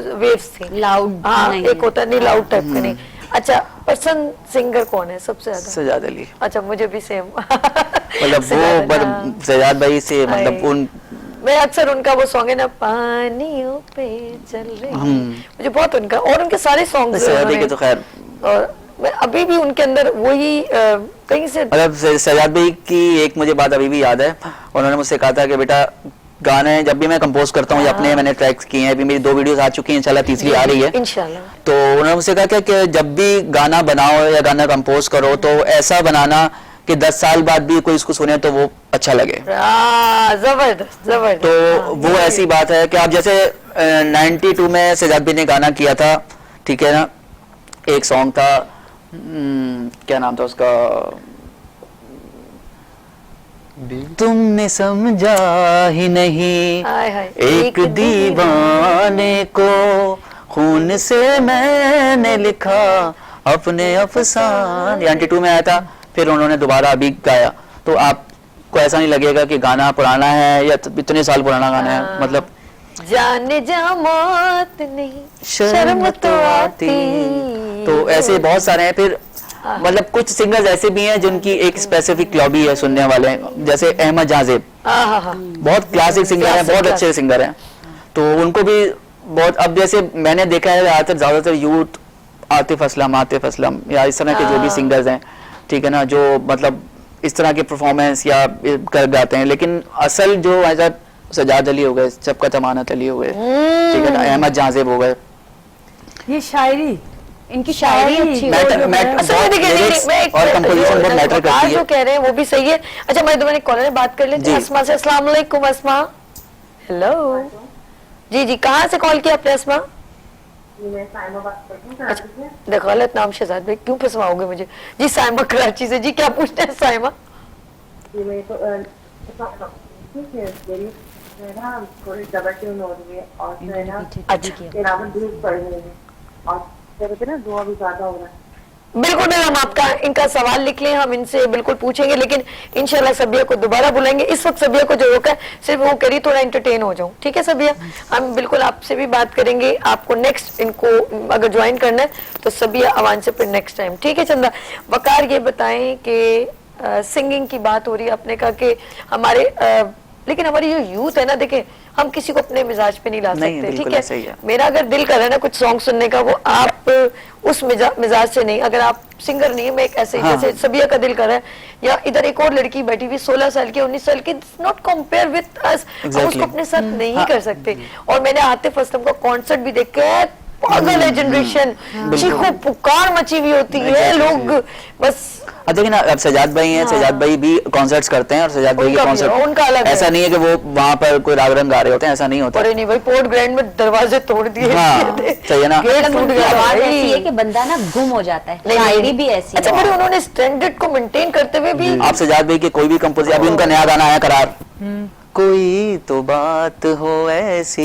वेव्स थी, लाउड, हाँ एक होता नहीं लाउड टाइप का नहीं। अच्छा, पसंद सिंगर कौन है सबसे ज्यादा? सजाद अली। अच्छा, मुझे भी सेम मतलब वो सजाद भाई से मतलब उन मैं अक्सर उनका वो सॉन्ग है ना, पानियों पे चल रही, मुझे बहुत उनका, और उनके सारे सॉन्ग के तो खैर, और मैं अभी भी उनके अंदर वही कहीं से मतलब सजाद भाई की एक मुझे बात अभी भी याद है। उन्होंने मुझसे कहा था कि बेटा गाने जब भी मैं कंपोज करता हूँ, या अपने मैंने ट्रैक्स किए हैं, अभी मेरी 2 वीडियोस आ चुकी हैं, इंशाल्लाह तीसरी आ रही है इंशाल्लाह। तो उन्होंने मुझसे कहा कि जब भी गाना बनाओ या गाना कंपोज करो तो ऐसा बनाना कि 10 साल बाद भी कोई इसको सुने तो वो अच्छा लगे। जबरदस्त जबरदस्त। तो वो ऐसी बात है कि आप जैसे 92 में सजाद भाई ने गाना किया था, ठीक है ना, एक सॉन्ग था, क्या नाम था उसका, तुमने समझा ही नहीं एक दीवाने को, खून से मैंने लिखा अपने अफसाने, 92 में आया था। फिर उन्होंने दोबारा अभी गाया, तो आपको ऐसा नहीं लगेगा कि गाना पुराना है या इतने साल पुराना गाना है। मतलब जाने जा मौत नहीं शर्म तो आती, तो ऐसे बहुत सारे हैं। फिर मतलब कुछ सिंगर्स ऐसे भी हैं जिनकी एक स्पेसिफिक लॉबी है सुनने वाले, जैसे अहमद जाजेब, बहुत क्लासिक सिंगर हैं, बहुत अच्छे सिंगर हैं, तो उनको भी बहुत, अब जैसे मैंने देखा है ज्यादातर यूथ आतिफ असलम या इस तरह के जो भी सिंगर्स हैं, ठीक है ना, जो मतलब इस तरह के परफॉर्मेंस या कर गाते हैं, लेकिन असल जो ऐसा सजाद अली हो गए, शफकत अमानत अली हो गए, ठीक है ना, अहमद जाजेब हो गए, ये शायरी, इनकी शायरी अच्छी और कंपोजिशन बहुत मैटर करती है। जो कह रहे हैं वो भी सही है। अच्छा, मैं तुम्हारे कॉलर में बात कर लेते हैं अस्मा से। अस्सलाम वालेकुम अस्मा। हेलो जी जी, कहाँ से कॉल किया आपने अस्मा? मैं साइमा बात करती हूँ कराची से। देखो गलत नाम शहजाद भाई, क्यों फंसवाओगे मुझे जी। साइमा कराची से जी, क्या पूछते हैं साइमा? जी मैं तो ठीक है, मेरी जो है ना थोड़ी डबल ट्यून हो रही है और जो है ना तिलावत दूर पड़ रही है और मेरे पे ना दुआ भी ज्यादा हो रहा है। बिल्कुल मैम, हम आपका इनका सवाल लिख लें, हम इनसे बिल्कुल पूछेंगे, लेकिन इंशाल्लाह सबिया को दोबारा बुलाएंगे। इस वक्त सबिया को जो रोका है सिर्फ वो करी थोड़ा एंटरटेन हो जाऊं। ठीक है सबिया, हम बिल्कुल आपसे भी बात करेंगे। आपको नेक्स्ट इनको अगर ज्वाइन करना है तो सबिया अवान से फिर नेक्स्ट टाइम। ठीक है चंदा। वकार ये बताएं कि सिंगिंग की बात हो रही है, आपने कहा कि हमारे लेकिन हमारी जो यूथ है ना, देखें हम किसी को अपने मिजाज पे नहीं ला सकते। ठीक है, मेरा अगर दिल कर रहा है ना कुछ सॉन्ग सुनने का, वो आप उस मिजाज से नहीं। अगर आप सिंगर नहीं है, मैं एक ऐसे जैसे सबिया का दिल कर रहा है, या इधर एक और लड़की बैठी हुई 16 साल की 19 साल की, नॉट कंपेयर विद अस, हम उसको अपने साथ नहीं कर सकते। और मैंने आतिफ असलम का कॉन्सर्ट भी देख के पागल है जनरेशन, चीखो पुकार मची हुई होती है, लोग बस। अब देखिए ना, अब सजाद भाई हैं, सजाद भाई भी कॉन्सर्ट्स करते हैं और सजाद भाई के कॉन्सर्ट उनका अलग ऐसा नहीं है कि वो वहाँ पर कोई राग रंग गा रहे होते हैं, ऐसा नहीं होता। अरे नहीं भाई, पोर्ट ग्रैंड में दरवाजे तोड़ दिए, सही है ना, गेट टूट गया। आवाज ऐसी है कि बंदा ना गुम हो जाता है, शायरी भी ऐसी। अच्छा फिर उन्होंने स्टैंडर्ड को मेंटेन करते हुए भी। आप सजाद भाई के कोई भी कंपोजर, अभी उनका नया गाना आया करार, कोई तो बात हो ऐसी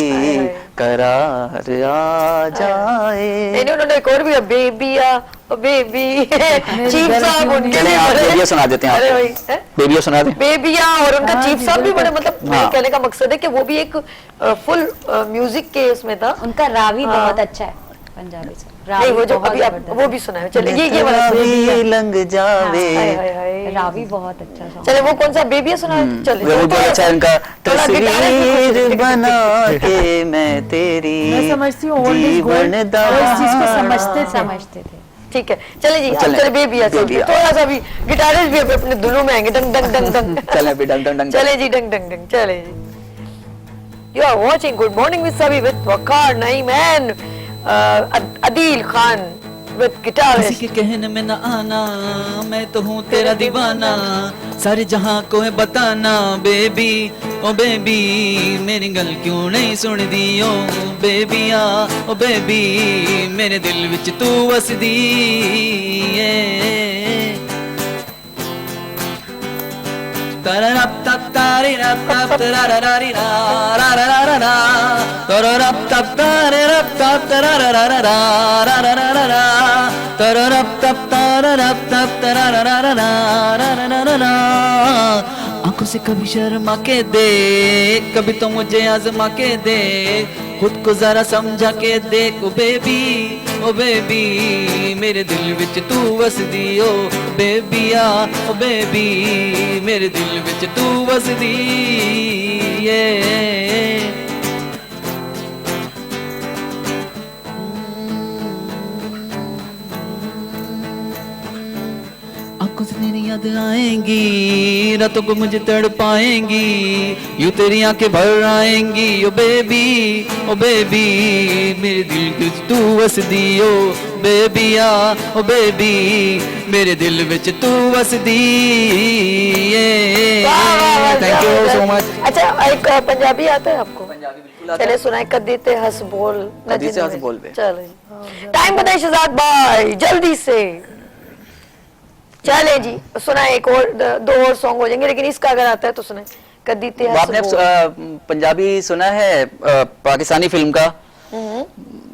करार आ जाए। नहीं उन्होंने एक और भी, बेबिया बेबी चीफ साहब, उनके बेबिया सुना देते हैं आपको, बेबिया सुना दें। बेबिया और उनका चीफ साहब भी बड़े, मतलब मेरे कहने का मकसद है कि वो भी एक फुल म्यूजिक के उसमें था। उनका रावी बहुत अच्छा है पंजाबी से। नहीं वो जो अभी आप वो भी सुना है, चलिए ये वाला लंग जावे, रावी बहुत अच्छा सॉन्ग। चले वो कौन सा बेबिया सुना है? चलिए वो बहुत अच्छा है इनका, तस्वीर बना के मैं तेरी मैं समझती हूँ ओल्ड इज गोल्ड, इस चीज को समझते थे। ठीक है चले जी, चले बेबिया थोड़ा सा भी गिटारिस्ट भी अपने धुनों में आएंगे, डंग डंग डंग डंग। चले भी डंग डंग डंग, चले जी डंग डंग डंग, चले जी। You are watching Good Morning with Sabi with Waqar Naeem and Adil Khan with guitar. किसी के कहने में न आना, मैं तो हूँ तेरा दीवाना, सारे जहां को है बताना, बेबी ओ बेबी मेरी गल क्यों नहीं सुनदी, ओ बेबिया ओ बेबी मेरे दिल विच तू वसदी तररप तप तारी रप तप तरररारी रा रा रा रा रा तररप तप तारे रप तप तरररारा रा रा रा रा तररप तप तररप तप तरररारा रा रा रा रा। आंखों से कभी शर्मा के देख, कभी तो मुझे आजमा के देख, खुद को जरा समझा के देख, ओ बेबी मेरे दिल विच तू वसदी, ओ बेबिया ओ बेबी मेरे दिल विच तू वसदी आंखों से तेरी याद आएंगी, रातों को मुझे तड़ पाएंगी, यूं तेरी आंखें भर आएंगी, ओ बेबी मेरे दिल विच तू वसदी, ओ बेबिया ओ बेबी मेरे दिल विच तू वसदी। Thank you so much. अच्छा एक पंजाबी आता है आपको? पंजाबी बिल्कुल आता है। चले सुनाए कदी ते हंस बोल, कदी से हंस बोल पे। चलो टाइम बताइए शहजाद भाई जल्दी से। चले जी सुनाए, एक और दो और सॉन्ग हो जाएंगे, लेकिन इसका अगर आता है तो सुनाए कदी ते हंस आपने बोल। पंजाबी सुना है पाकिस्तानी फिल्म का?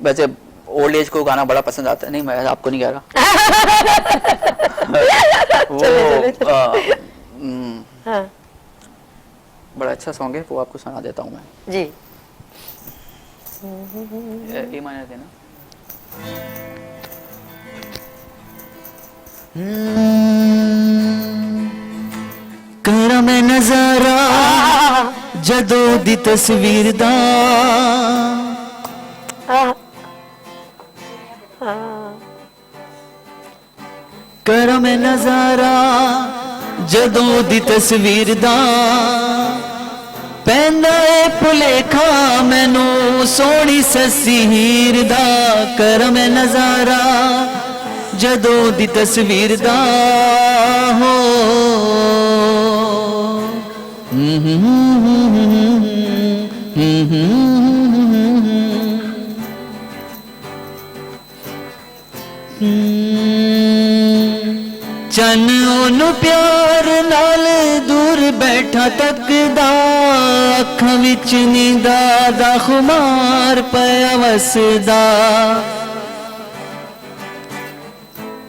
वैसे ओल्ड एज को गाना बड़ा पसंद आता है, नहीं मैं आपको नहीं कह रहा। हाँ। बड़ा अच्छा सॉन्ग है, वो आपको सुना देता हूँ मैं जी। ए माइनर देना। करा मैं नजारा जदों दी तस्वीर दा, करा मैं नजारा जदों दी तस्वीर दा, पैंदा ए भुलेखा मैनू सोहनी सस्सी हीर दा, करा मैं नजारा जदों दी तस्वीर दा हो। चन ओनु प्यार नाल दूर बैठा तकदा अखां विच नींदा दा खुमार पिया वसदा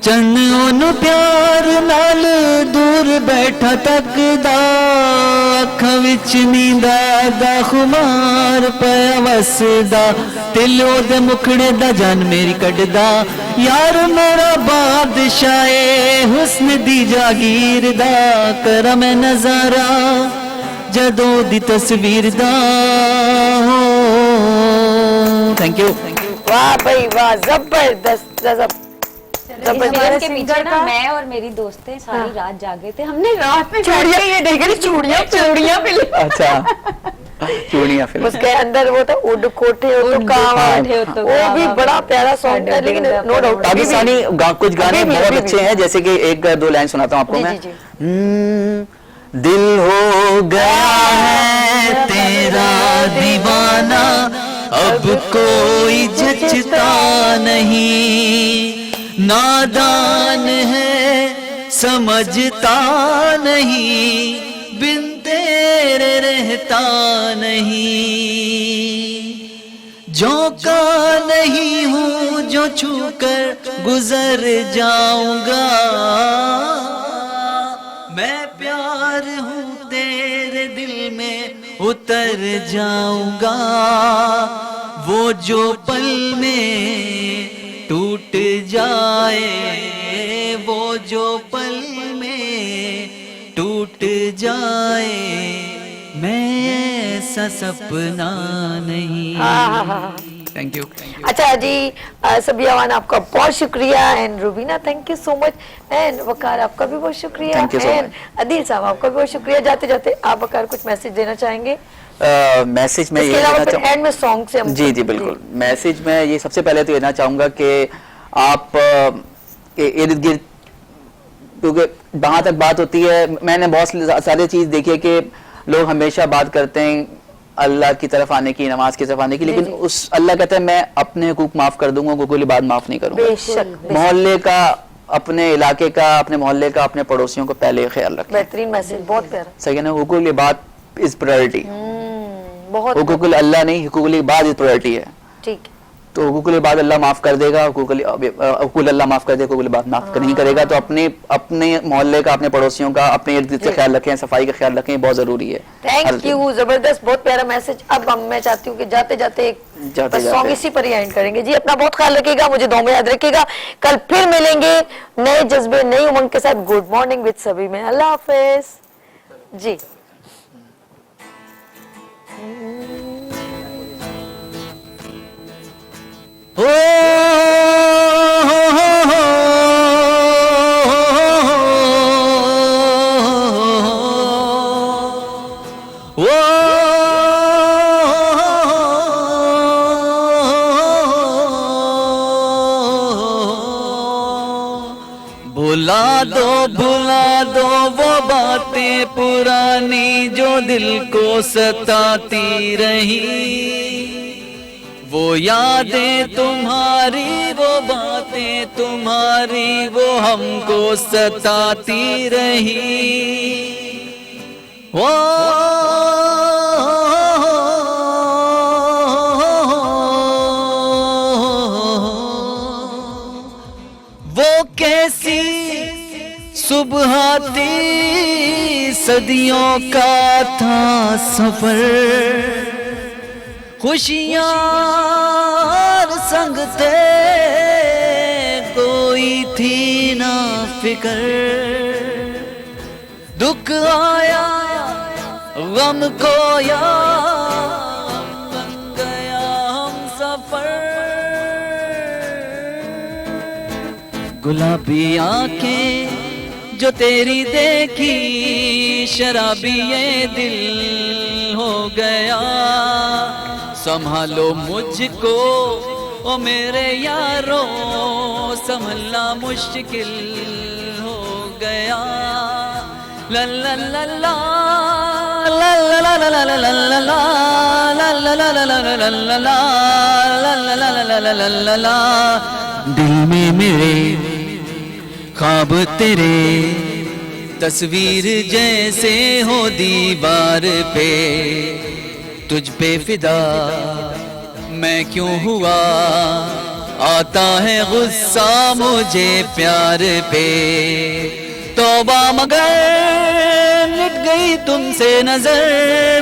चन ओनु प्यार नाल दूर बैठा तकदा अखां विच नींदा दा खुमार पिया वसदा दिल ओदे मुखड़े दा जान मेरी कढदा यार मेरा बादशाहे हुस्न दी जागीर दा करा मैं नजारा जदों दी तस्वीर दा थैंक यू। वाह भाई वाह, जबरदस्त जबरदस्त। रेस्टोरेंट के पीछे ना मैं और मेरी दोस्तें सारी रात जागे थे, हमने रात में चूड़ियां ये देख रही, चूड़ियां मिली। अच्छा चूड़ियां फिल्म उसके अंदर वो था उड कोठे हो तो कावड़, वो भी बड़ा प्यारा सॉन्ग है, लेकिन नो डाउट पाकिस्तानी कुछ गाने बहुत अच्छे हैं, जैसे कि एक दो लाइन सुनाता हूँ आपको मैं। दिल हो गया है तेरा दीवाना अब कोई जचता नहीं, नादान है समझता नहीं, बिन तेरे रहता नहीं, झोंका नहीं हूँ जो छूकर गुजर जाऊंगा, मैं प्यार हूँ तेरे दिल में उतर जाऊंगा, वो जो पल में टूट जाए, वो जो पल में टूट जाए, मैं ऐसा सपना नहीं। Thank you. अच्छा जी, सबियावान आपका बहुत शुक्रिया, and Rubina thank you so much, and Waqar आपका भी बहुत शुक्रिया, एंड अदील साहब आपका भी बहुत शुक्रिया। जाते जाते आप वकार कुछ मैसेज देना चाहेंगे? मैसेज में ये एंड में सॉन्ग से जी जी बिल्कुल, मैसेज में ये सबसे पहले तो कहना चाहूँगा कि आप इर्द गिर्द, क्योंकि वहाँ तक बात होती है, मैंने बहुत सारी चीज़ देखी है कि लोग हमेशा बात करते हैं अल्लाह की तरफ आने की, नमाज की तरफ आने की, लेकिन उस अल्लाह कहता है मैं अपने हुकूक माफ़ कर दूंगा, हुकूक की बात माफ़ नहीं करूँगा। मोहल्ले का, अपने इलाके का, अपने मोहल्ले का, अपने पड़ोसियों को पहले ख्याल रखें। बेहतरीन मैसेज, बहुत प्यारा। सही है ना, हुकूक की बात इज प्रायोरिटी, हुकूक अल्लाह नहीं, हुकूक की बात इज प्रायोरिटी है। ठीक, तो हुकूक बाद अल्लाह माफ कर देगा, हुकूक अल्लाह माफ कर देगा, हुकूक बात माफ नहीं करेगा। तो अपने मोहल्ले का, अपने पड़ोसियों का, अपने इर्द गिर्द का ख्याल रखें, सफाई का ख्याल रखें, बहुत जरूरी है। थैंक यू, जबरदस्त, बहुत प्यारा मैसेज। अब मैं चाहती हूँ कि जाते जाते एक सॉन्ग इसी पर ही एंड करेंगे। जी अपना बहुत ख्याल रखिएगा, मुझे दुआ में याद रखिएगा। कल फिर मिलेंगे नए जज्बे, नई उमंग के साथ। गुड मॉर्निंग विद सभी में, अल्लाह हाफिज जी। ओ भुला दो वो बातें पुरानी जो दिल को सताती रही, वो यादें तुम्हारी, वो बातें तुम्हारी, वो हमको सताती रही। वो कैसी सुबह थी, सदियों का था सफर, खुशियाँ संग थे, कोई थी ना फिकर, दुख आया गम खोया, बन गया हम सफर। गुलाबी आंखें जो तेरी देखी, शराबी ये दिल हो गया, संभालो मुझको ओ मेरे यारो, संभलना मुश्किल हो गया। ला ला ला ला ला ला ला ला ला ला ला ला ला ला, दिल में मेरे ख्वाब तेरे तस्वीर जैसे हो दीवार पे, तुझ पे फिदा मैं क्यों हुआ, आता है गुस्सा मुझे प्यार पे। तौबा मगर मिट गई तुमसे नजर,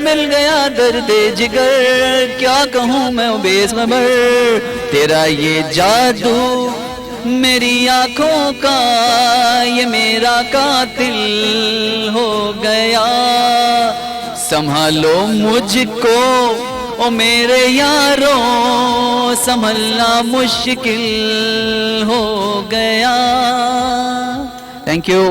मिल गया दर्द जिगर, क्या कहूँ मैं बेखबर। तेरा ये जादू मेरी आंखों का, ये मेरा कातिल हो गया। संभालो मुझको ओ मेरे यारों, संभलना मुश्किल हो गया। Thank you.